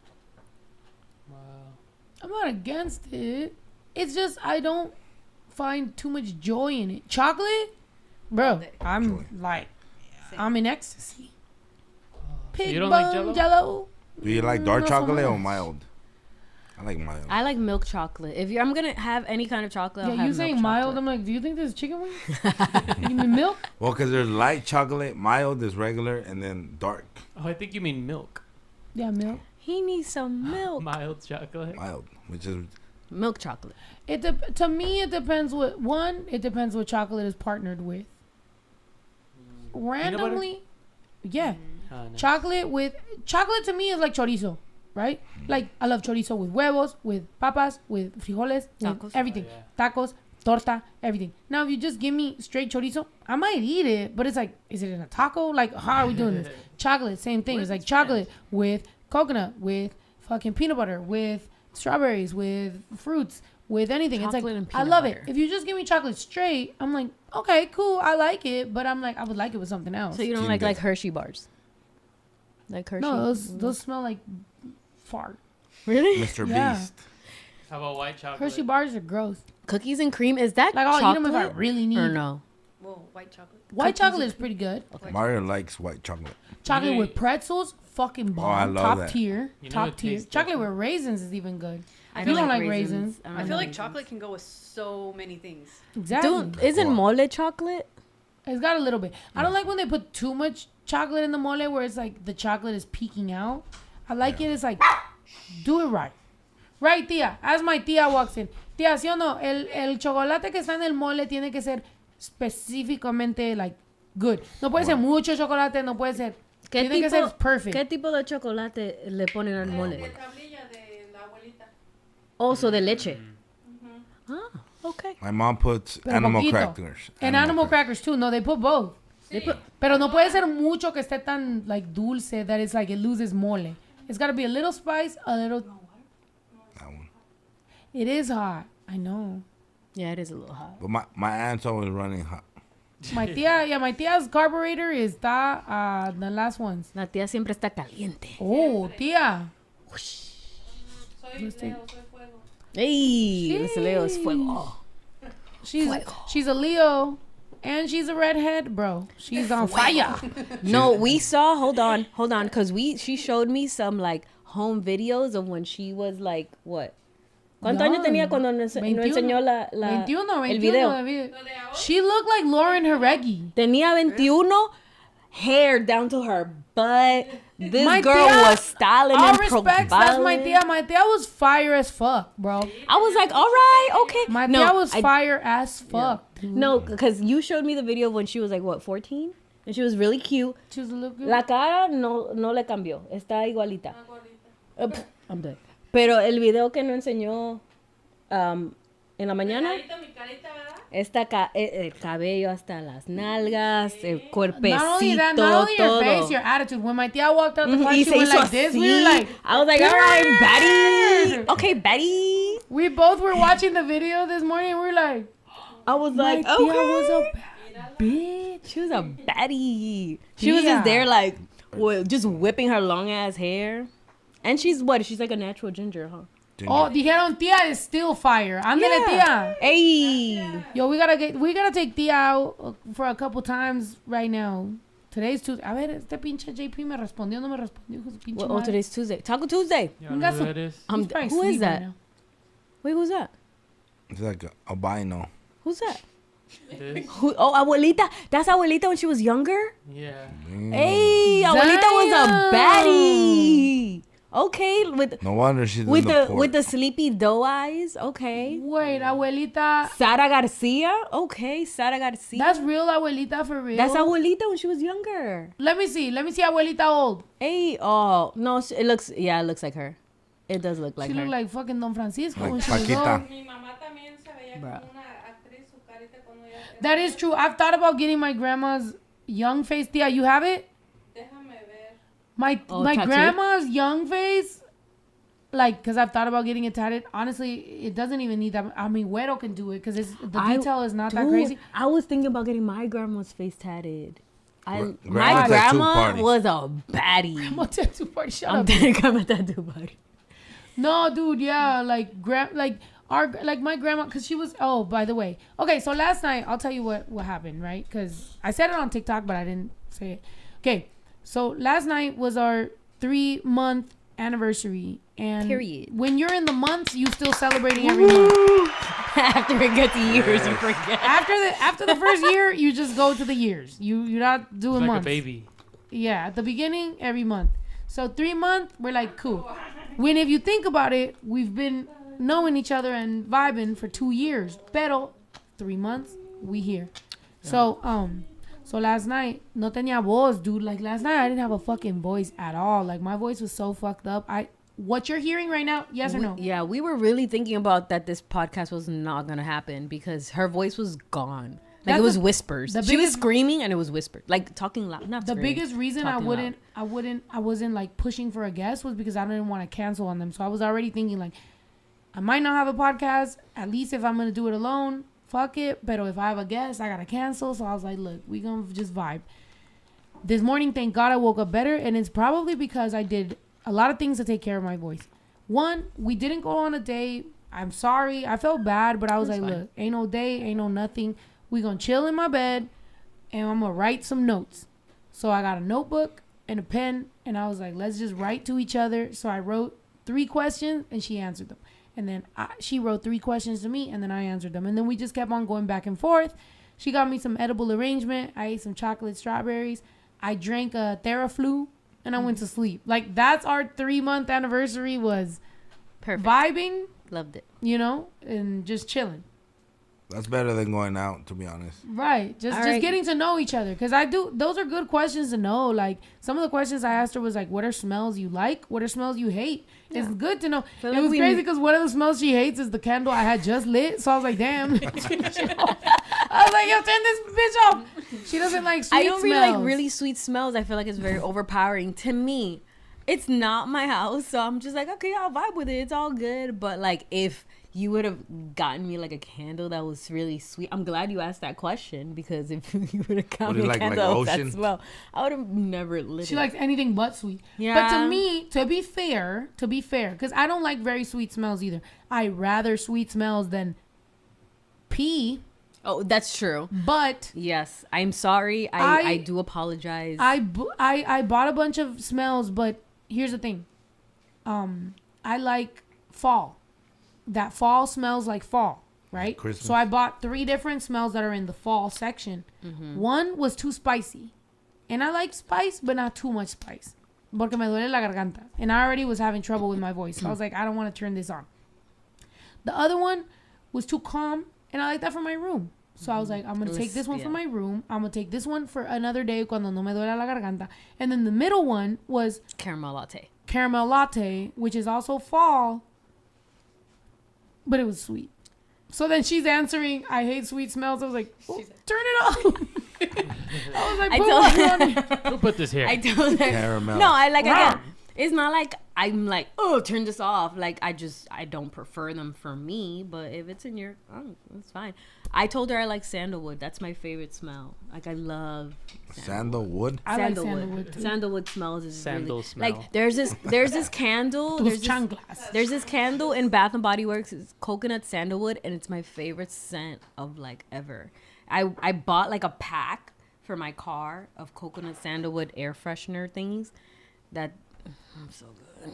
Wow. I'm not against it. It's just I don't find too much joy in it. Chocolate, bro. day. I'm Joy. like, Same. I'm in ecstasy. So Pig you don't bone like Jell-O? Jello. Do you like dark Not so chocolate or much. mild? I like mild. I like milk chocolate. If I'm gonna have any kind of chocolate, I'll Yeah, have you saying milk mild? chocolate. I'm like, do you think there's chicken wings? You mean milk? Well, because there's light chocolate, mild is regular, and then dark Oh, I think you mean milk. Yeah, milk. He needs some milk. Mild chocolate. mild, which is Milk chocolate. To me, it depends what It depends what chocolate is partnered with. Randomly, yeah. Oh, nice. Chocolate to me is like chorizo, right? Like I love chorizo with huevos, with papas, with frijoles, with Tacos. everything. Oh, yeah. Tacos, torta, everything. Now if you just give me straight chorizo, I might eat it, but it's like, is it in a taco? Like, how are we doing this? Chocolate, same thing. What It's if like it's chocolate with coconut, with fucking peanut butter, with strawberries, with fruits, with anything. Chocolate it's and like I peanut love butter. it. If you just give me chocolate straight, I'm like, okay, cool, I like it, but I'm like, I would like it with something else. So you don't Kinder. like Hershey bars? Like Hershey? No, those smell like fart. Really? Mr. Yeah. Beast. How about white chocolate? Hershey bars are gross. Cookies and cream, is that Like I'll chocolate? eat them if I really need. Or no? Whoa, white chocolate. White chocolate is pretty good. Mario likes white chocolate. Chocolate You know, with pretzels, fucking bomb. I love top that. tier. You know Top it tier. tastes Chocolate different. with raisins is even good. I You don't like raisins. I feel like chocolate can go with so many things. Exactly. Dude, isn't mole chocolate? It's got a little bit. I don't like when they put too much chocolate in the mole where it's like the chocolate is peeking out. I like it. It's like, do it right. Right, tía. As my tía walks in. Tía, ¿sí o no? El chocolate que está en el mole tiene que ser específicamente, like, good. No puede ser mucho chocolate, no puede ser. Tiene que ser perfect. ¿Qué tipo de chocolate le ponen al mole? Also de leche. Ah, okay. My mom puts Pero animal poquito. crackers. And animal crackers too. No, they put both. Pero no puede ser mucho que esté tan, like, dulce that it's like it loses mole. It's got to be a little spice, a little... That one. It is hot. I know. Yeah, it is a little hot. But my aunt's always running hot. My tía's carburetor está the last ones. La tía siempre está caliente. Oh, tía. Ey, los Leos fuego. She's a Leo and she's a redhead, bro. She's on fire. No, we saw, hold on, because she showed me some like home videos of when she was like, what? ¿Cuántos años tenía cuando nos enseñó la 21 el video? el video. She looked like Lauren Jaregui. Tenía 21, hair down to her butt. This My girl tía, was styling all and respects, that's my profiling. tía. My tía was fire as fuck, bro. I was like, all right, okay. My no, tía was fire as fuck. Dude. No, because you showed me the video of when she was like, what, 14? And she was really cute. She was a little good. La cara no le cambió. Está igualita. I'm dead. Pero el video que nos enseñó en la mañana, el cabello hasta las nalgas, el cuerpecito, Not only that, not only your todo. face, your attitude. When my tía walked out the car, Y she se went hizo like this. así. We were like, I was like, all right, Betty. Okay, Betty. we both were watching the video this morning. And we were like, I was my like, tía okay. was a bad bitch. She was a Betty. She was just there like, just whipping her long ass hair. And she's what? She's like a natural ginger, huh? Oh, dijeron tía is still fire. Ándale, tía. Hey. Yo, we gotta take tía out for a couple times right now. Today's Tuesday. A ver, este pinche JP me respondió, no me respondió. Hijo de su pinche Oh, madre. today's Tuesday. Taco Tuesday. You know who that is? He's probably Who is sleeping that? right now. Wait, who's that? It's like a albino. Who's that? This? Who, oh, abuelita. That's abuelita when she was younger? Yeah. Hey, abuelita was a baddie. Okay, No wonder she's with in the port. with the sleepy doe eyes. Okay. Wait, abuelita. Sara Garcia. Okay, Sara Garcia. That's real abuelita for real. That's abuelita when she was younger. Let me see abuelita old. Hey, oh no, it looks like her. It does look like She her. looked like fucking Don Francisco Like when she was Paquita. old. That is true. I've thought about getting my grandma's young face. Tia, you have it? My tattooed? grandma's young face, like, because I've thought about getting it tatted. Honestly, it doesn't even need that. I mean, Güero can do it because the detail is not that crazy. I was thinking about getting my grandma's face tatted. My Grandma tattoo grandma party. was a baddie. I'm a tattoo party. Shut I'm up. dead grandma tattoo party. No, dude, yeah, like my grandma, because she was, oh, by the way. Okay, so last night, I'll tell you what happened, right? Because I said it on TikTok, but I didn't say it. Okay, so last night was our 3-month anniversary. And Period. when you're in the months, you still celebrating every month. After it gets years, you forget. After the first year, you just go to the years. You're not doing Like months. a baby. Yeah, at the beginning, every month. So 3 months, we're like, cool. When if you think about it, we've been knowing each other and vibing for 2 years. Pero 3 months, we here. Yeah. So last night, no tenía voz, dude. Like last night, I didn't have a fucking voice at all. Like my voice was so fucked up. What you're hearing right now, yes or no? Yeah, we were really thinking about that this podcast was not going to happen because her voice was gone. Like it was whispers. She was screaming and it was whispered. Like talking loud. Not the screaming, biggest reason I wasn't like pushing for a guest was because I didn't want to cancel on them. So I was already thinking like, I might not have a podcast. At least if I'm going to do it alone, fuck it. But if I have a guest, I got to cancel. So I was like, look, we going to just vibe. This morning, thank God I woke up better. And it's probably because I did a lot of things to take care of my voice. One, we didn't go on a date I'm sorry. I felt bad, but I was That's like, fine. look, ain't no date, ain't no nothing. We gonna chill in my bed, and I'm gonna write some notes. So I got a notebook and a pen, and I was like, let's just write to each other. So I wrote 3 questions, and she answered them. And then she wrote 3 questions to me, and then I answered them. And then we just kept on going back and forth. She got me some edible arrangement. I ate some chocolate strawberries. I drank a Theraflu, and I went to sleep. Like, that's our 3-month anniversary, was Perfect. vibing, Loved it. you know, and just chilling. That's better than going out, to be honest. Right. Just All right. getting to know each other. Because those are good questions to know. Like, some of the questions I asked her was like, what are smells you like? What are smells you hate? It's good to know. Feel It like was we- crazy because one of the smells she hates is the candle I had just lit. So I was like, damn. I was like, yo, turn this bitch off. She doesn't like sweet I don't really smells. like really sweet smells. I feel like it's very overpowering to me. It's not my house, so I'm just like, okay, I'll vibe with it. It's all good. But like, if you would have gotten me like a candle that was really sweet, I'm glad you asked that question, because if you would have gotten What do me you a like candle with ocean? that smell, I would have never lit She it. likes anything but sweet. Yeah. But to me, to be fair, because I don't like very sweet smells either. I rather sweet smells than pee. Oh, that's true. But Yes, I'm sorry. I do apologize. I bought a bunch of smells, but here's the thing. I like fall. That fall smells like fall, right? Christmas. So I bought 3 different smells that are in the fall section. One was too spicy. And I like spice, but not too much spice. Porque me duele la garganta. And I already was having trouble with my voice. So I was like, I don't want to turn this on. The other one was too calm, and I like that for my room. So I was like, I'm going to take this one for my room. I'm going to take this one for another day cuando no me duele la garganta. And then the middle one was Caramel latte. caramel latte, which is also fall, but it was sweet. So then she's answering, I hate sweet smells. I was like, oh, turn it off. I was like, put one on it. We'll put this here. I told her. Caramel. No, again, Wow. it's not like I'm like, oh, turn this off. Like, I don't prefer them for me, but if it's in your, it's fine. I told her I like sandalwood. That's my favorite smell. Like, I love Sandalwood? I like sandalwood too. Sandalwood smells is Sandal really, smell. like, there's this candle. Those chanclas. There's this candle in Bath and Body Works. It's coconut sandalwood, and it's my favorite scent of like ever. I bought like a pack for my car of coconut sandalwood air freshener things. That I'm so good.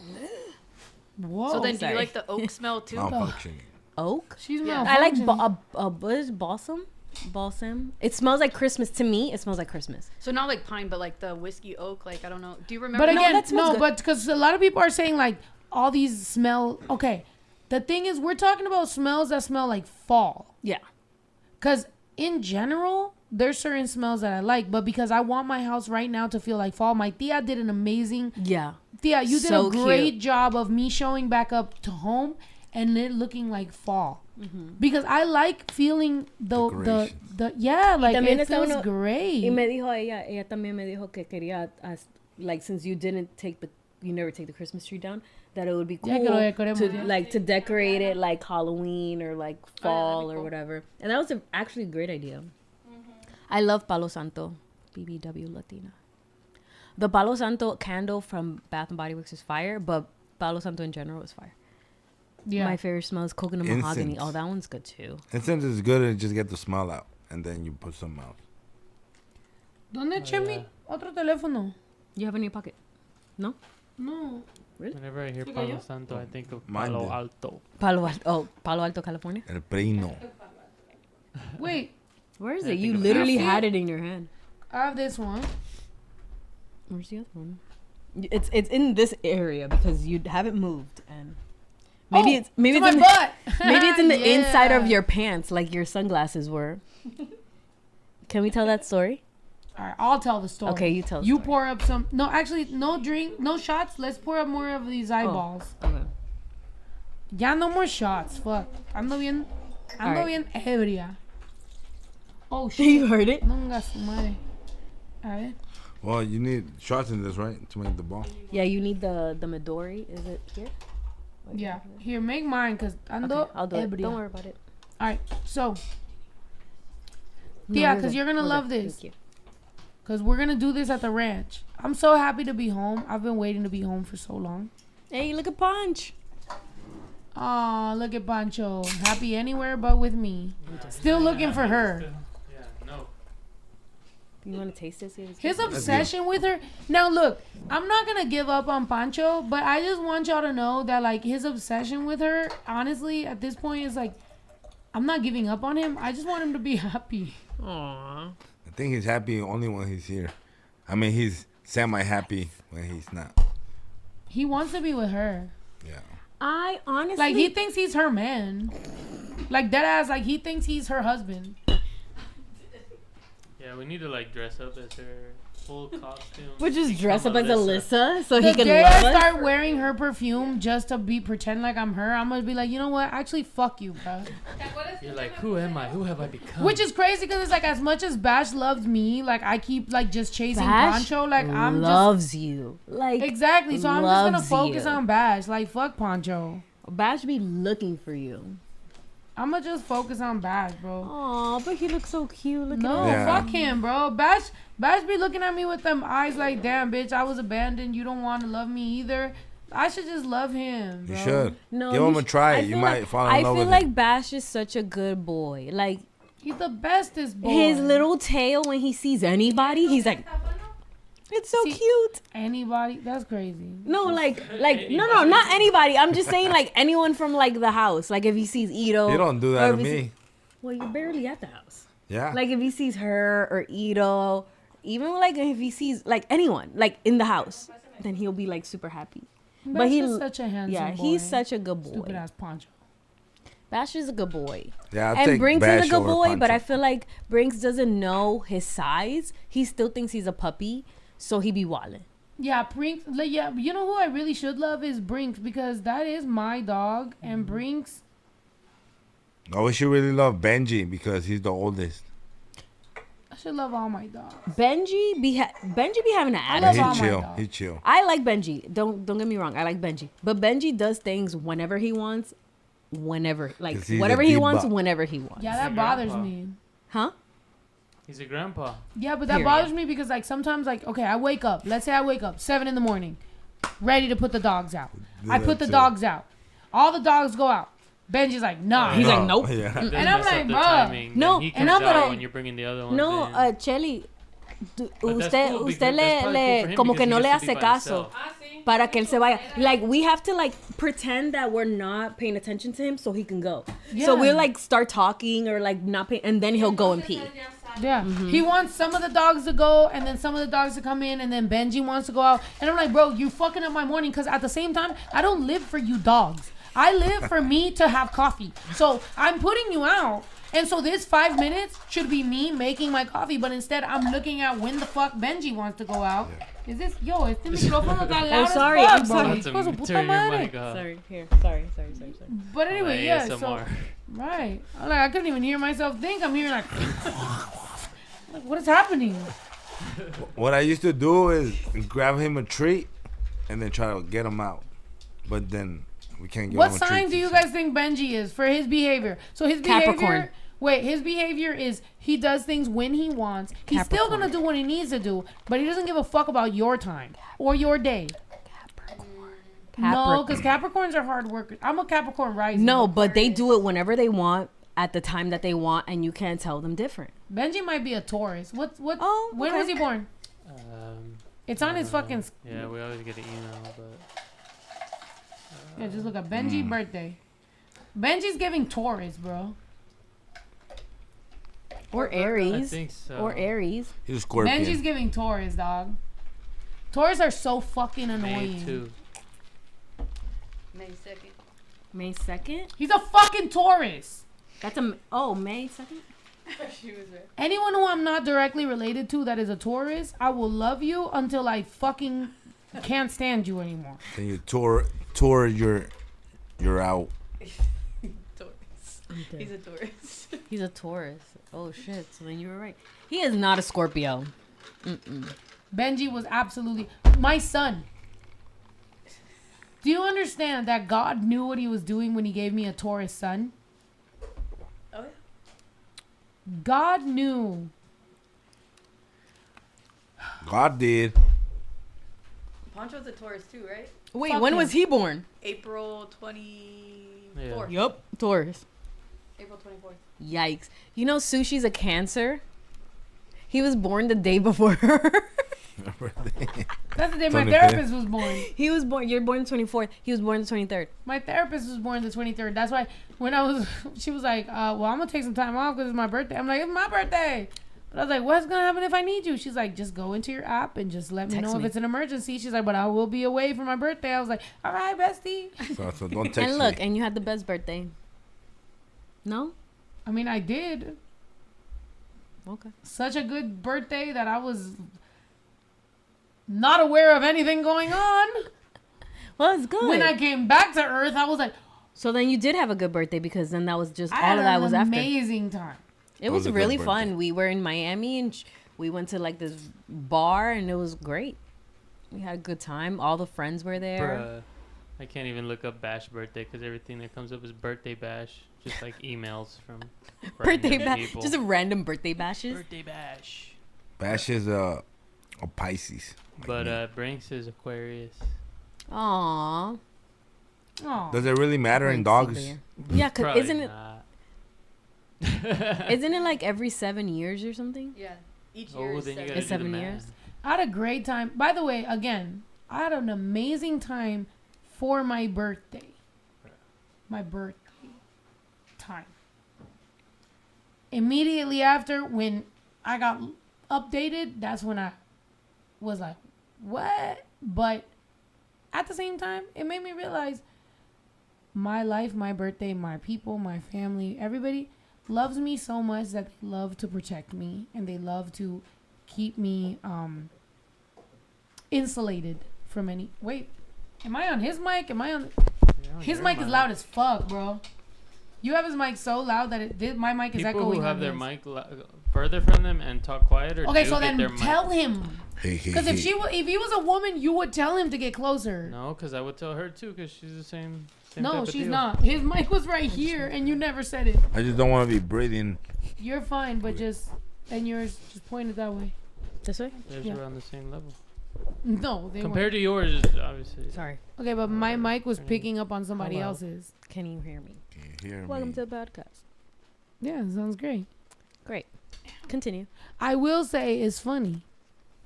Whoa. So then, do sorry. you like the oak smell too? Malfunctioning. Oak. she's Yeah. I like malfunctioning. what is balsam? Balsam. It smells like Christmas to me. It smells like Christmas. So not like pine, but like the whiskey oak. Like I don't know. Do you remember? But No, again, that smells good. but because a lot of people are saying like all these smell. Okay, the thing is, we're talking about smells that smell like fall. Yeah. Because in general, there's certain smells that I like, but because I want my house right now to feel like fall, my tia did an amazing. Yeah. Tia, you did So a great cute. job of me showing back up to home and it looking like fall. Because I like feeling the yeah, like también it está feels uno- great. Y me dijo ella también me dijo que quería, like, since you never take the Christmas tree down, that it would be cool Yeah, que lo decoremos, to yeah. like to decorate it like Halloween or like fall that'd be or cool. whatever. And that was actually a great idea. I love Palo Santo, BBW Latina. The Palo Santo candle from Bath and Body Works is fire, but Palo Santo in general is fire. Yeah. My favorite smell is coconut mahogany. Incense. Oh, that one's good too. Incense is good and just get the smell out. And then you put some out. ¿Dónde eché mi otro teléfono? You have it in your pocket? No? No. Whenever I hear ¿Se Palo cayó? Santo, I think of Mine Palo did. Alto. Palo Alto, California. El Prino. Wait, Where is I it? think You of literally Apple. had it in your hand. I have this one. Where's the other one? It's in this area because you haven't moved, and maybe Oh, it's maybe to it's my in butt. maybe it's in the inside of Yeah. your pants, like your sunglasses were. Can we tell that story? All right, I'll tell the story. Okay, you tell the You story. pour up some. No, actually, no drink, no shots. Let's pour up more of these eyeballs. Okay. Ya no more shots. Fuck. Ando bien Alright. bien ebria. Oh shit. You heard it? Nunca su madre. A ver. Well, you need shots in this, right? To make the ball. Yeah, you need the Midori. Is it here? Wait, Yeah. Here, make mine, cause ando Okay, I'll do it. ebria. Don't worry about it. All right. So, No, Tia, good. 'cause you're gonna We're love good. this. Thank you. cause we're gonna do this at the ranch. I'm so happy to be home. I've been waiting to be home for so long. Hey, look at Punch. Aw, look at Pancho. Happy anywhere but with me. Still looking for her. Yeah, no. You want to taste this? His obsession with her. Now look, I'm not gonna give up on Pancho, but I just want y'all to know that like his obsession with her, honestly, at this point is like, I'm not giving up on him. I just want him to be happy. Aww. I think he's happy only when he's here. I mean, he's semi-happy when he's not. He wants to be with her. Yeah. I honestly Like he thinks he's her man. Like deadass, like he thinks he's her husband. Yeah, we need to like dress up as her full costume. would just Become dress up as Alyssa so The he can day love I us. start wearing her perfume just to pretend like I'm her, I'm gonna be like, you know what? Actually, fuck you, bro. You're like, who am I? Who have I become? Which is crazy because it's like as much as Bash loves me, like I keep like just chasing Bash Poncho. Like I'm loves you. Like exactly. So I'm just gonna loves focus you. on Bash. Like fuck Poncho. Bash be looking for you. I'm gonna just focus on Bash, bro. Aw, but he looks so cute. Look No, at him. Yeah. fuck him, bro. Bash be looking at me with them eyes like, damn, bitch, I was abandoned. You don't want to love me either. I should just love him, bro. You should. No, Give you him a sh- try. I You feel might like- fall in love I with feel like him. Bash is such a good boy. Like He's the bestest boy. his little tail when he sees anybody, he's like, it's so See- cute. Anybody? That's crazy. No, like no, not anybody. I'm just saying like anyone from like the house. Like if he sees Ito. You don't do or that to if he me. sees- well, you're barely at the house. Yeah. Like if he sees her or Ito, even like if he sees like anyone like in the house, then he'll be like super happy. Bash he- is such a handsome Yeah, boy. he's such a good boy. Stupid ass Poncho. Bash is a good boy. Yeah, I'll And take Brinks Bash is a good over boy, but Pancho. I feel like Brinks doesn't know his size. He still thinks he's a puppy, so he be wildin'. Yeah, Brinks. Like, yeah, you know who I really should love is Brinks because that is my dog, and Brinks. I wish you really love Benji because he's the oldest. I should love all my dogs. Benji be having an I And love attitude. all he my chill. dogs. He chill. I like Benji. Don't get me wrong. I like Benji, but Benji does things whenever he wants, whenever like 'Cause he's whatever a he diva. wants, whenever he wants. Yeah, He's that a bothers grandpa. me. Huh? He's a grandpa. Yeah, but that Period. bothers me because like sometimes like okay, I wake up. Let's say I wake up 7 a.m, ready to put the dogs out. I put the too. dogs out. All the dogs go out. Benji's like, nah. He's like, nope. Yeah. Then And I'm mess up like, the bruh. timing. Then No, he and comes I'm out gonna- when you're bringing the other ones No, in. Chelly, But that's usted cool because usted that's probably cool for him como because que he no le gets to be hace by caso himself. para que él se vaya. Like we have to like pretend that we're not paying attention to him so he can go. Yeah. So we'll like start talking or like not pay, and then he'll go and pee. Yeah, he wants some of the dogs to go, and then some of the dogs to come in, and then Benji wants to go out. And I'm like, bro, you fucking up my morning. Because at the same time, I don't live for you dogs. I live for me to have coffee. So I'm putting you out. And so this 5 minutes should be me making my coffee. But instead, I'm looking at when the fuck Benji wants to go out. Is this, yo, este micrófono está loud sorry, as fuck, I'm bro. sorry. Have Hijo de to su puta turn your madre. mic off. Sorry, here. Sorry. But anyway, yeah, so, ASMR. right. I'm like, I couldn't even hear myself think. I'm hearing like, like, what is happening? What I used to do is grab him a treat and then try to get him out. But then we can't get What him a treat. sign do you guys think Benji is for his behavior? So his behavior, Capricorn. wait, his behavior is he does things when he wants. He's still gonna do what he needs to do, but he doesn't give a fuck about your time or your day. No, because Capricorns are hard workers. I'm a Capricorn rising. No, but they do it whenever they want at the time that they want, and you can't tell them different. Benji might be a Taurus. What? Oh, When okay. was he born? It's on I his don't fucking. know. Yeah, we always get an email, but Yeah, just look at Benji birthday. Benji's giving Taurus, bro. Or I Aries. think so. Or Aries. He's a Scorpion. Benji's giving Taurus, dog. Taurus are so fucking May annoying. 2. May 2nd. May 2nd? He's a fucking Taurus. That's May 2nd? She was right. Anyone who I'm not directly related to that is a Taurus, I will love you until I fucking can't stand you anymore. Then you tour you're out. Taurus. He's a Taurus. He's a Taurus. Oh, shit. So then you were right. He is not a Scorpio. Benji was absolutely my son. Do you understand that God knew what he was doing when he gave me a Taurus son? Oh, yeah. God knew. God did. Poncho's a Taurus too, right? Wait, Fuck when him. was he born? April 21st. Yeah. 4th. Yup. Taurus. April 24th. Yikes. You know Sushi's a Cancer? He was born the day before her. That's the day my 25th. therapist was born. He was born, you're born the 24th. He was born the 23rd. My therapist was born the 23rd. That's why when she was like, well, I'm going to take some time off because it's my birthday. I'm like, it's my birthday. But I was like, what's going to happen if I need you? She's like, just go into your app and just let me Text know me. if it's an emergency. She's like, but I will be away for my birthday. I was like, all right, bestie. So don't text And look, me. and you had the best birthday. No? I mean, I did. Okay. Such a good birthday that I was not aware of anything going on. Well, it's good. When I came back to Earth, I was like, So then you did have a good birthday because then that was just I all had of that an was after. amazing time. It was was a good really birthday. fun. We were in Miami and we went to like this bar and it was great. We had a good time. All the friends were there. Bruh. I can't even look up Bash birthday because everything that comes up is birthday Bash. Just like emails from Birthday random bash. people. Just a random birthday bashes. Birthday Bash. Bash is a Pisces. Like But me. Brinks is Aquarius. Aww. Oh, Does it really matter in dogs? Yeah, cause Probably isn't it not. isn't it like every 7 years or something? Yeah. Each Oh, year is then you 7. gotta It's do the 7 math. years. I had a great time. By the way, again, I had an amazing time for my birthday. My birthday time. Immediately after, when I got updated, that's when I was like, what? But at the same time, it made me realize my life, my birthday, my people, my family, everybody loves me so much that they love to protect me and they love to keep me insulated from any. Wait, am I on his mic? Am I on? Yeah, His your mic is loud as fuck, bro. You have his mic so loud that my mic is People echoing who have on their his. mic further from them and talk quieter. Okay, do so get then their mic- tell him. Because if he was a woman, you would tell him to get closer. No, because I would tell her too, because she's the same. No, type of she's deal. not. His mic was right here, and you never said it. I just don't want to be breathing. You're fine, but just and yours just pointed that way. This way? Theirs Yeah. were on the same level. No, they Compared weren't. to yours, obviously. Sorry. Okay, but my mic was picking up on somebody Hello. else's. Can you hear me? Can you hear Welcome me? to the podcast. Yeah, sounds great. Great. Continue. I will say it's funny.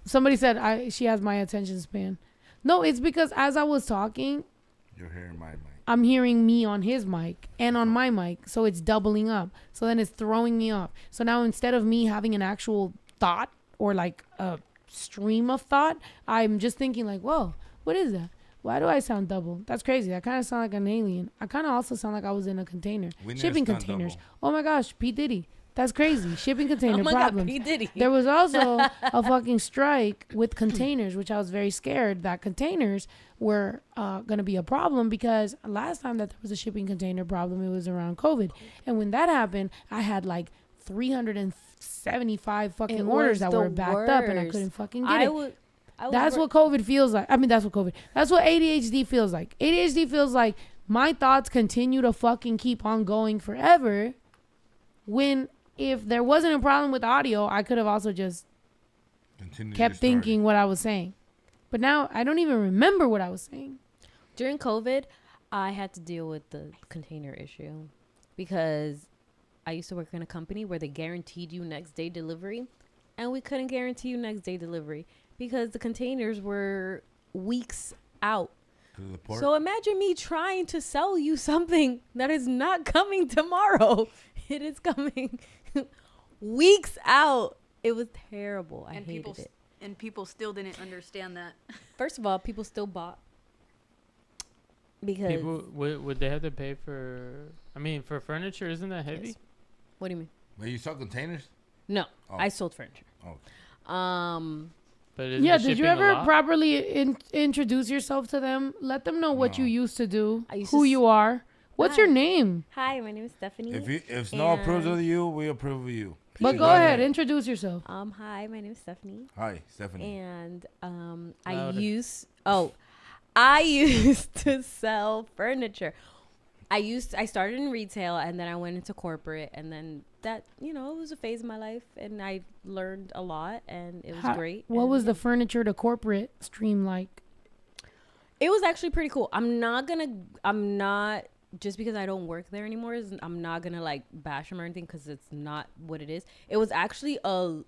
Somebody said she has my attention span. No, it's because as I was talking, You're hearing my mic. I'm hearing me on his mic and on my mic, so it's doubling up. So then it's throwing me off. So now instead of me having an actual thought or like a stream of thought, I'm just thinking like, whoa, what is that? Why do I sound double? That's crazy. I kind of sound like an alien. I kind of also sound like I was in a container. We never Shipping sound containers. double. Oh my gosh, P. Diddy. That's crazy. Shipping container Oh my problems. God, P. Diddy. There was also a fucking strike with containers, which I was very scared that containers were going to be a problem because last time that there was a shipping container problem, it was around COVID. And when that happened, I had like 375 fucking It orders was that the were backed up and I worst. couldn't fucking get it. That's wor- what COVID feels like. I mean, that's what COVID. That's what ADHD feels like. ADHD feels like my thoughts continue to fucking keep on going forever when if there wasn't a problem with audio, I could have also just Continue kept your story. thinking what I was saying. But now I don't even remember what I was saying. During COVID, I had to deal with the container issue because I used to work in a company where they guaranteed you next day delivery, and we couldn't guarantee you next day delivery because the containers were weeks out. To the port. So imagine me trying to sell you something that is not coming tomorrow. It is coming weeks out. It was terrible. I And hated it. And people still didn't understand that. First of all, people still bought because People would they have to pay for? I mean, for furniture, isn't that heavy? Yes. What do you mean? Wait, you saw containers? No, Oh. I sold furniture. Oh. But isn't Yeah, the did you shipping a ever lot? properly introduce yourself to them? Let them know what No. you used to do, I used who to you are. What's your Hi. name? Hi, my name is Stephanie. If Snow approves And- of you, we approve of you. But go ahead, introduce yourself. Hi, my name is Stephanie, Hi, Stephanie. and Louder. I used to sell furniture. I started in retail, and then I went into corporate, and then that it was a phase of my life, and I learned a lot, and it was great. What and was the yeah. furniture to corporate stream like? It was actually pretty cool. I'm not just because I don't work there anymore, I'm not gonna like bash them or anything because it's not what it is. It was actually a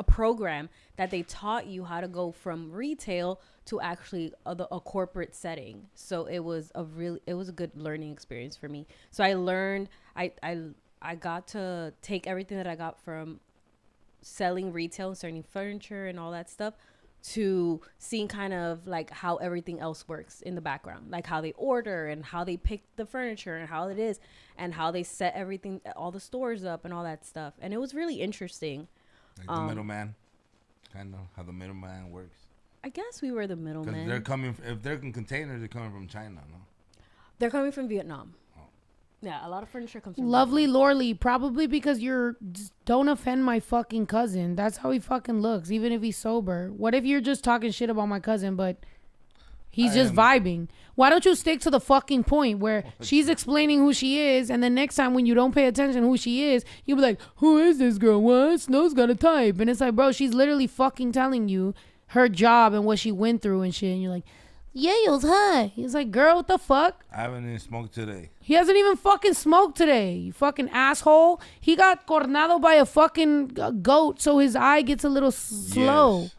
program that they taught you how to go from retail to actually a corporate setting. So it was a good learning experience for me. So I learned, I got to take everything that I got from selling retail and selling furniture and all that stuff to seeing kind of like how everything else works in the background, like how they order and how they pick the furniture and how it is and how they set everything, all the stores up and all that stuff. And it was really interesting. Like the middleman, kind of how the middleman works. I guess we were the middleman. Because they're coming, if they're in containers, they're coming from China, no? They're coming from Vietnam. Yeah, a lot of furniture comes from Lovely Laurel, probably because don't offend my fucking cousin. That's how he fucking looks, even if he's sober. What if you're just talking shit about my cousin, but he's just vibing? Why don't you stick to the fucking point where she's explaining who she is, and then next time when you don't pay attention who she is, you'll be like, who is this girl? What? Snow's got a type. And it's like, bro, she's literally fucking telling you her job and what she went through and shit. And you're like, Yayo's high. He's like, girl, what the fuck? I haven't even smoked today. He hasn't even fucking smoked today, you fucking asshole. He got cornado by a fucking goat, so his eye gets a little slow. Yes,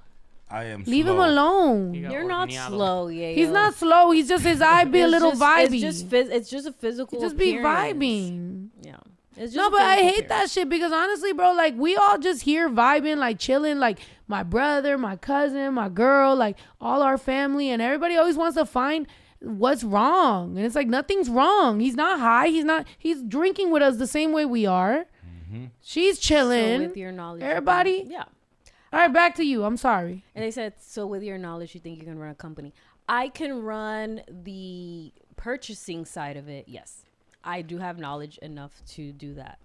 I am Leave slow. him alone. You're not slow, yeah. He's not slow. He's just his eye be a little vibey. It's just a physical He just be appearance. vibing. Yeah. It's just No, a but I physical hate that appearance. shit because honestly, bro, like we all just here vibing, like chilling, like my brother, my cousin, my girl, like all our family, and everybody always wants to find what's wrong. And it's like nothing's wrong. He's not high. He's drinking with us the same way we are. Mm-hmm. She's chilling. So with your knowledge, Everybody? Yeah. All right, back to you. I'm sorry. And they said, so with your knowledge, you think you can run a company? I can run the purchasing side of it. Yes. I do have knowledge enough to do that.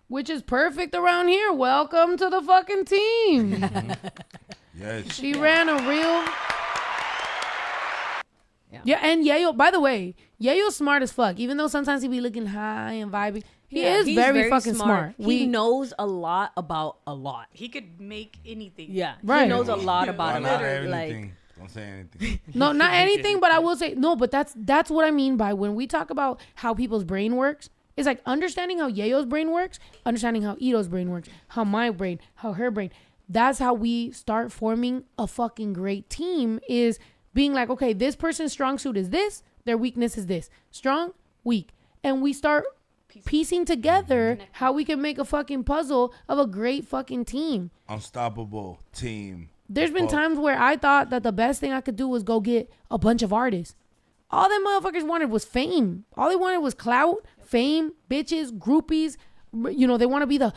Which is perfect around here. Welcome to the fucking team. Yes. She ran a real... Yeah, and Yayo, by the way, Yayo's smart as fuck. Even though sometimes he be looking high and vibey, he's very fucking smart. He knows a lot about a lot. He could make anything. Yeah, right. He knows a lot about Not it. everything. Like, Don't say anything. No, not anything, but I will say no. But that's what I mean by when we talk about how people's brain works. It's like understanding how Yayo's brain works, understanding how Ito's brain works, how my brain, how her brain. That's how we start forming a fucking great team. Is being like, okay, this person's strong suit is this, their weakness is this. Strong, weak. And we start piecing together how we can make a fucking puzzle of a great fucking team. Unstoppable team. There's been times where I thought that the best thing I could do was go get a bunch of artists. All them motherfuckers wanted was fame. All they wanted was clout, fame, bitches, groupies. You know, they want to be the...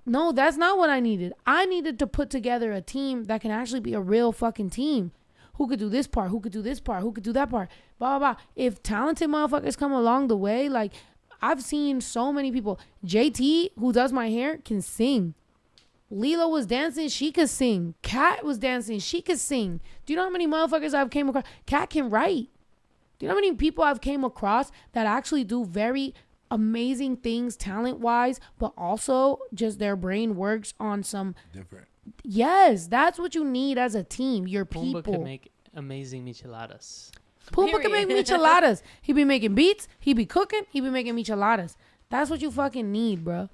No, that's not what I needed. I needed to put together a team that can actually be a real fucking team. Who could do this part? Who could do this part? Who could do that part? Blah, blah, blah. If talented motherfuckers come along the way, like, I've seen so many people. JT, who does my hair, can sing. Lila was dancing, she could sing. Kat was dancing, she could sing. Do you know how many motherfuckers I've came across? Kat can write. Do you know how many people I've came across that actually do very amazing things talent-wise, but also just their brain works on some... Different. Yes, that's what you need as a team, your people. Pumbaa could make amazing micheladas. Pumbaa can make micheladas. He be making beats, he be cooking, he be making micheladas. That's what you fucking need, bro.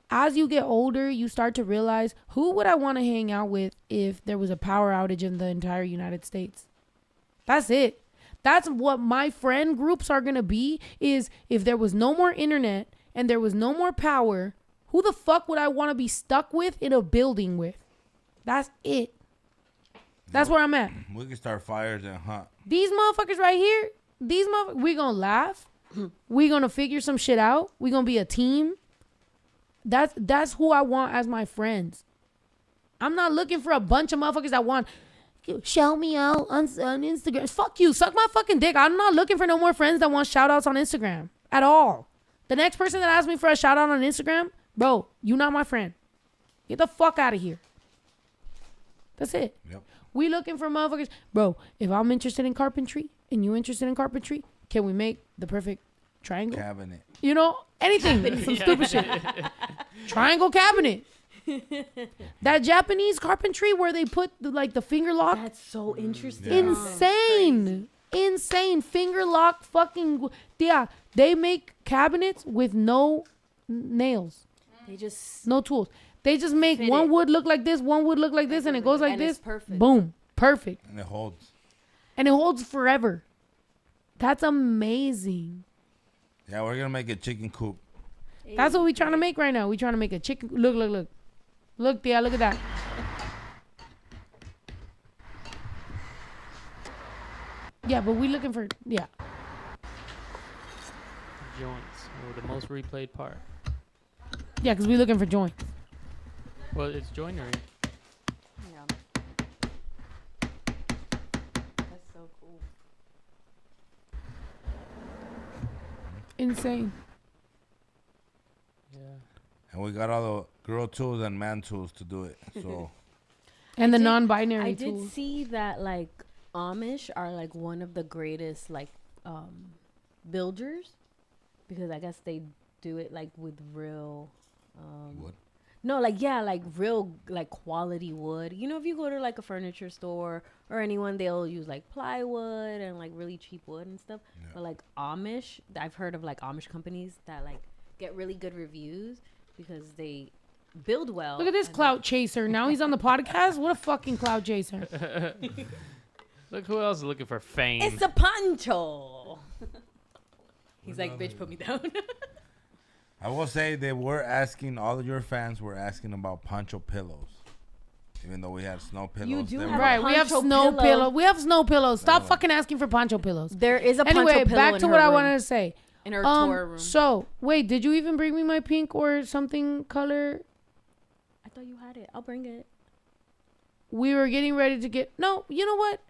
As you get older, you start to realize, who would I want to hang out with if there was a power outage in the entire United States? That's it. That's what my friend groups are going to be, is if there was no more internet and there was no more power, who the fuck would I want to be stuck with in a building with? That's it. That's where I'm at. We can start fires and hunt. These motherfuckers right here, we going to laugh. We going to figure some shit out. We going to be a team. That's who I want as my friends. I'm not looking for a bunch of motherfuckers that want, shout me out on Instagram. Fuck you. Suck my fucking dick. I'm not looking for no more friends that want shout outs on Instagram at all. The next person that asks me for a shout out on Instagram, bro, you not my friend. Get the fuck out of here. That's it. Yep. We looking for motherfuckers. Bro, if I'm interested in carpentry and you interested in carpentry, can we make the perfect triangle? Cabinet. You know, anything. Some stupid shit. Triangle cabinet. That Japanese carpentry where they put the finger lock. that's so interesting. Insane. insane. Finger lock fucking. Yeah, they make cabinets with no nails. They just No tools. They just make Fit one it. wood look like this, one wood look like this, and it goes like and this. it's perfect. Boom. Perfect. And it holds. And it holds forever. That's amazing. Yeah, we're gonna make a chicken coop. That's what we trying to make right now. We trying to make a chicken. Look. Look, Thea, look at that. Yeah, but we looking for, yeah. Joints. Oh, the most replayed part. Yeah, because we looking for joints. Well, it's joinery. Yeah. That's so cool. Insane. Yeah. And we got all the girl tools and man tools to do it. So And the did- non-binary I did tools. see that like Amish are like one of the greatest like builders because I guess they do it like with real wood. no like yeah like real like quality wood. You know, if you go to like a furniture store or anyone, they'll use like plywood and like really cheap wood and stuff. Yeah. But like Amish, I've heard of like Amish companies that like get really good reviews because they build well. Look at this and clout chaser. Now he's on the podcast. What a fucking clout chaser. Look who else is looking for fame. It's a poncho. He's like, bitch, put me down. I will say they were asking, all of your fans were asking about poncho pillows. Even though we had snow pillows. You do they have were- a Right, we have poncho snow pillow. pillow. We have snow pillows. Stop fucking asking for poncho pillows. There is a poncho Anyway, pillow back in to her what I room, wanted to say. in her tour room. So, wait, did you even bring me my pink or something color? I thought you had it. I'll bring it. We were getting ready to get, no, you know what?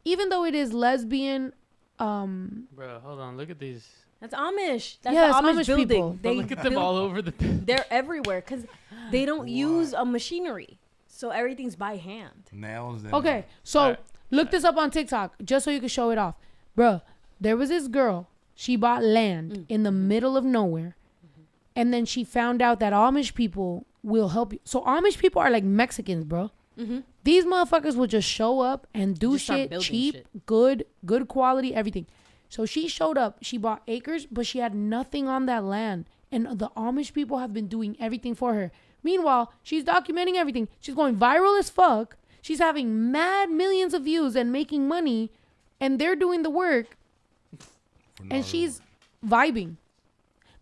Even though it is lesbian, Bro, hold on. Look at these. That's Amish. That's Yeah, the it's Amish, Amish building. people. But look at them build- all over the. They're everywhere because they don't use a machinery. So everything's by hand. Nails. And okay, so Alright. look this up on TikTok just so you can show it off. Bruh, there was this girl. She bought land in the middle of nowhere. And then she found out that Amish people will help you. So Amish people are like Mexicans, bro. These motherfuckers will just show up and do Just start shit building cheap, shit. good quality, everything. So she showed up. She bought acres, but she had nothing on that land. And the Amish people have been doing everything for her. Meanwhile, she's documenting everything. She's going viral as fuck. She's having mad millions of views and making money. And they're doing the work. for no And she's vibing.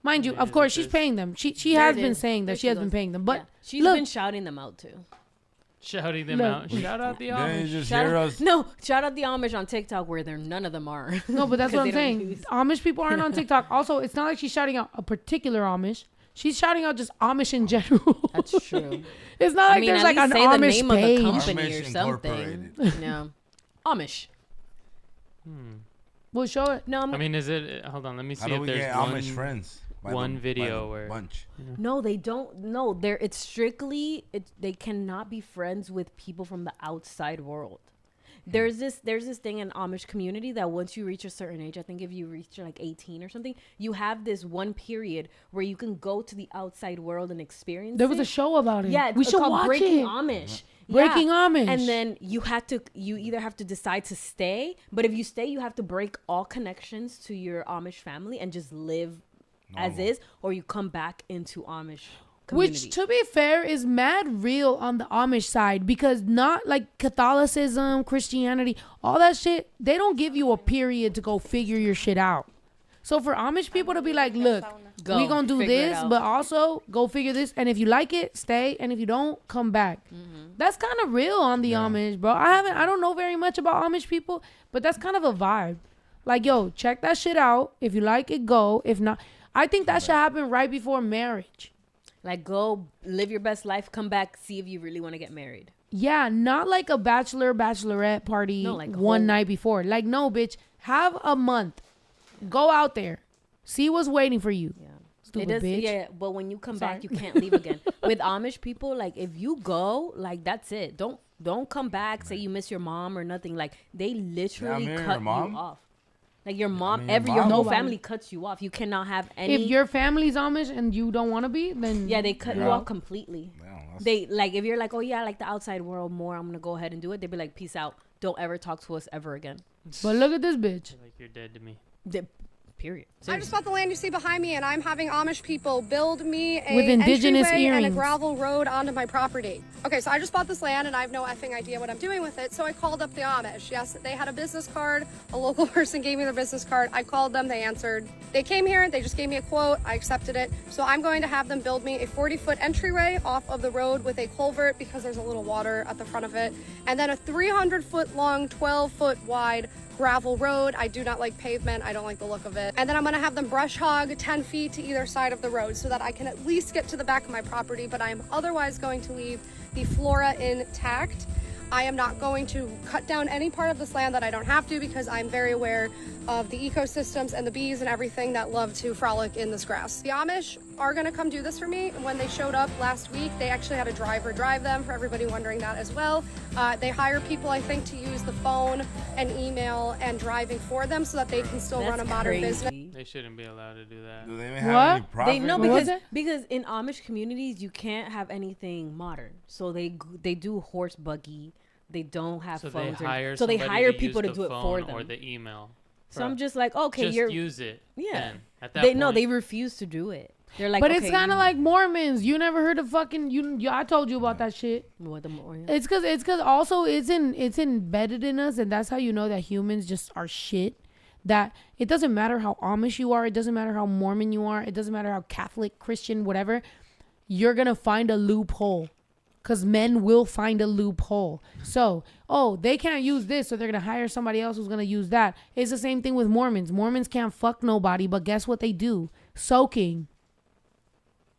Mind you, Yeah, of course, it she's is. paying them. She There has it been is. saying that There she she has been goes. paying them. But Yeah. She's look, been shouting them out too. Shouting them Look. out. Shout out the Then you Amish. just Shout hear out, us. no, shout out the Amish on TikTok where none of them are. no, but that's 'Cause what I'm they don't saying. use- Amish people aren't on TikTok. Also, it's not like she's shouting out a particular Amish. She's shouting out just Amish in general. That's true. It's not like there's at like an least say the Amish name page. of the company Amish or something. Incorporated. No, Amish. We'll show it. No, I mean, is it? Hold on. Let me see How do if we there's get one. Amish friends? By one the- by video the where- bunch. no, they don't. No, they're. It's strictly. They cannot be friends with people from the outside world. There's this thing in Amish community that once you reach a certain age, I think if you reach like 18 or something, you have this one period where you can go to the outside world and experience. There was it. a show about it. Yeah, we it's should called watch Breaking it. Amish. Breaking Yeah. Amish. And then you either have to decide to stay, but if you stay, you have to break all connections to your Amish family and just live as Normal. is, or you come back into Amish community. Which, to be fair, is mad real on the Amish side because not like Catholicism, Christianity, all that shit, they don't give you a period to go figure your shit out. So for Amish people to be like, look, Go, we gonna do figure it this, out. but also go figure this. And if you like it, stay. And if you don't, come back. That's kind of real on the Amish, bro. I don't know very much about Amish people, but that's kind of a vibe. Like, yo, check that shit out. If you like it, go. If not, I think that should happen right before marriage. Like, go live your best life, come back, see if you really want to get married. Yeah, not like a bachelorette party No, like one whole- night before. Like, no, bitch. Have a month. Go out there. See what's waiting for you. Yeah. Stupid it is, bitch. yeah, but when you come Sorry. back, you can't leave again. With Amish people, like if you go, like that's it. Don't come back. Say you miss your mom or nothing. Like they literally marry cut your mom? you off. Like your mom, mean, your your mom- whole Nobody. family cuts you off. You cannot have any. If your family's Amish and you don't want to be, then yeah, they cut you Yeah. off completely. Damn, that's- They like if you're like, oh yeah, I like the outside world more. I'm gonna go ahead and do it. They'd be like, peace out. don't ever talk to us ever again. But look at this bitch. Like you're dead to me. Period. I just bought the land you see behind me, and I'm having Amish people build me a With indigenous entryway and a earrings. gravel road onto my property. Okay, so I just bought this land, and I have no effing idea what I'm doing with it, so I called up the Amish. Yes, they had a business card. A local person gave me their business card. I called them. They answered. They came here. They just gave me a quote. I accepted it. So I'm going to have them build me a 40-foot entryway off of the road with a culvert because there's a little water at the front of it, and then a 300-foot long, 12-foot wide gravel road. I do not like pavement. I don't like the look of it. And then I'm going to have them brush hog 10 feet to either side of the road so that I can at least get to the back of my property, but I am otherwise going to leave the flora intact. I am not going to cut down any part of this land that I don't have to because I'm very aware of the ecosystems and the bees and everything that love to frolic in this grass. The Amish are going to come do this for me. When they showed up last week, they actually had a driver drive them, for everybody wondering that as well. They hire people, I think, to use the phone and email and driving for them so that they can still run a modern business. They shouldn't be allowed to do that. Do they even have What? any profit? They know What was because it? in Amish communities you can't have anything modern. So they do horse buggy. They don't have So they phones. hire So they somebody hire to people to use do the it for phone them. or the email. So I'm just like, okay, just you're use it. yeah. then. At that They point, no, they refuse to do it. They're like, But okay, it's kind of you- like Mormons. You never heard of fucking you I told you about that shit. what the more. It's cause also it's embedded in us, and that's how you know that humans just are shit. That it doesn't matter how Amish you are, it doesn't matter how Mormon you are, it doesn't matter how Catholic, Christian, whatever. You're gonna find a loophole, cause men will find a loophole. So, they can't use this, so they're gonna hire somebody else who's gonna use that. It's the same thing with Mormons. Mormons can't fuck nobody, but guess what they do? Soaking.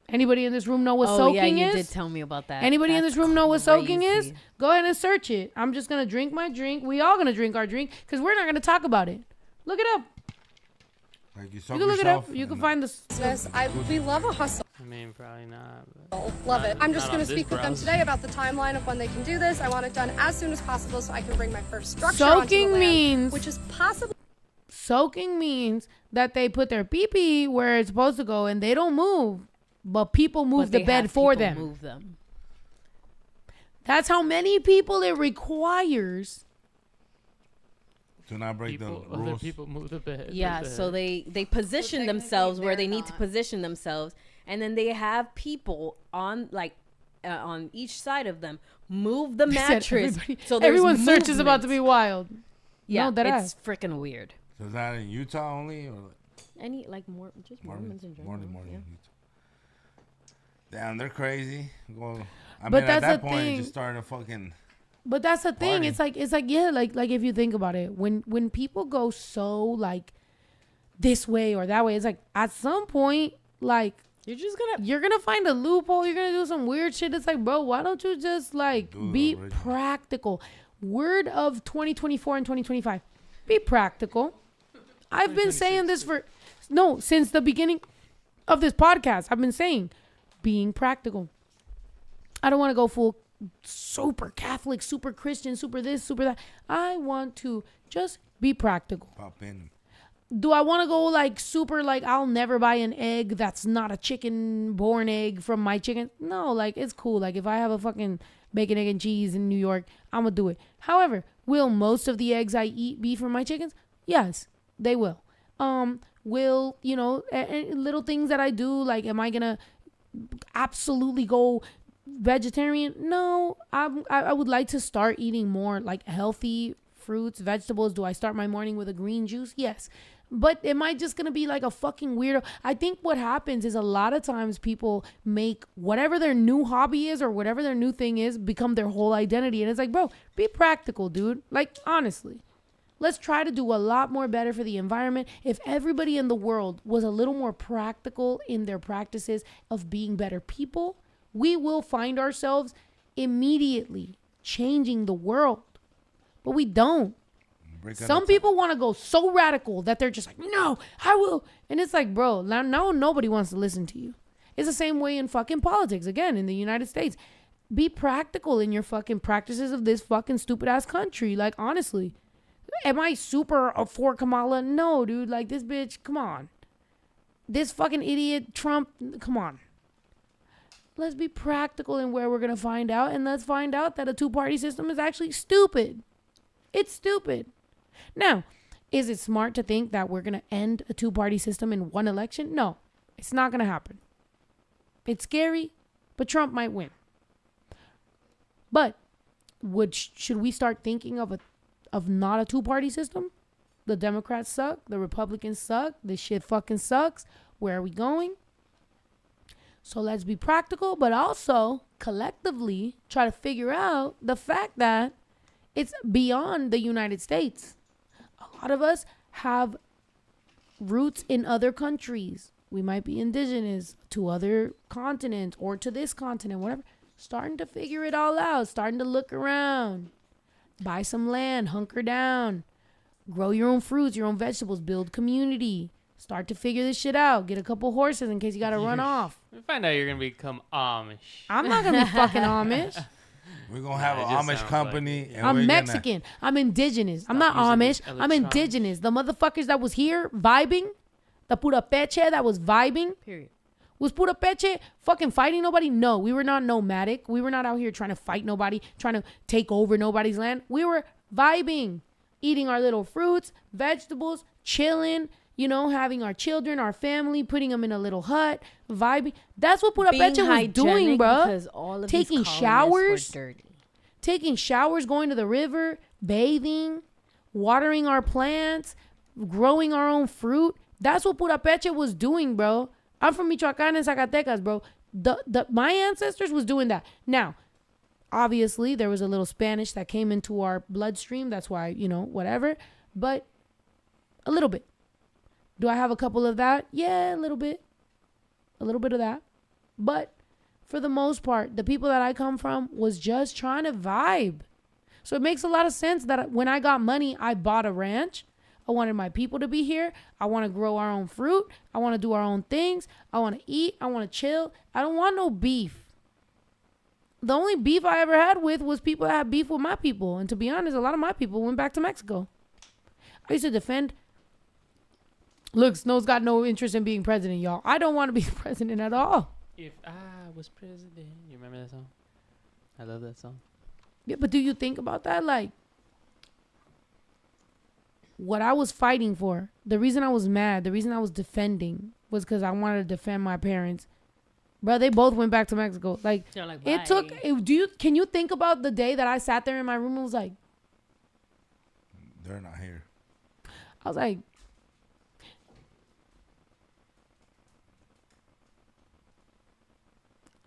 Anybody in this room know what soaking you is? did tell me about that. Anybody in That's this room know what soaking is? crazy. Go ahead and search it. I'm just gonna drink my drink. We all gonna drink our drink because we're not gonna talk about it. Look it up. Like you You soak can look it up. yourself You can and- find this. We love a hustle. I mean, probably not. Love it. I'm just not going on to this speak with them browser. today about the timeline of when they can do this. I want it done as soon as possible so I can bring my first structure onto the Soaking land, means which is possible. soaking means that they put their pee-pee where it's supposed to go and they don't move, but people move But the they bed have for people them. Move them. That's how many people it requires. Do not break People, the other rules. people move the bed. Yeah, What the so heck? they position technically themselves where they they're need to not. position themselves, and then they have people on on each side of them move the They said mattress. everybody- So there's everyone's search is about to be movement. wild. Yeah, No, that it's freaking weird. So is that in Utah only, or Any like more just Mormons in general. Mormon, yeah. Utah? Damn, they're crazy. Well, I But mean, that's at that the point, thing. just starting to fucking. But that's the thing. Party. It's like yeah, like if you think about it, when people go so like this way or that way, it's like at some point, like you're gonna find a loophole. You're gonna do some weird shit. It's like, bro, why don't you just like Do the be original. practical? Word of 2024 and 2025. Be practical. I've been saying this since the beginning of this podcast. I've been saying being practical. I don't want to go full super Catholic, super Christian, super this, super that. I want to just be practical. Pop in. Do I want to go like super like I'll never buy an egg that's not a chicken born egg from my chicken? No, like it's cool. Like if I have a fucking bacon, egg, and cheese in New York, I'm gonna do it. However, will most of the eggs I eat be from my chickens? Yes, they will. Will little things that I do, like am I gonna absolutely go vegetarian? No, I would like to start eating more like healthy fruits, vegetables. Do I start my morning with a green juice? Yes. But am I just going to be like a fucking weirdo? I think what happens is a lot of times people make whatever their new hobby is or whatever their new thing is become their whole identity. And it's like, bro, be practical, dude. Like, honestly, let's try to do a lot more better for the environment. If everybody in the world was a little more practical in their practices of being better people, we will find ourselves immediately changing the world. But we don't. Some people want to go so radical that they're just like, no, I will. And it's like, bro, now nobody wants to listen to you. It's the same way in fucking politics. Again, in the United States, be practical in your fucking practices of this fucking stupid ass country. Like, honestly, am I super for Kamala? No, dude. Like, this bitch, come on. This fucking idiot Trump, come on. Let's be practical in where we're going to find out. And let's find out that a two-party system is actually stupid. It's stupid. Now, is it smart to think that we're going to end a two-party system in one election? No, it's not going to happen. It's scary, but Trump might win. But should we start thinking of not a two-party system? The Democrats suck. The Republicans suck. This shit fucking sucks. Where are we going? So let's be practical, but also collectively try to figure out the fact that it's beyond the United States. A lot of us have roots in other countries. We might be indigenous to other continents or to this continent, whatever. Starting to figure it all out. Starting to look around. Buy some land. Hunker down. Grow your own fruits, your own vegetables. Build community. Start to figure this shit out. Get a couple horses in case you got to run off. We find out you're going to become Amish. I'm not going to be fucking Amish. We're going to have an Amish company. Like I'm Mexican. I'm indigenous. I'm not Amish. I'm indigenous. The motherfuckers that was here vibing, the pura peche that was vibing. Period. Was pura peche fucking fighting nobody? No, we were not nomadic. We were not out here trying to fight nobody, trying to take over nobody's land. We were vibing, eating our little fruits, vegetables, chilling, you know, having our children, our family, putting them in a little hut, vibing. That's what pura peche was doing, bro. Because all of taking showers, taking showers, going to the river, bathing, watering our plants, growing our own fruit. That's what pura peche was doing, bro. I'm from Michoacán and Zacatecas, bro. My ancestors was doing that. Now, obviously, there was a little Spanish that came into our bloodstream. That's why, you know, whatever. But a little bit. Do I have a couple of that? Yeah, a little bit. A little bit of that. But for the most part, the people that I come from was just trying to vibe. So it makes a lot of sense that when I got money, I bought a ranch. I wanted my people to be here. I want to grow our own fruit. I want to do our own things. I want to eat. I want to chill. I don't want no beef. The only beef I ever had with was people that had beef with my people. And to be honest, a lot of my people went back to Mexico. I used to defend. Look, Snow's got no interest in being president, y'all. I don't want to be president at all. If I was president. You remember that song? I love that song. Yeah, but do you think about that? Like, what I was fighting for, the reason I was mad, the reason I was defending was because I wanted to defend my parents. Bro, they both went back to Mexico. Like, it took. Can you think about the day that I sat there in my room and was like, they're not here. I was like,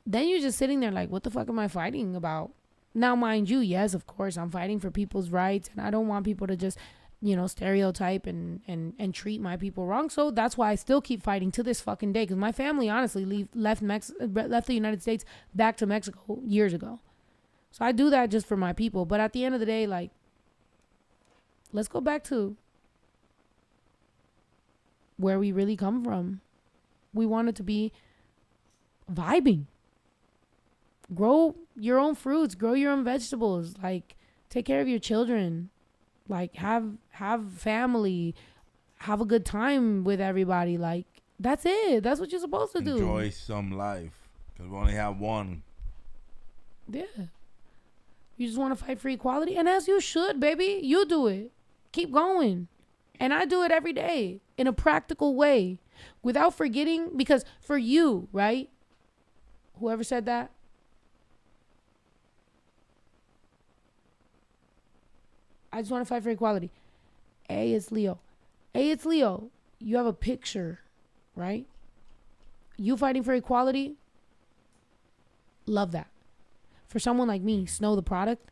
then you're just sitting there like, what the fuck am I fighting about? Now, mind you, yes, of course, I'm fighting for people's rights, and I don't want people to just, you know, stereotype and treat my people wrong. So that's why I still keep fighting to this fucking day, because my family honestly left the United States back to Mexico years ago. So I do that just for my people. But at the end of the day, like, let's go back to where we really come from. We want it to be vibing. Grow your own fruits, grow your own vegetables, like take care of your children, like have family, have a good time with everybody. Like, that's it. That's what you're supposed to do. Enjoy some life, because we only have one. Yeah. You just want to fight for equality, and as you should, baby. You do it. Keep going. And I do it every day in a practical way without forgetting, because for you, right? Whoever said that, I just want to fight for equality. It's Leo. It's Leo. You have a picture, right? You fighting for equality. Love that. For someone like me, Snow the product,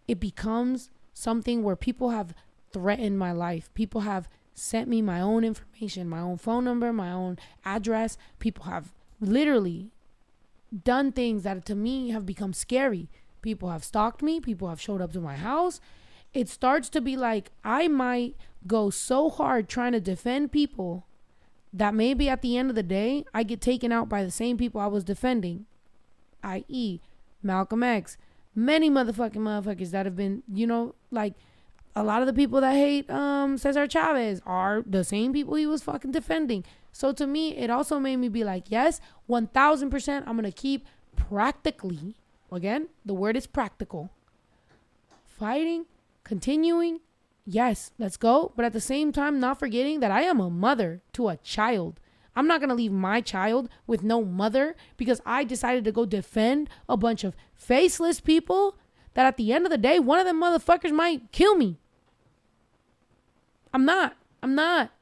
it becomes something where people have threatened my life. People have sent me my own information, my own phone number, my own address. People have literally done things that to me have become scary. People have stalked me. People have showed up to my house. It starts to be like I might go so hard trying to defend people that maybe at the end of the day, I get taken out by the same people I was defending, i.e. Malcolm X. Many motherfuckers that have been, you know, like a lot of the people that hate Cesar Chavez are the same people he was fucking defending. So to me, it also made me be like, yes, 1000%, I'm going to keep practically. Again, the word is practical. Fighting continuing, yes, let's go. But at the same time, not forgetting that I am a mother to a child. I'm not going to leave my child with no mother because I decided to go defend a bunch of faceless people that at the end of the day, one of them motherfuckers might kill me. I'm not,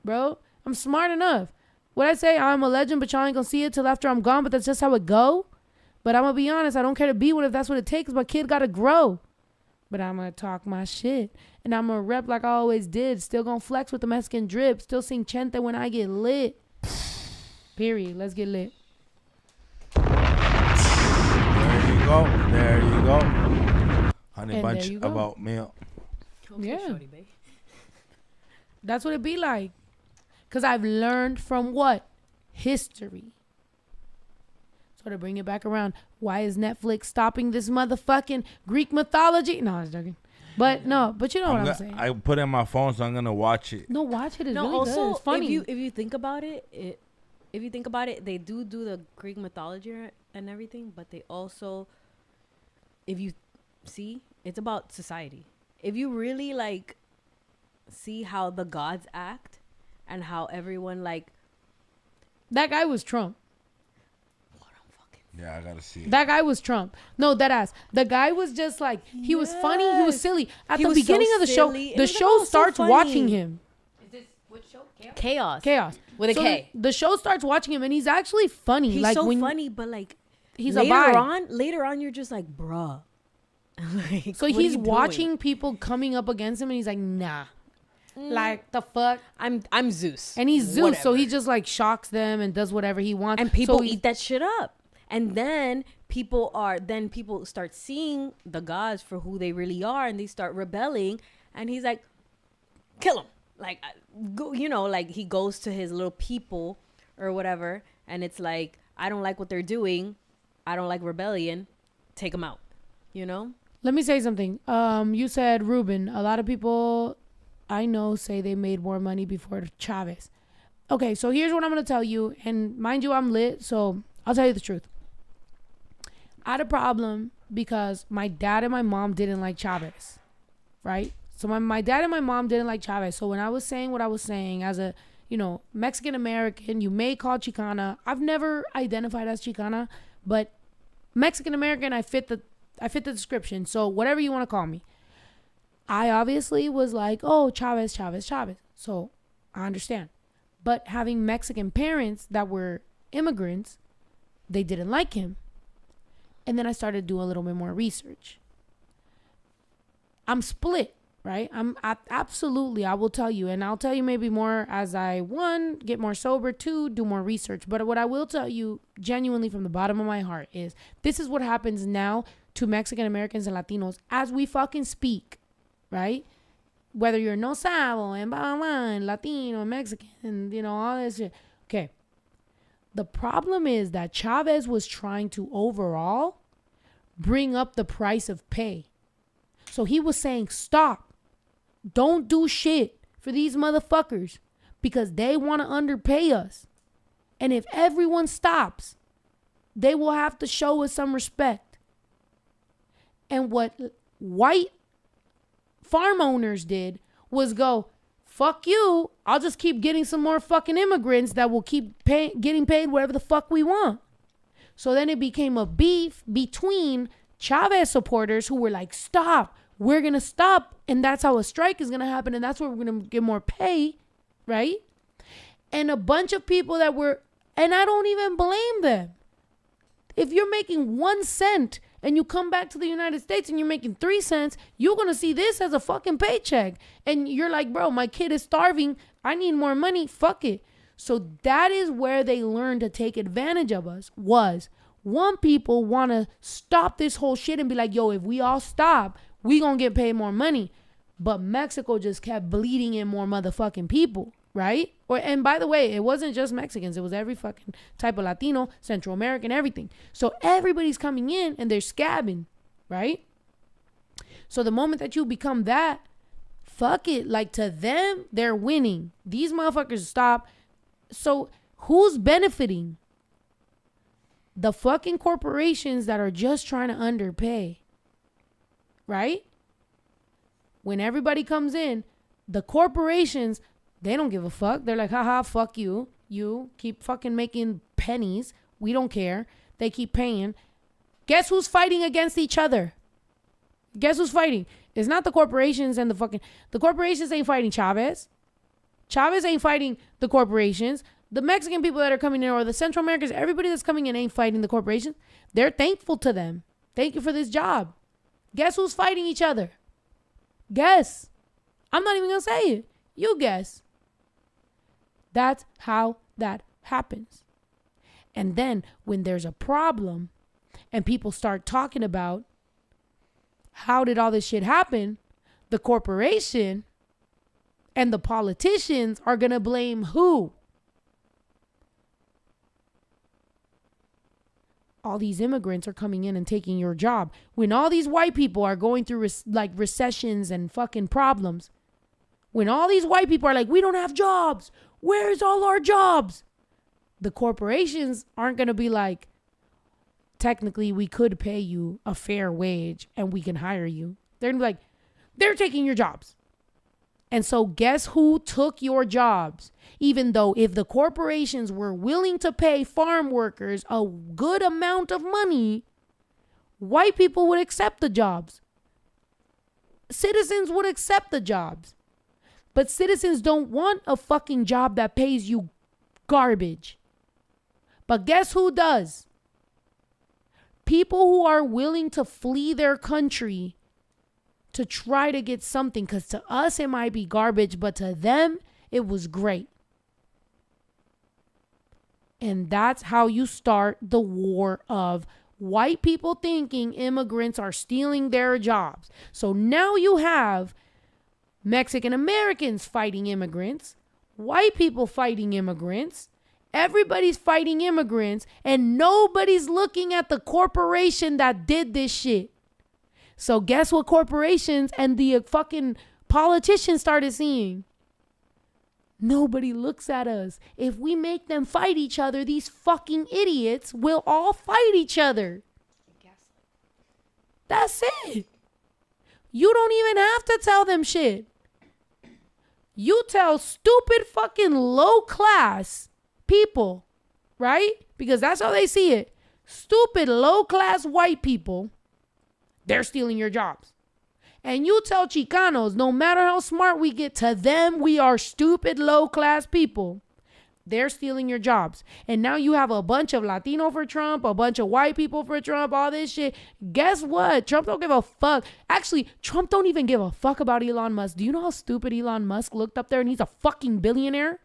bro. I'm smart enough. What I say, I'm a legend, but y'all ain't going to see it till after I'm gone, but that's just how it go. But I'm going to be honest, I don't care to be one if that's what it takes. My kid got to grow. But I'm going to talk my shit. And I'm going to rep like I always did. Still going to flex with the Mexican drip. Still sing Chente when I get lit. Period. Let's get lit. There you go. There you go. Honey And bunch there you go. about milk. Yeah. That's what it be like. Because I've learned from what? History. So to bring it back around, why is Netflix stopping this motherfucking Greek mythology? No, I was joking. But no, but you know what I'm saying. I put it in my phone, so I'm going to watch it. No, watch it. It's No, really also, good. It's funny. if you think about it, they do the Greek mythology and everything, but they also, if you see, it's about society. If you really like see how the gods act and how everyone like, that guy was Trump. Yeah, I gotta see it. That guy was Trump. No, that ass. The guy was just like, he was funny. He was silly. At He the was so beginning of the show, silly. It the was show so starts funny. watching him. Is this what show? chaos with a So K. The show starts watching him and he's actually funny. He's like so when funny, but like he's a later vibe. later on, you're just like, bruh. Like, So what are he's you doing? watching people coming up against him and he's like, nah. Like the fuck? I'm Zeus. And he's Zeus, so Whatever. he just like shocks them and does whatever he wants. And people So eat that shit up. And then people start seeing the gods for who they really are, and they start rebelling. And he's like, kill him. Like, go, like he goes to his little people or whatever, and it's like, I don't like what they're doing. I don't like rebellion. Take them out. Let me say something. You said Ruben. A lot of people I know say they made more money before Chavez. Okay, so here's what I'm gonna tell you, and mind you, I'm lit, so I'll tell you the truth. I had a problem because my dad and my mom didn't like Chavez, right? So my dad and my mom didn't like Chavez. So when I was saying what I was saying as a, Mexican American, you may call Chicana. I've never identified as Chicana, but Mexican American, I fit the description. So whatever you want to call me. I obviously was like, oh, Chavez. So I understand. But having Mexican parents that were immigrants, they didn't like him. And then I started to do a little bit more research. I'm split, right? Absolutely, I will tell you. And I'll tell you maybe more as I, 1, get more sober, 2, do more research. But what I will tell you genuinely from the bottom of my heart is this is what happens now to Mexican Americans and Latinos as we fucking speak, right? Whether you're no sabo and blah, blah, blah, and Latino and Mexican and, all this shit. Okay. The problem is that Chavez was trying to overall bring up the price of pay. So he was saying, stop. Don't do shit for these motherfuckers because they want to underpay us. And if everyone stops, they will have to show us some respect. And what white farm owners did was go, fuck you. I'll just keep getting some more fucking immigrants that will keep getting paid whatever the fuck we want. So then it became a beef between Chavez supporters who were like, stop, we're going to stop. And that's how a strike is going to happen. And that's where we're going to get more pay, right? And a bunch of people that were, and I don't even blame them. If you're making 1 cent and you come back to the United States and you're making 3 cents, you're going to see this as a fucking paycheck. And you're like, bro, my kid is starving. I need more money. Fuck it. So that is where they learned to take advantage of us was one, people want to stop this whole shit and be like, yo, if we all stop, we going to get paid more money. But Mexico just kept bleeding in more motherfucking people, right? And by the way, it wasn't just Mexicans. It was every fucking type of Latino, Central American, everything. So everybody's coming in and they're scabbing, right? So the moment that you become that, fuck it. Like to them, they're winning. These motherfuckers stop. So who's benefiting? The fucking corporations that are just trying to underpay, right? when everybody comes in, the corporations, they don't give a fuck. They're like, haha, fuck you. You keep fucking making pennies. We don't care. They keep paying. Guess who's fighting against each other? Guess who's fighting? It's not the corporations and the corporations ain't fighting Chavez. Chavez ain't fighting the corporations. The Mexican people that are coming in, or the Central Americans, everybody that's coming in ain't fighting the corporations. They're thankful to them. Thank you for this job. Guess who's fighting each other? Guess. I'm not even going to say it. You guess. That's how that happens. And then when there's a problem and people start talking about how did all this shit happen, the corporation and the politicians are going to blame who? All these immigrants are coming in and taking your job. When all these white people are going through recessions and fucking problems. When all these white people are like, we don't have jobs. Where's all our jobs? The corporations aren't going to be like, technically we could pay you a fair wage and we can hire you. They're going to be like, they're taking your jobs. And so guess who took your jobs? Even though if the corporations were willing to pay farm workers a good amount of money, white people would accept the jobs. Citizens would accept the jobs. But citizens don't want a fucking job that pays you garbage. But guess who does? People who are willing to flee their country to try to get something, because to us it might be garbage, but to them it was great. And that's how you start the war of white people thinking immigrants are stealing their jobs. So now you have Mexican Americans fighting immigrants, white people fighting immigrants, everybody's fighting immigrants, and nobody's looking at the corporation that did this shit. So guess what corporations and the fucking politicians started seeing? Nobody looks at us. If we make them fight each other, these fucking idiots will all fight each other. That's it. You don't even have to tell them shit. You tell stupid fucking low class people, right? Because that's how they see it. Stupid low class white people, they're stealing your jobs. And you tell Chicanos, no matter how smart we get, to them, we are stupid low class people. They're stealing your jobs. And now you have a bunch of Latino for Trump, a bunch of white people for Trump, all this shit. Guess what? Trump don't give a fuck. Actually, Trump don't even give a fuck about Elon Musk. Do you know how stupid Elon Musk looked up there and he's a fucking billionaire?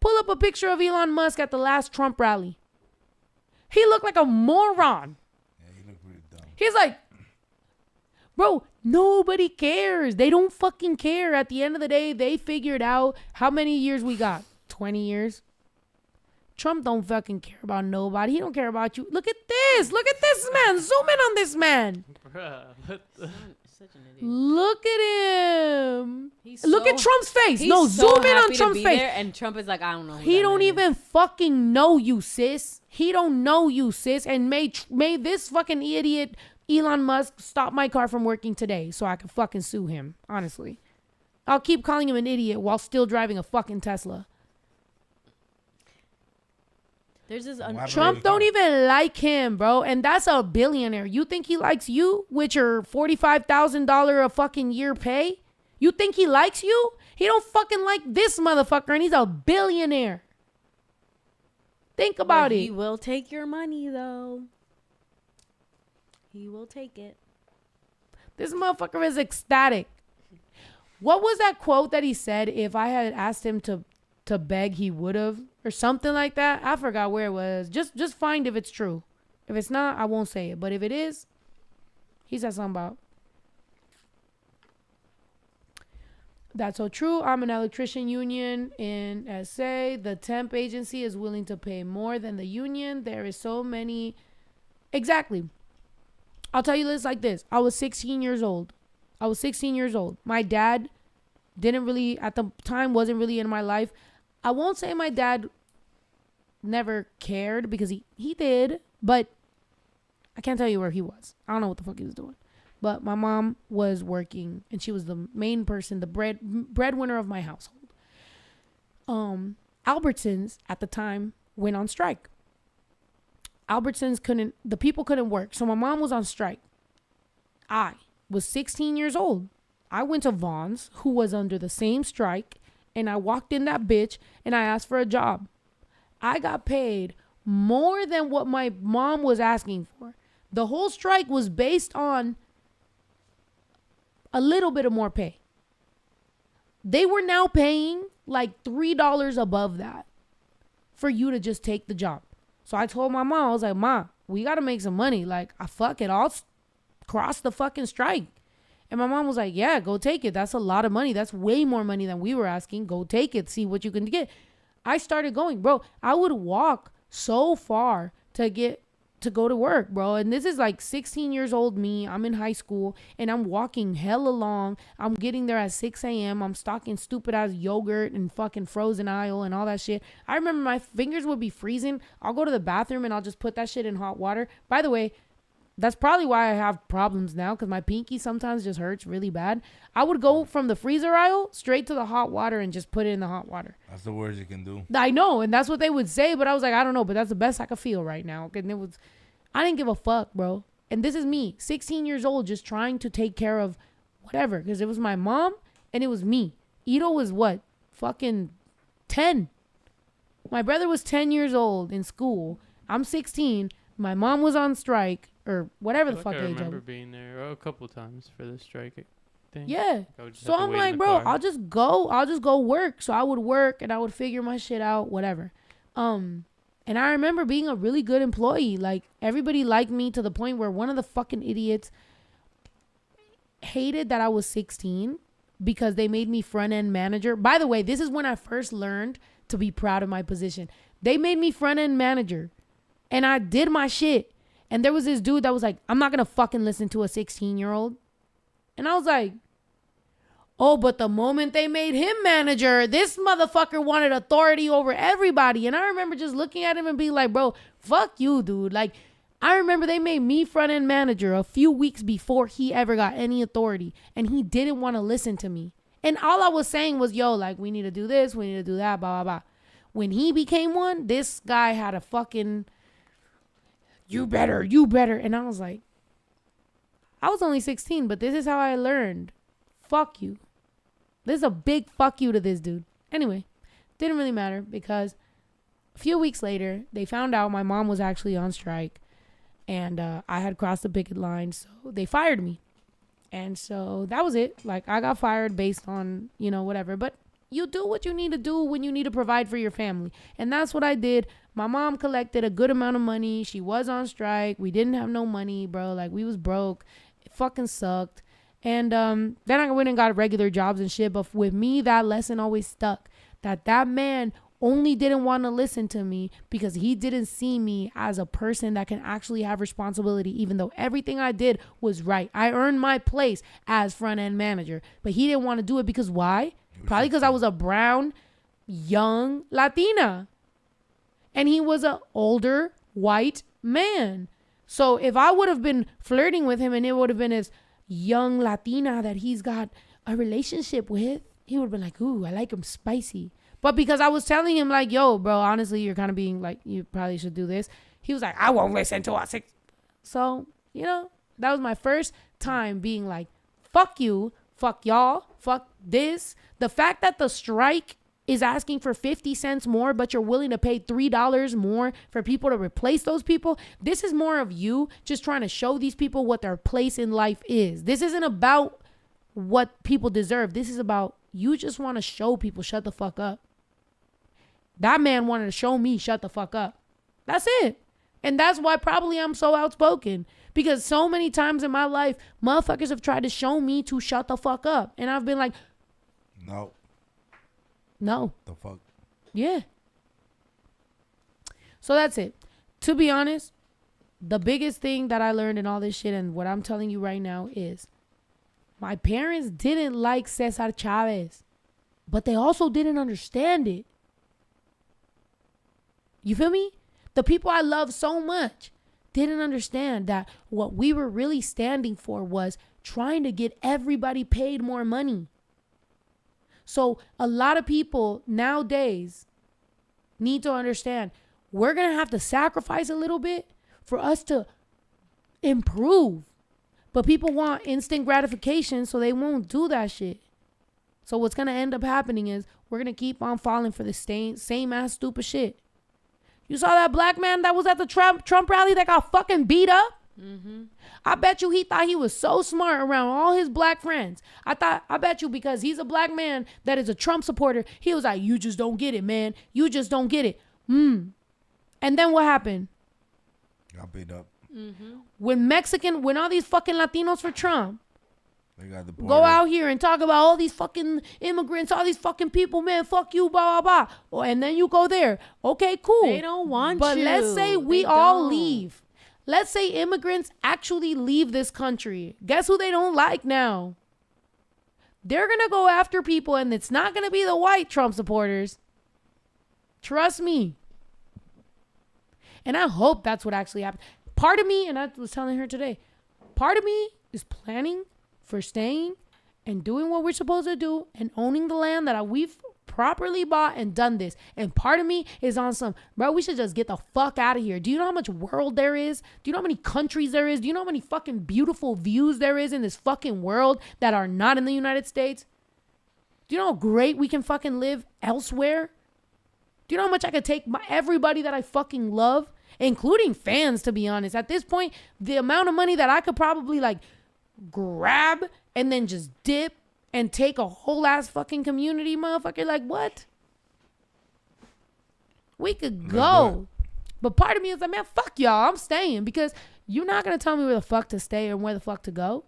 Pull up a picture of Elon Musk at the last Trump rally. He looked like a moron. Yeah, he looked pretty dumb. He's like, bro, nobody cares. They don't fucking care. At the end of the day, they figured out how many years we got. 20 years. Trump don't fucking care about nobody. He don't care about you. Look at this. Look at this man. Zoom in on this man. Bruh, what the? Such an idiot. Look at him. He's Look so- at Trump's face. He's No, so zoom in on happy to Trump's be face. there, and Trump is like, I don't know. He don't even fucking know you, sis. He don't know you, sis. And may this fucking idiot Elon Musk stop my car from working today so I can fucking sue him. Honestly, I'll keep calling him an idiot while still driving a fucking Tesla. There's this. Trump don't even like him, bro. And that's a billionaire. You think he likes you with your $45,000 a fucking year pay? You think he likes you? He don't fucking like this motherfucker, and he's a billionaire. Think about it. He will take your money, though. He will take it. This motherfucker is ecstatic. What was that quote that he said? If I had asked him to beg, he would have, or something like that. I forgot where it was. Just find if it's true. If it's not, I won't say it. But if it is, he said something about. That's so true. I'm an electrician union in SA. The temp agency is willing to pay more than the union. There is so many. Exactly. I'll tell you this like this. I was 16 years old. My dad didn't really, at the time, wasn't really in my life. I won't say my dad never cared, because he did, but I can't tell you where he was. I don't know what the fuck he was doing. But my mom was working, and she was the main person, the breadwinner of my household. Albertsons at the time went on strike. The people couldn't work. So my mom was on strike. I was 16 years old. I went to Vaughn's, who was under the same strike, and I walked in that bitch and I asked for a job. I got paid more than what my mom was asking for. The whole strike was based on a little bit of more pay. They were now paying like $3 above that for you to just take the job. So I told my mom, I was like, Ma, we got to make some money. Like, fuck it, I'll cross the fucking strike. And my mom was like, yeah, go take it. That's a lot of money. That's way more money than we were asking. Go take it. See what you can get. I started going, bro. I would walk so far to go to work, bro. And this is like 16 years old me. I'm in high school and I'm walking hella long. I'm getting there at 6 a.m. I'm stocking stupid ass yogurt and fucking frozen aisle and all that shit. I remember my fingers would be freezing. I'll go to the bathroom and I'll just put that shit in hot water. By the way, that's probably why I have problems now, because my pinky sometimes just hurts really bad. I would go from the freezer aisle straight to the hot water and just put it in the hot water. That's the worst you can do. I know, and that's what they would say, but I was like, I don't know, but that's the best I could feel right now. And I didn't give a fuck, bro. And this is me, 16 years old, just trying to take care of whatever, because it was my mom and it was me. Ito was what? Fucking 10. My brother was 10 years old in school. I'm 16. My mom was on strike. Or whatever the fuck age I remember being there a couple times for the strike thing. Yeah. So I'm like, bro, I'll just go work. So I would work and I would figure my shit out, whatever. And I remember being a really good employee. Like, everybody liked me to the point where one of the fucking idiots hated that I was 16 because they made me front end manager. By the way, this is when I first learned to be proud of my position. They made me front end manager and I did my shit. And there was this dude that was like, I'm not going to fucking listen to a 16-year-old. And I was like, oh, but the moment they made him manager, this motherfucker wanted authority over everybody. And I remember just looking at him and being like, bro, fuck you, dude. Like, I remember they made me front-end manager a few weeks before he ever got any authority. And he didn't want to listen to me. And all I was saying was, yo, like, we need to do this, we need to do that, blah, blah, blah. When he became one, this guy had a fucking... You better. And I was like, I was only 16, but this is how I learned. Fuck you. This is a big fuck you to this dude. Anyway, didn't really matter because a few weeks later, they found out my mom was actually on strike and I had crossed the picket line. So they fired me. And so that was it. Like, I got fired based on, whatever. But you do what you need to do when you need to provide for your family. And that's what I did. My mom collected a good amount of money. She was on strike. We didn't have no money, bro. Like, we was broke. It fucking sucked. And then I went and got regular jobs and shit. But with me, that lesson always stuck. That man only didn't want to listen to me because he didn't see me as a person that can actually have responsibility, even though everything I did was right. I earned my place as front-end manager. But he didn't want to do it because why? Probably because I was a brown, young Latina. And he was an older white man. So if I would have been flirting with him and it would have been his young Latina that he's got a relationship with, he would have been like, ooh, I like him spicy. But because I was telling him like, yo, bro, honestly, you're kind of being like, you probably should do this. He was like, I won't listen to a six. So, that was my first time being like, fuck you, fuck y'all, fuck this. The fact that the strike is asking for 50 cents more, but you're willing to pay $3 more for people to replace those people. This is more of you just trying to show these people what their place in life is. This isn't about what people deserve. This is about you just want to show people shut the fuck up. That man wanted to show me shut the fuck up. That's it. And that's why probably I'm so outspoken. Because so many times in my life, motherfuckers have tried to show me to shut the fuck up. And I've been like, No. The fuck? Yeah. So that's it. To be honest, the biggest thing that I learned in all this shit and what I'm telling you right now is my parents didn't like Cesar Chavez, but they also didn't understand it. You feel me? The people I love so much, didn't understand that what we were really standing for was trying to get everybody paid more money. So a lot of people nowadays need to understand we're going to have to sacrifice a little bit for us to improve. But people want instant gratification, so they won't do that shit. So what's going to end up happening is we're going to keep on falling for the same ass stupid shit. You saw that black man that was at the Trump rally that got fucking beat up? Mm-hmm. I bet you he thought he was so smart around all his black friends. I bet you because he's a black man that is a Trump supporter, he was like, you just don't get it, man. You just don't get it. And then what happened? Got beat up. Mm-hmm. When all these fucking Latinos for Trump they got go out here and talk about all these fucking immigrants, all these fucking people, man, fuck you, blah, blah, blah. Oh, and then you go there. Okay, cool. They don't want but you. But let's say we all leave. Let's say immigrants actually leave this country. Guess who they don't like now? They're going to go after people, and it's not going to be the white Trump supporters. Trust me. And I hope that's what actually happened. Part of me, and I was telling her today, part of me is planning for staying and doing what we're supposed to do and owning the land that we've properly bought and done this. And part of me is on some, bro, we should just get the fuck out of here. Do you know how much world there is? Do you know how many countries there is? Do you know how many fucking beautiful views there is in this fucking world that are not in the United States? Do you know how great we can fucking live elsewhere? Do you know how much I could take everybody that I fucking love, including fans, to be honest? At this point, the amount of money that I could probably like grab and then just dip and take a whole ass fucking community, motherfucker. Like, what? We could go. But part of me is like, man, fuck y'all. I'm staying because you're not going to tell me where the fuck to stay or where the fuck to go.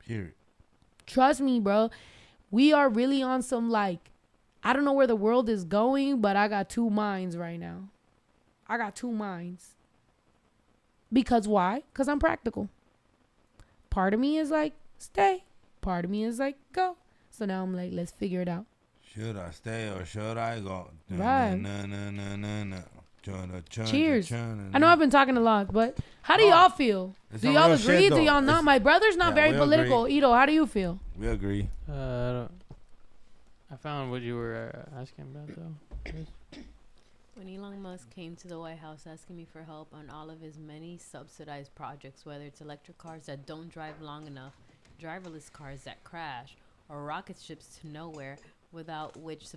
Period. Trust me, bro. We are really on some like, I don't know where the world is going, but I got two minds right now. I got two minds. Because why? Because I'm practical. Part of me is like, stay. Part of me is like, go. So now I'm like, let's figure it out. Should I stay or should I go? Right. No. Cheers. I know I've been talking a lot, but how do y'all feel? Do y'all agree? Do y'all not? My brother's not very political. Agree. Ito, how do you feel? We agree. I found what you were asking about, though. When Elon Musk came to the White House asking me for help on all of his many subsidized projects, whether it's electric cars that don't drive long enough, driverless cars that crash, or rocket ships to nowhere, without which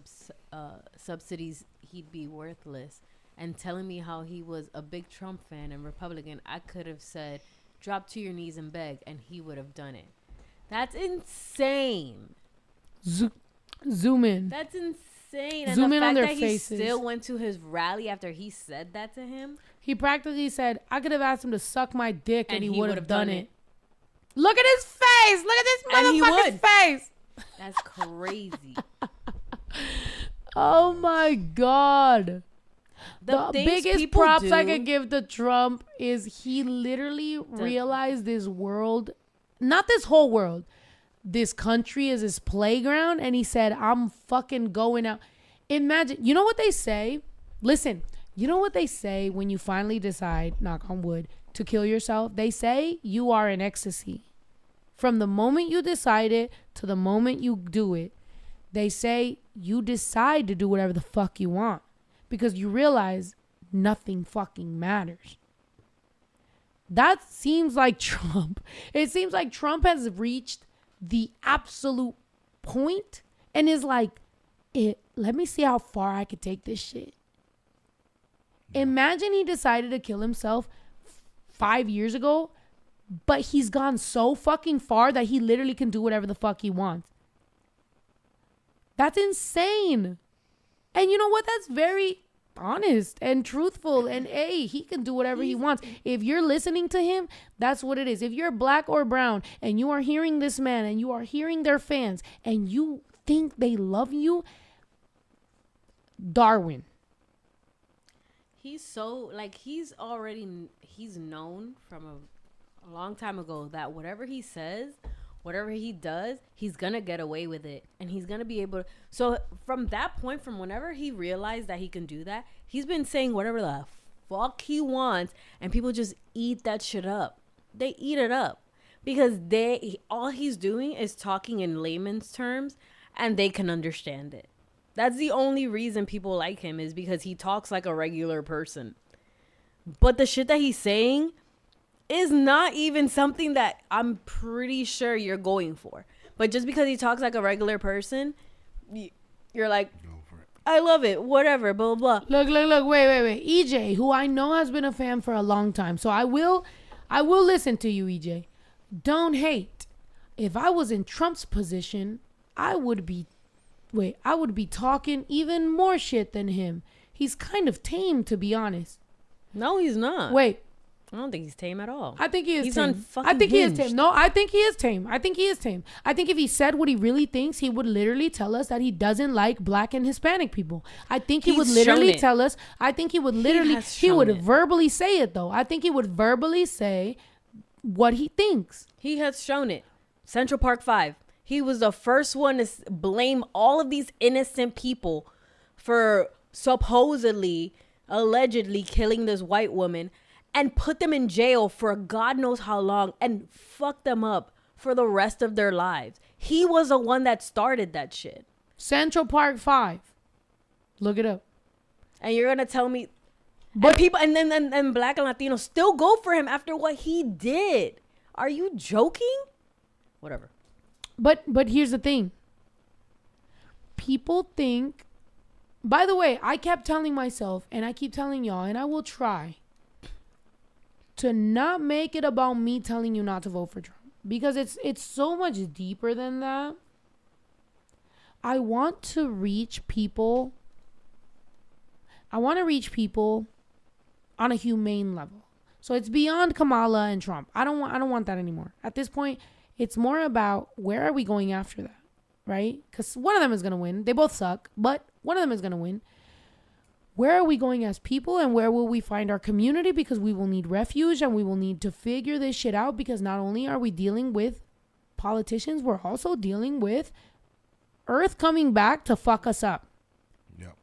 subsidies he'd be worthless, and telling me how he was a big Trump fan and Republican, I could have said, drop to your knees and beg, and he would have done it. That's insane. Zoom in. That's insane. And Zoom the in fact on their that faces. He still went to his rally after he said that to him. He practically said, I could have asked him to suck my dick and he would have done it. Look at his face. Look at this motherfucker's face. That's crazy. Oh my God. The biggest props I could give to Trump is he literally realized this world, not this whole world, this country is his playground, and he said, I'm fucking going out. Imagine, you know what they say? Listen, you know what they say when you finally decide, knock on wood, to kill yourself? They say you are in ecstasy. From the moment you decide it to the moment you do it, they say you decide to do whatever the fuck you want because you realize nothing fucking matters. That seems like Trump. It seems like Trump has reached the absolute point and is like, let me see how far I could take this shit. Imagine he decided to kill himself 5 years ago, but he's gone so fucking far that he literally can do whatever the fuck he wants. That's insane. And you know what? That's very honest and truthful. And hey, he can do whatever he wants. If you're listening to him, that's what it is. If you're black or brown and you are hearing this man and you are hearing their fans and you think they love you, Darwin. He's so, like, he's known from a long time ago that whatever he says, whatever he does, he's gonna get away with it, and he's gonna be able to. So from that point, from whenever he realized that he can do that, he's been saying whatever the fuck he wants, and people just eat that shit up. They eat it up because all he's doing is talking in layman's terms, and they can understand it. That's the only reason people like him, is because he talks like a regular person. But the shit that he's saying is not even something that I'm pretty sure you're going for. But just because he talks like a regular person, you're like, go for it. I love it, whatever, blah, blah, blah. Look, wait. EJ, who I know has been a fan for a long time, so I will listen to you, EJ. Don't hate. If I was in Trump's position, I would be talking even more shit than him. He's kind of tame, to be honest. No, he's not. Wait. I don't think he's tame at all. I think he is he's tame. I think he is tame. No, I think he is tame. I think if he said what he really thinks, he would literally tell us that he doesn't like black and Hispanic people. I think he would literally tell us. I think he would literally, he would verbally say it though. I think he would verbally say what he thinks. He has shown it. Central Park 5. He was the first one to blame all of these innocent people for supposedly, allegedly killing this white woman and put them in jail for God knows how long and fuck them up for the rest of their lives. He was the one that started that shit. Central Park 5. Look it up. And you're going to tell me, but people, and then black and Latinos still go for him after what he did. Are you joking? Whatever. But here's the thing. People think, by the way, I kept telling myself, and I keep telling y'all, and I will try to not make it about me telling you not to vote for Trump, because it's so much deeper than that. I want to reach people. I want to reach people on a humane level. So it's beyond Kamala and Trump. I don't want that anymore. At this point, it's more about where are we going after that, right? Because one of them is going to win. They both suck, but one of them is going to win. Where are we going as people, and where will we find our community? Because we will need refuge, and we will need to figure this shit out, because not only are we dealing with politicians, we're also dealing with Earth coming back to fuck us up. Yep.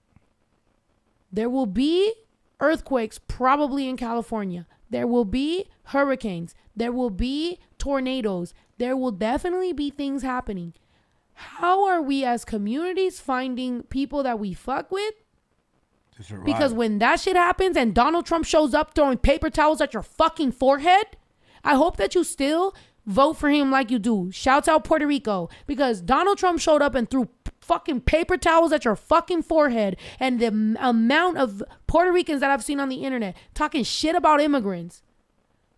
There will be earthquakes probably in California. There will be hurricanes. There will be tornadoes. There will definitely be things happening. How are we as communities finding people that we fuck with? Because when that shit happens and Donald Trump shows up throwing paper towels at your fucking forehead, I hope that you still vote for him like you do. Shouts out Puerto Rico. Because Donald Trump showed up and threw fucking paper towels at your fucking forehead. And the amount of Puerto Ricans that I've seen on the internet talking shit about immigrants.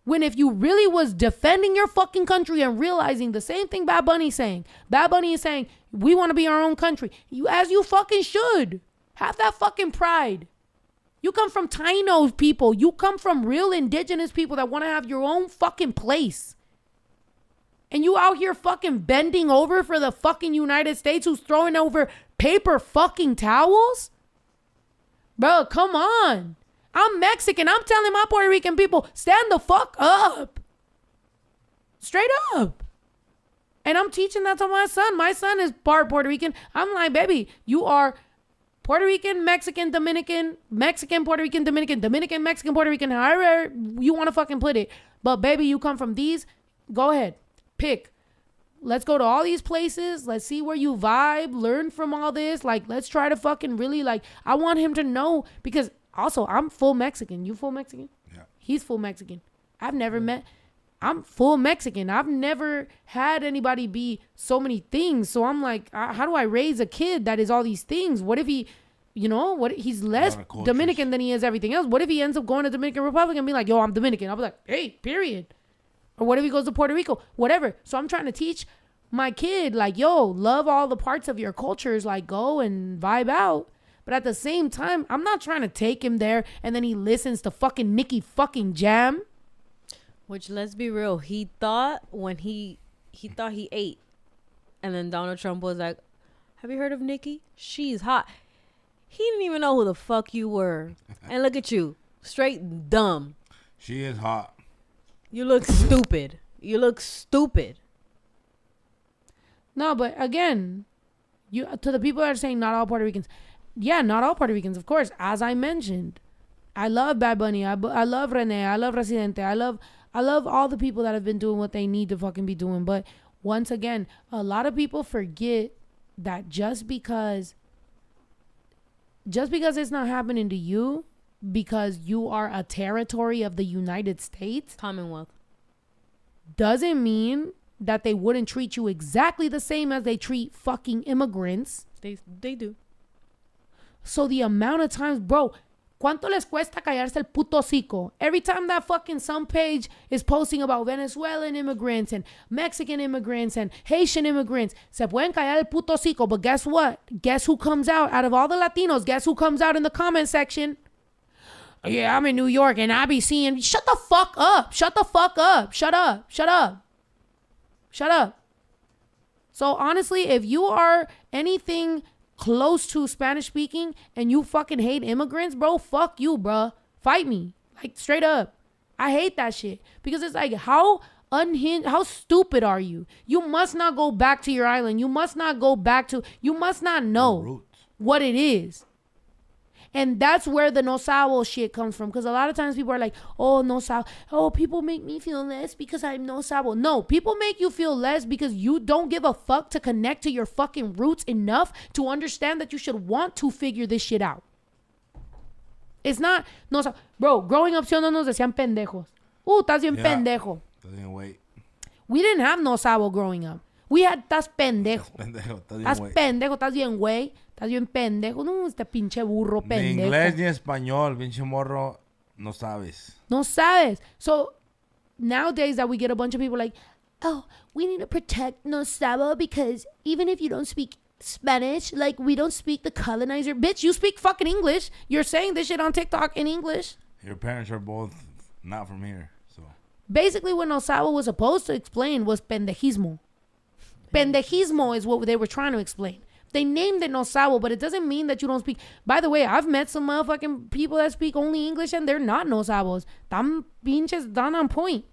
When if you really was defending your fucking country and realizing the same thing Bad Bunny is saying. Bad Bunny is saying, we want to be our own country. As you fucking should. Have that fucking pride. You come from Taino people. You come from real indigenous people that want to have your own fucking place. And you out here fucking bending over for the fucking United States who's throwing over paper fucking towels? Bro, come on. I'm Mexican. I'm telling my Puerto Rican people, stand the fuck up. Straight up. And I'm teaching that to my son. My son is part Puerto Rican. I'm like, baby, you are Puerto Rican, Mexican, Dominican, Mexican, Puerto Rican, Dominican, Dominican, Mexican, Puerto Rican, however you want to fucking put it. But baby, you come from these, go ahead, pick. Let's go to all these places. Let's see where you vibe, learn from all this. Like, let's try to fucking really, like, I want him to know, because also I'm full Mexican. You full Mexican? Yeah. He's full Mexican. I've never met, I'm full Mexican. I've never had anybody be so many things. So I'm like, how do I raise a kid that is all these things? What if he, he's less Dominican than he is everything else? What if he ends up going to Dominican Republic and be like, yo, I'm Dominican? I'll be like, hey, period. Or what if he goes to Puerto Rico? Whatever. So I'm trying to teach my kid, like, yo, love all the parts of your cultures. Like, go and vibe out. But at the same time, I'm not trying to take him there and then he listens to fucking Nicki fucking Jam. Which, let's be real, he thought he ate. And then Donald Trump was like, have you heard of Nicki? She's hot. He didn't even know who the fuck you were. And look at you. Straight dumb. She is hot. You look stupid. You look stupid. No, but again, to the people that are saying not all Puerto Ricans. Yeah, not all Puerto Ricans, of course. As I mentioned, I love Bad Bunny. I love Rene. I love Residente. I love all the people that have been doing what they need to fucking be doing. But once again, a lot of people forget that just because it's not happening to you, because you are a territory of the United States, Commonwealth, doesn't mean that they wouldn't treat you exactly the same as they treat fucking immigrants. they do. So the amount of times, bro, ¿cuánto les cuesta callarse el puto hocico? Every time that fucking some page is posting about Venezuelan immigrants and Mexican immigrants and Haitian immigrants, se pueden callar el puto hocico. But guess what? Guess who comes out of all the Latinos? Guess who comes out in the comment section? Yeah, I'm in New York and I be seeing, shut the fuck up. Shut the fuck up. Shut up. Shut up. Shut up. So honestly, if you are anything close to Spanish speaking and you fucking hate immigrants, bro, fuck you, bro. Fight me. Like, straight up. I hate that shit. Because it's like, how stupid are you? You must not go back to your island. You must not know what it is. And that's where the no sabo shit comes from. Because a lot of times people are like, oh, no sabo. Oh, people make me feel less because I'm no sabo. No, people make you feel less because you don't give a fuck to connect to your fucking roots enough to understand that you should want to figure this shit out. It's not, no sabo. Bro, growing up, no nos decían pendejos. Estás bien pendejo. Wait. We didn't have no sabo growing up. We had, estás pendejo. Estás pendejo, estás bien güey. Estás bien pendejo. No, este pinche burro pendejo. Ni inglés ni español, pinche morro, no sabes. No sabes. So, nowadays that we get a bunch of people like, oh, we need to protect no sabo because even if you don't speak Spanish, like, we don't speak the colonizer. Bitch, you speak fucking English. You're saying this shit on TikTok in English. Your parents are both not from here, so. Basically, what no sabo was supposed to explain was pendejismo. Pendejismo is what they were trying to explain. They named it no sabo, but it doesn't mean that you don't speak. By the way, I've met some motherfucking people that speak only English and they're not no sabos. Tan pinches dan on point.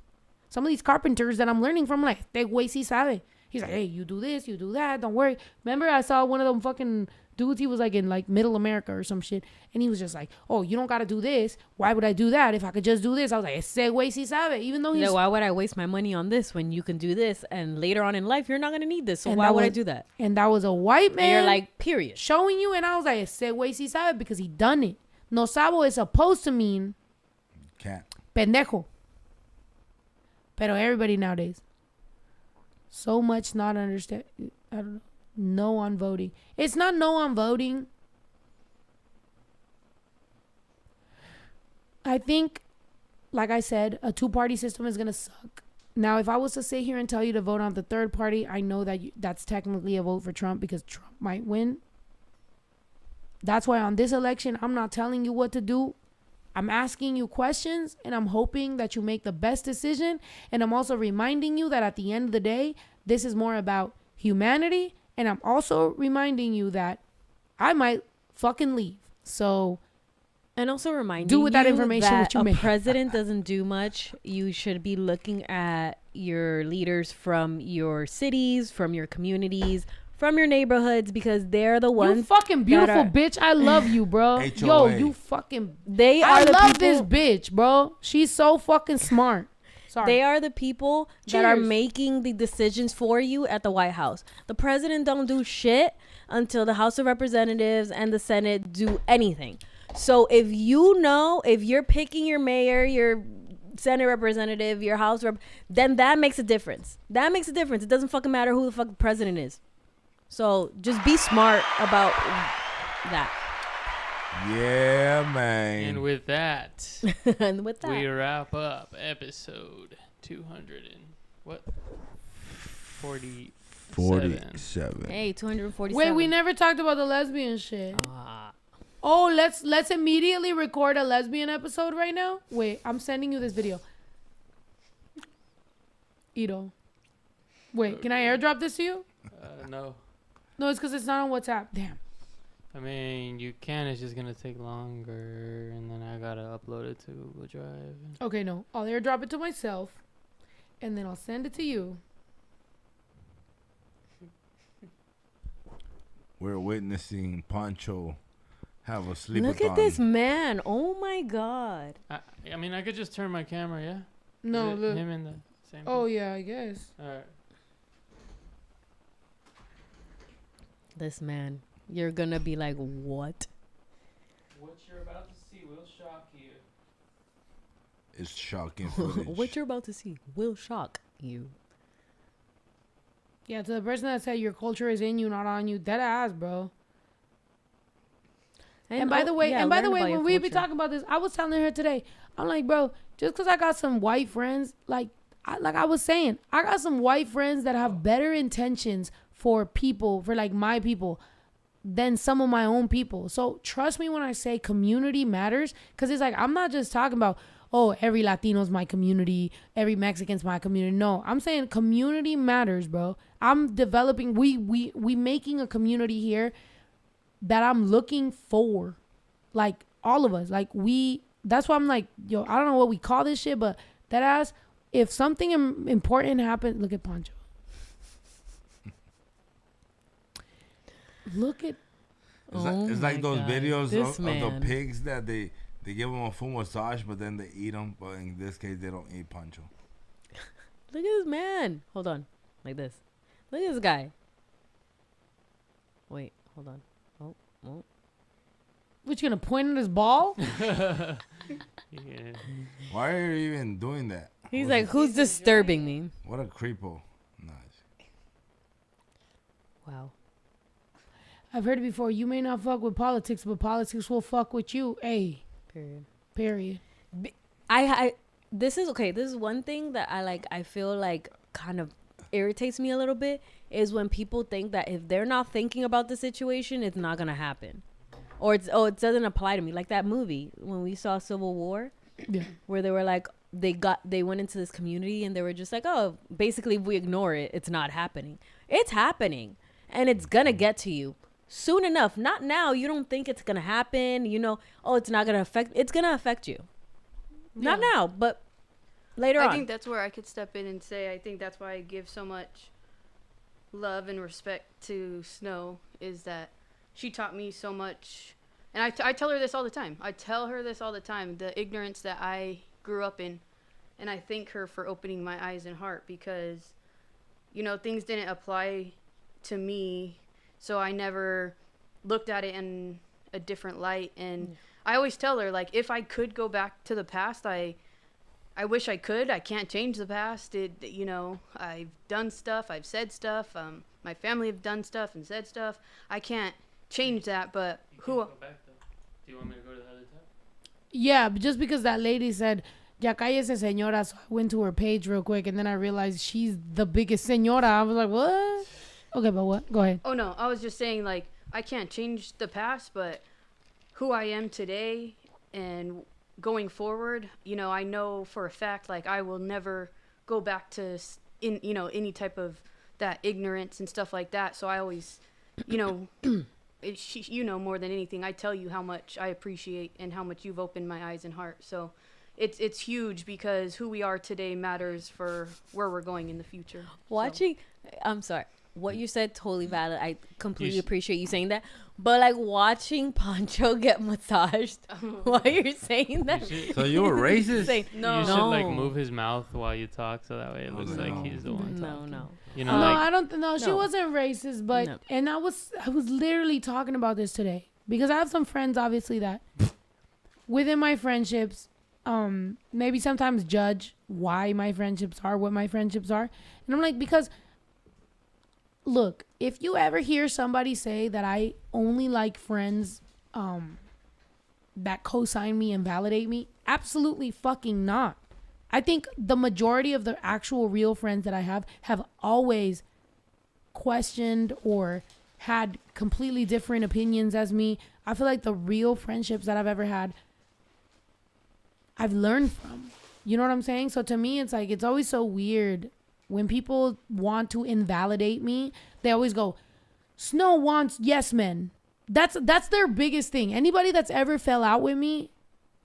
Some of these carpenters that I'm learning from, like, este güey sí sabe. He's like, hey, you do this, you do that, don't worry. Remember, I saw one of them fucking dudes, he was like in like middle America or some shit. And he was just like, oh, you don't got to do this. Why would I do that if I could just do this? I was like, ese güey sí sabe. Even though he's... why would I waste my money on this when you can do this? And later on in life, you're not going to need this. So why would I do that? And that was a white man. And you're like, period. Showing you. And I was like, ese güey sí sabe because he done it. No sabo is supposed to mean... Can't. Pendejo. Pero everybody nowadays. So much not understand. I don't know. No on voting. It's not no on voting. I think, like I said, a two-party system is going to suck. Now, if I was to sit here and tell you to vote on the third party, I know that that's technically a vote for Trump because Trump might win. That's why on this election, I'm not telling you what to do. I'm asking you questions and I'm hoping that you make the best decision. And I'm also reminding you that at the end of the day, this is more about humanity. And I'm also reminding you that I might fucking leave. So, and also reminding do with that information that what you a may. President doesn't do much. You should be looking at your leaders from your cities, from your communities, from your neighborhoods, because they're the ones. You fucking beautiful bitch. I love you, bro. HOA. Yo, you fucking. They are I the love people, this bitch, bro. She's so fucking smart. Sorry. They are the people that are Cheers. making the decisions for you at the White House. The president don't do shit until the House of Representatives and the Senate do anything. So if you're picking your mayor, your Senate representative, your House rep, then that makes a difference. That makes a difference. It doesn't fucking matter who the fuck the president is. So just be smart about that. Yeah, man. And with that, we wrap up episode 200 and what? 47. Hey, 247. Wait, we never talked about the lesbian shit. Oh, let's immediately record a lesbian episode right now. Wait, I'm sending you this video. Ito. Wait, can I airdrop this to you? No. No, it's because it's not on WhatsApp. Damn. I mean, you can. It's just going to take longer. And then I got to upload it to Google Drive. Okay, no. I'll airdrop it to myself. And then I'll send it to you. We're witnessing Pancho have a sleep. Look at this man. Oh my God. I mean, I could just turn my camera, yeah? No, Is it look. him in the same. Oh yeah, I guess. All right. This man. You're gonna be like, what? What you're about to see will shock you. It's shocking footage. What you're about to see will shock you. Yeah, to the person that said your culture is in you, not on you, dead ass, bro. And by the way, when we be talking about this, I was telling her today, I'm like, bro, just because I got some white friends, like I was saying, I got some white friends that have better intentions for people, for like my people, than some of my own people. So trust me when I say community matters, because it's like, I'm not just talking about, oh, every Latino's my community, every Mexican's my community. No, I'm saying community matters, bro. I'm developing, we making a community here that I'm looking for. Like, all of us. Like, that's why I'm like, yo, I don't know what we call this shit, but that ass, if something important happens, look at Pancho. Look at. It's like those God. videos of man. the pigs that they give them a full massage, but then they eat them. But in this case, they don't eat Pancho. Look at this man. Hold on. Like this. Look at this guy. Wait, hold on. Oh. What, you gonna point at his ball? Yeah. Why are you even doing that? He's like, who's disturbing me? What a creepo. Nice. Wow. I've heard it before. You may not fuck with politics, but politics will fuck with you. Hey. Period. This is one thing that I feel like kind of irritates me a little bit, is when people think that if they're not thinking about the situation, it's not gonna happen, or it doesn't apply to me. Like that movie when we saw Civil War, Yeah. where they were like, they went into this community and they were just like, oh, basically if we ignore it, it's not happening. It's happening, and it's gonna get to you soon enough. Not now. You don't think it's gonna happen, it's not gonna affect. It's gonna affect you. Not now, but later on. I think that's where I could step in and say, I think that's why I give so much love and respect to Snow, is that she taught me so much. And I tell her this all the time. The ignorance that I grew up in. And I thank her for opening my eyes and heart, because, things didn't apply to me. So I never looked at it in a different light. And I always tell her, like, if I could go back to the past, I wish I could. I can't change the past. I've done stuff. I've said stuff. My family have done stuff and said stuff. I can't change that, but Go back, though. Do you want me to go to the other tab? Yeah, but just because that lady said, ya cállese señora, so I went to her page real quick, and then I realized she's the biggest señora. I was like, what? Okay, but what? Go ahead. Oh, no. I was just saying, like, I can't change the past, but who I am today and going forward, I know for a fact, like, I will never go back to any type of that ignorance and stuff like that. So I always, more than anything, I tell you how much I appreciate and how much you've opened my eyes and heart. So it's huge, because who we are today matters for where we're going in the future. I'm sorry. What you said, totally valid. I completely appreciate you saying that. But like watching Pancho get massaged while you're saying that. So you were racist? No. You should like move his mouth while you talk, so that way it looks like he's the one talking. No. No, I don't. No, she wasn't racist, but and I was literally talking about this today, because I have some friends, obviously, that within my friendships, maybe sometimes judge why my friendships are what my friendships are, and I'm like, because look, if you ever hear somebody say that I only like friends that co-sign me and validate me, absolutely fucking not. I think the majority of the actual real friends that I have always questioned or had completely different opinions as me. I feel like the real friendships that I've ever had, I've learned from. You know what I'm saying? So to me, it's like, it's always so weird when people want to invalidate me. They always go, Snow wants yes men. That's their biggest thing. Anybody that's ever fell out with me,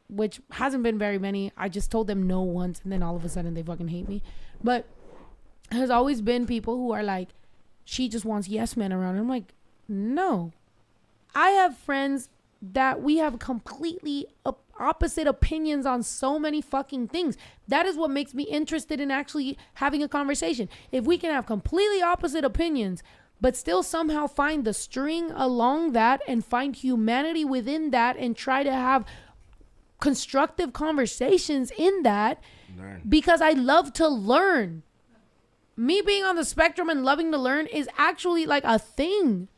which hasn't been very many, I just told them no once, and then all of a sudden they fucking hate me. But there's always been people who are like, she just wants yes men around. I'm like, no. I have friends that we have completely opposite opinions on so many fucking things. That is what makes me interested in actually having a conversation. If we can have completely opposite opinions, but still somehow find the string along that and find humanity within that and try to have constructive conversations in that, because I love to learn. Me being on the spectrum and loving to learn is actually like a thing.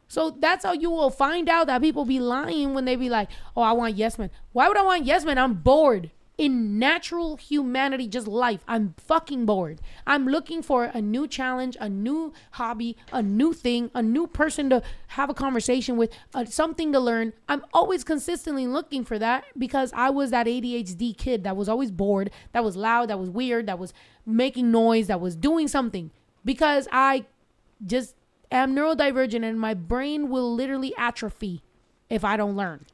So that's how you will find out that people be lying when they be like, oh, I want yes men. Why would I want yes men? I'm bored. In natural humanity, just life, I'm fucking bored. I'm looking for a new challenge, a new hobby, a new thing, a new person to have a conversation with, something to learn. I'm always consistently looking for that because I was that ADHD kid that was always bored, that was loud, that was weird, that was making noise, that was doing something, because I just am neurodivergent and my brain will literally atrophy if I don't learn.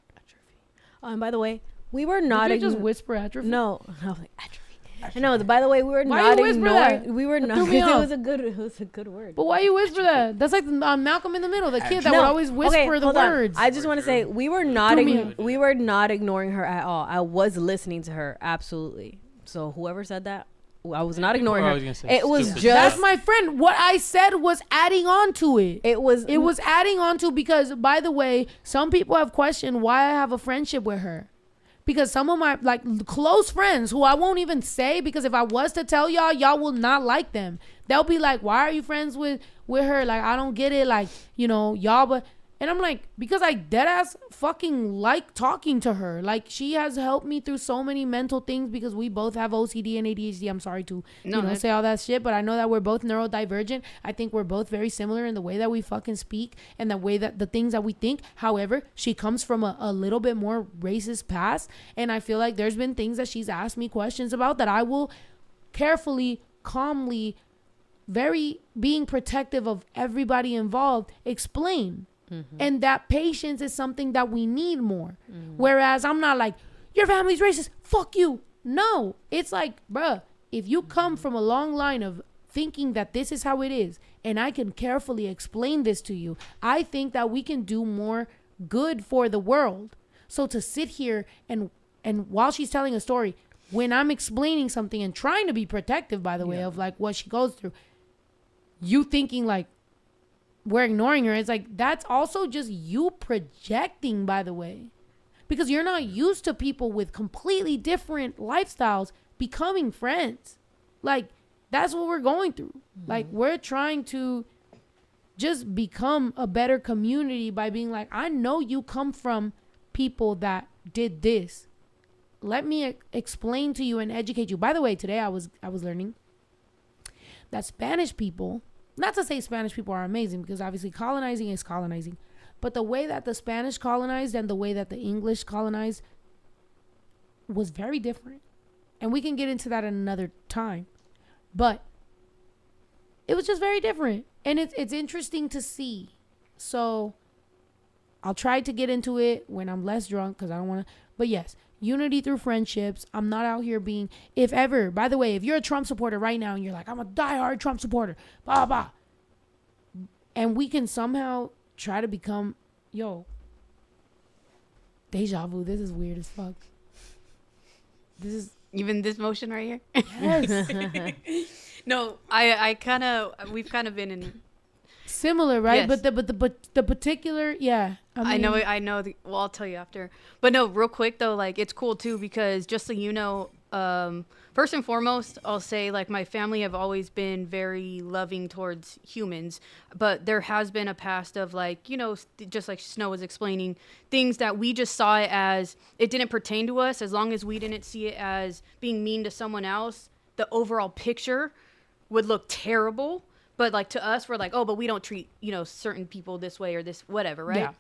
And by the way, we were not. Did you just whisper atrophy? No, I was like atrophy. No, by the way, we were Why not you whisper ignoring. that? We were not. threw me off. It was a good word. But why you whisper that? That's like Malcolm in the Middle, the kid that would always whisper the hold on. words. I just want to say we were not. Threw me off. We were not ignoring her at all. I was listening to her absolutely. So whoever said that, I was not ignoring her. It was stupid just. That's my friend. What I said was adding on to it. It was adding on to, because, by the way, some people have questioned why I have a friendship with her. Because some of my like close friends who I won't even say, because if I was to tell y'all will not like them. They'll be like, why are you friends with her? Like, I don't get it. Like, y'all, but. And I'm like, because I deadass fucking like talking to her. Like, she has helped me through so many mental things because we both have OCD and ADHD. I'm sorry to, say all that shit, but I know that we're both neurodivergent. I think we're both very similar in the way that we fucking speak and the way that the things that we think. However, she comes from a little bit more racist past. And I feel like there's been things that she's asked me questions about that I will carefully, calmly, very being protective of everybody involved, explain. Mm-hmm. And that patience is something that we need more. Mm-hmm. Whereas I'm not like, your family's racist, fuck you. No, it's like, bruh, if you come from a long line of thinking that this is how it is, and I can carefully explain this to you, I think that we can do more good for the world. So to sit here and while she's telling a story, when I'm explaining something and trying to be protective, by the way, of like what she goes through, you thinking like, we're ignoring her. It's like, that's also just you projecting, by the way, because you're not used to people with completely different lifestyles becoming friends. Like, that's what we're going through. Mm-hmm. Like, we're trying to just become a better community by being like, I know you come from people that did this. Let me explain to you and educate you. By the way, today I was learning that Spanish people, not to say Spanish people are amazing, because obviously colonizing is colonizing, but the way that the Spanish colonized and the way that the English colonized was very different. And we can get into that in another time. But it was just very different. And it's interesting to see. So I'll try to get into it when I'm less drunk, because I don't want to. But yes, unity through friendships. I'm not out here being, if ever, by the way, if you're a Trump supporter right now and you're like, I'm a diehard Trump supporter, blah, blah, and we can somehow try to become, deja vu. This is weird as fuck. This is. Even this motion right here? Yes. No, we've kind of been in. Similar, right? Yes. But the particular, yeah. I know. Well, I'll tell you after. But no, real quick though, like, it's cool too, because just so you know, first and foremost, I'll say, like, my family have always been very loving towards humans, but there has been a past of, like, just like Snow was explaining, things that we just saw it as, it didn't pertain to us. As long as we didn't see it as being mean to someone else, the overall picture would look terrible. But, like, to us, we're like, oh, but we don't treat, certain people this way or this, whatever, right? Yeah.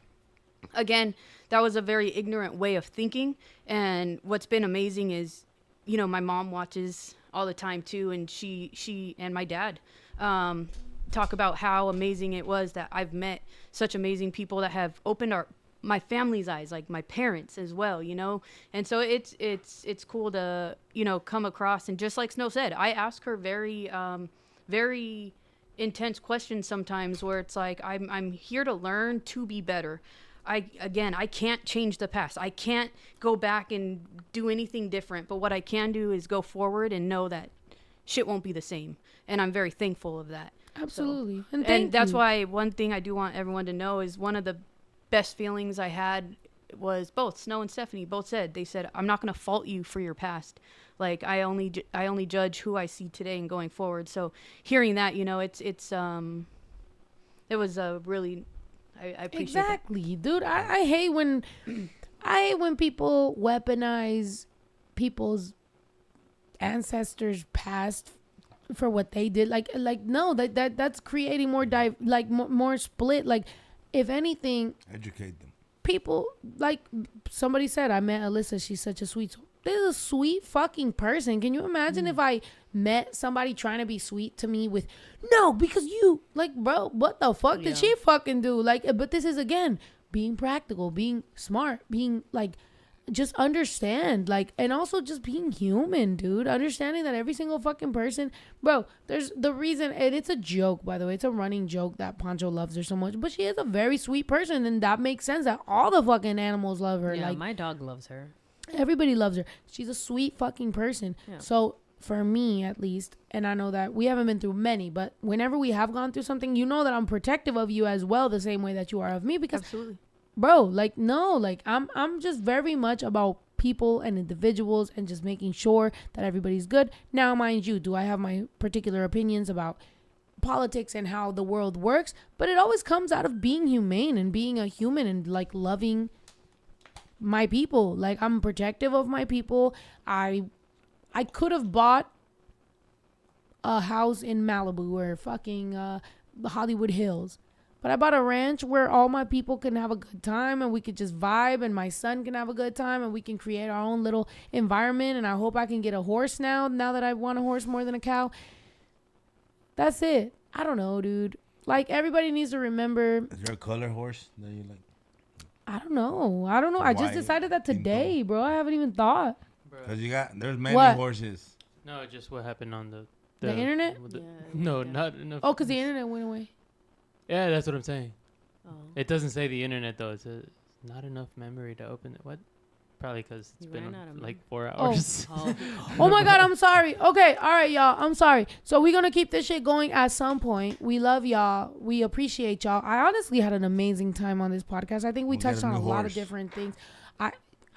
Again, that was a very ignorant way of thinking. And what's been amazing is, my mom watches all the time, too. And she and my dad talk about how amazing it was that I've met such amazing people that have opened my family's eyes, like my parents as well, And so it's cool to, come across. And just like Snow said, I ask her very, very intense questions sometimes, where it's like, I'm here to learn to be better. I can't change the past. I can't go back and do anything different. But what I can do is go forward and know that shit won't be the same. And I'm very thankful of that. Absolutely. So, and that's why one thing I do want everyone to know is one of the best feelings I had was both Snow and Stephanie both said, I'm not going to fault you for your past. Like I only judge who I see today and going forward. So hearing that, you know, it was a really, I appreciate exactly, dude. I hate when people weaponize people's ancestors' past for what they did. Like no, that's creating more split. Like, if anything, educate them. People, like somebody said, I met Alyssa. She's such a sweet soul. This is a sweet fucking person. Can you imagine if I met somebody trying to be sweet to me with, no, because you, like, bro, what the fuck did she fucking do? Like, but this is, again, being practical, being smart, being, like, just understand, like, and also just being human, dude. Understanding that every single fucking person, bro, there's the reason, and it's a joke, by the way. It's a running joke that Pancho loves her so much, but she is a very sweet person, and that makes sense that all the fucking animals love her. Yeah, like, my dog loves her. Everybody loves her. She's a sweet fucking person. Yeah. So for me, at least, and I know that we haven't been through many, but whenever we have gone through something, you know that I'm protective of you as well, the same way that you are of me, because absolutely, bro, like, no, like, I'm just very much about people and individuals and just making sure that everybody's good. Now, mind you, do I have my particular opinions about politics and how the world works? But it always comes out of being humane and being a human and, like, loving my people. Like, I'm protective of my people. I could have bought a house in Malibu or fucking the Hollywood Hills, but I bought a ranch where all my people can have a good time and we could just vibe, and my son can have a good time, and we can create our own little environment. And I hope I can get a horse now that I want a horse more than a cow. That's it. I don't know, dude. Like, everybody needs to remember. Is there a color horse that you like? I don't know. I just decided that today, bro. I haven't even thought. Because there's many horses. No, just what happened on the internet? No, not enough. Oh, because the internet went away. Yeah, that's what I'm saying. Oh. It doesn't say the internet, though. It's not enough memory to open it. What? Probably because it's been like 4 hours. Oh my God, I'm sorry. Okay, all right, y'all. I'm sorry. So we're going to keep this shit going at some point. We love y'all. We appreciate y'all. I honestly had an amazing time on this podcast. I think we touched on a lot of different things.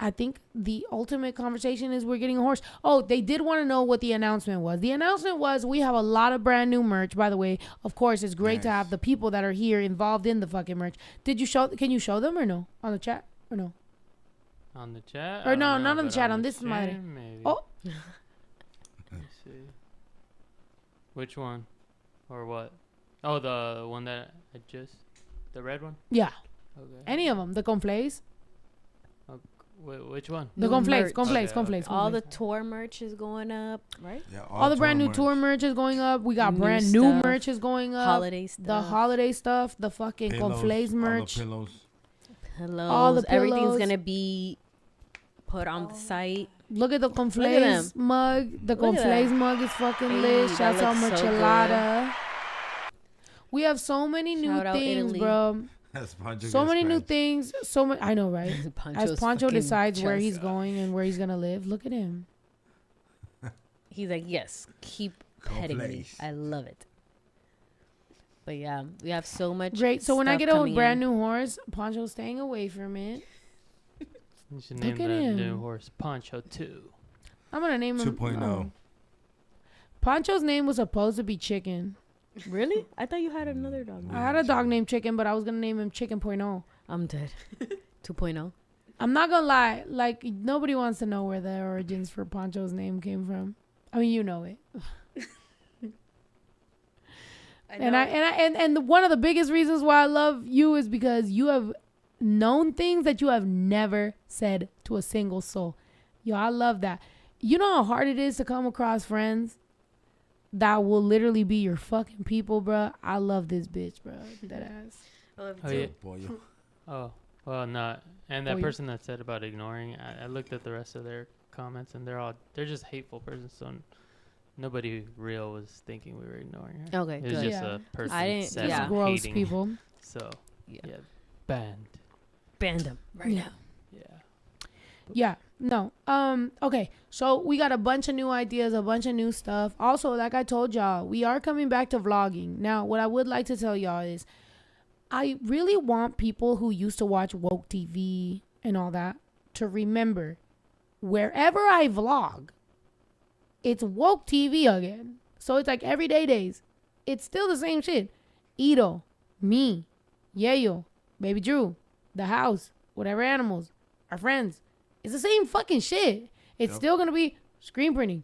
I think the ultimate conversation is we're getting a horse. Oh, they did want to know what the announcement was. The announcement was we have a lot of brand new merch, by the way. Of course, it's great to have the people that are here involved in the fucking merch. Can you show them or no? On the chat or no? On the chat? Or no, not on the chat. On this Madre. Oh. Let's see. Which one? Or what? Oh, the one that I just... The red one? Yeah. Okay. Any of them. The Conflays. Which one? The Conflays. All the tour merch is going up, right? Yeah, all the brand new tour merch is going up. We got brand new merch is going up. Holiday stuff. The holiday stuff. The fucking Conflays merch. All the pillows. All the pillows. Everything's going to be put on the site. Look at the Conflays mug. The Conflays mug is fucking lit. Shouts out Michelada. We have so many new things, bro. So many new things. So much. I know, right? As Pancho decides where he's going and where he's gonna live, look at him. He's like, yes, keep petting me. I love it. But yeah, we have so much. Great. So when I get a brand new horse, Pancho's staying away from it. You should name that new horse Pancho 2. I'm gonna name him 2.0. Pancho's name was supposed to be Chicken. Really? I thought you had another dog. I had a dog named Chicken, but I was gonna name him Chicken.0. I'm dead. 2.0. I'm not gonna lie. Like, nobody wants to know where the origins for Pancho's name came from. I mean, you know it. And one of the biggest reasons why I love you is because you have known things that you have never said to a single soul. Yo, I love that. You know how hard it is to come across friends that will literally be your fucking people, bro. I love this bitch, bro. That ass. Oh, yeah. Oh, well, not. And that person that said about ignoring, I looked at the rest of their comments, and they're just hateful persons. So nobody real was thinking we were ignoring her. Okay, it was just a person gross hating. people. So yeah, banned. expand them right now. Yeah. No. Okay. So we got a bunch of new ideas, a bunch of new stuff. Also, like I told y'all, we are coming back to vlogging. Now, what I would like to tell y'all is I really want people who used to watch woke TV and all that to remember wherever I vlog, it's woke TV again. So it's like everyday days. It's still the same shit. Ito, me, Yayo, Baby Drew, the house, whatever animals, our friends. It's the same fucking shit. It's still going to be screen printing,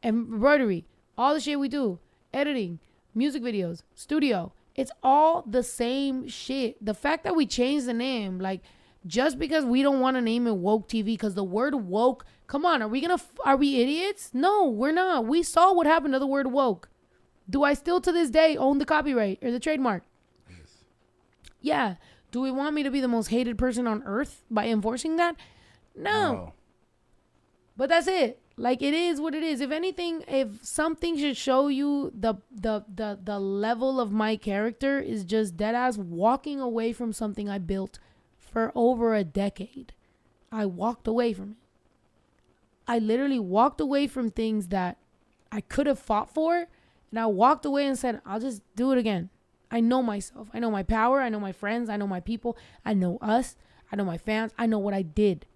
embroidery, all the shit we do, editing, music videos, studio. It's all the same shit. The fact that we changed the name, like, just because we don't want to name it woke TV, because the word woke, come on, are we idiots? No, we're not. We saw what happened to the word woke. Do I still to this day own the copyright or the trademark? Yes. Yeah. Do we want me to be the most hated person on earth by enforcing that? No. But that's it. Like, it is what it is. If anything, if something should show you the level of my character is just dead ass walking away from something I built for over a decade. I walked away from it. I literally walked away from things that I could have fought for, and I walked away and said, I'll just do it again. I know myself. I know my power. I know my friends. I know my people. I know us. I know my fans. I know what I did.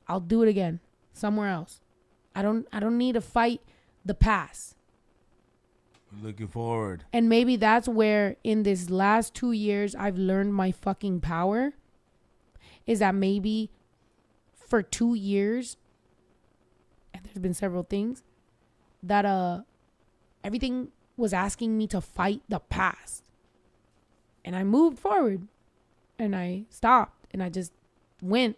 I'll do it again somewhere else. I don't need to fight the past. Looking forward. And maybe that's where in this last 2 years I've learned my fucking power. Is that maybe for 2 years, and there's been several things, that everything was asking me to fight the past. And I moved forward. And I stopped. And I just went.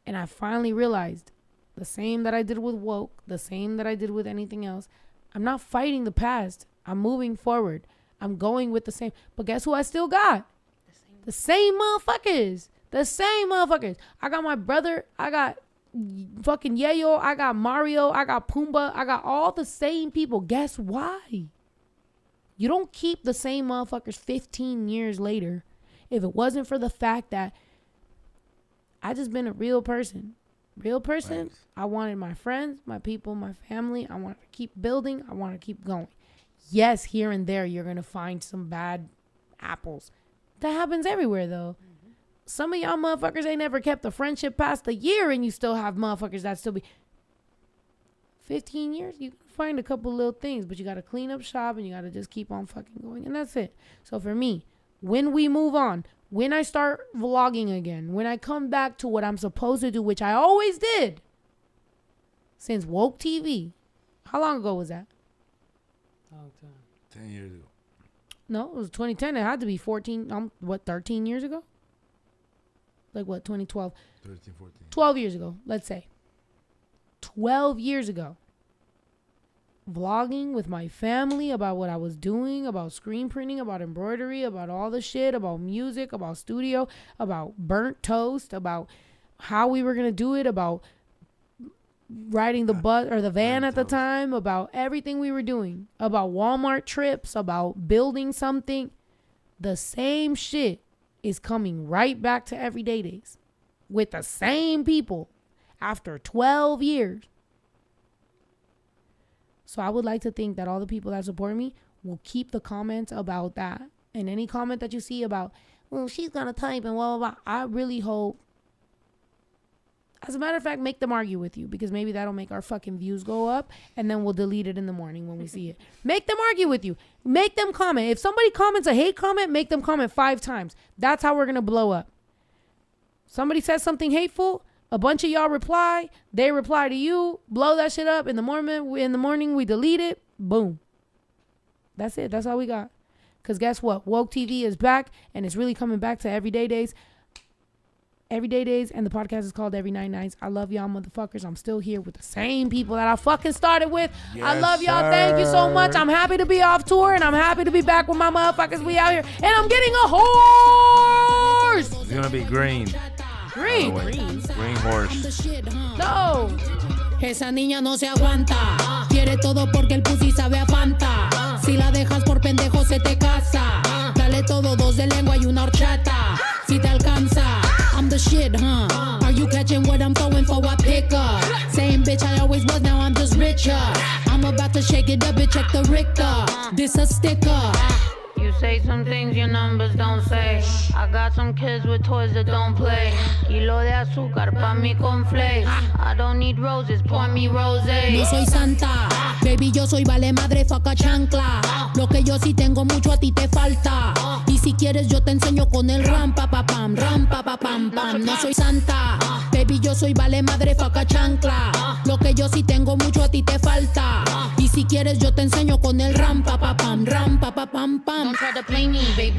And I finally realized the same that I did with woke, the same that I did with anything else. I'm not fighting the past. I'm moving forward. I'm going with the same. But guess who I still got? The same motherfuckers. The same motherfuckers. I got my brother. I got fucking Yayo. I got Mario. I got Pumbaa. I got all the same people. Guess why? You don't keep the same motherfuckers 15 years later if it wasn't for the fact that I just been a real person. Real person. Thanks. I wanted my friends, my people, my family. I want to keep building. I want to keep going. Yes, here and there you're going to find some bad apples. That happens everywhere, though. Mm-hmm. Some of y'all motherfuckers ain't never kept a friendship past a year, and you still have motherfuckers that still be 15 years. You can find a couple little things, but you got to clean up shop, and you got to just keep on fucking going, and that's it. So for me, when we move on, when I start vlogging again, when I come back to what I'm supposed to do, which I always did since woke TV. How long ago was that? Long time. 10 years ago. No, it was 2010. It had to be 13 years ago? Like what, 2012? 13, 14. 12 years ago, let's say. 12 years ago. Vlogging with my family about what I was doing, about screen printing, about embroidery, about all the shit, about music, about studio, about burnt toast, about how we were going to do it, about riding the bus or the van at the time, about everything we were doing, about Walmart trips, about building something. The same shit is coming right back to everyday days with the same people after 12 years. So I would like to think that all the people that support me will keep the comments about that. And any comment that you see about, well, she's going to type and blah, blah, blah. I really hope, as a matter of fact, make them argue with you, because maybe that'll make our fucking views go up, and then we'll delete it in the morning when we see it. Make them argue with you. Make them comment. If somebody comments a hate comment, make them comment 5 times. That's how we're going to blow up. Somebody says something hateful, a bunch of y'all reply, they reply to you, blow that shit up. In the morning, we delete it. Boom. That's it. That's all we got. Because guess what? Woke TV is back, and it's really coming back to Everyday Days. Everyday Days, and the podcast is called Everynightnights. I love y'all motherfuckers. I'm still here with the same people that I fucking started with. Yes, I love y'all. Sir. Thank you so much. I'm happy to be off tour, and I'm happy to be back with my motherfuckers. We out here, and I'm getting a horse. It's going to be green. Green. Green horse. No. Esa niña no se aguanta. Quiere todo porque el pussy sabe a Fanta. Si la dejas por pendejo se te casa. Dale todo, 2 de lengua y una horchata. Si te alcanza. shit, huh? Are you catching what I'm throwing for a picker? Same bitch I always was, now I'm just richer. I'm about to shake it up and check the Richter. This a sticker. You say some things your numbers don't say. I got some kids with toys that don't play. Kilo de azúcar pa' mi conflakes. I don't need roses, pour me rosé. No soy santa, baby, yo soy vale madre, faca chancla. Lo que yo sí tengo mucho a ti te falta. Y si quieres yo te enseño con el ram pa pa pam, ram pa pa pam pam. No soy santa, baby, yo soy vale madre, faca chancla. Lo que yo sí tengo mucho a ti te falta. Y si quieres yo te enseño con el ram pa pa pam, ram pa pa pam pam. Don't try to play me, baby.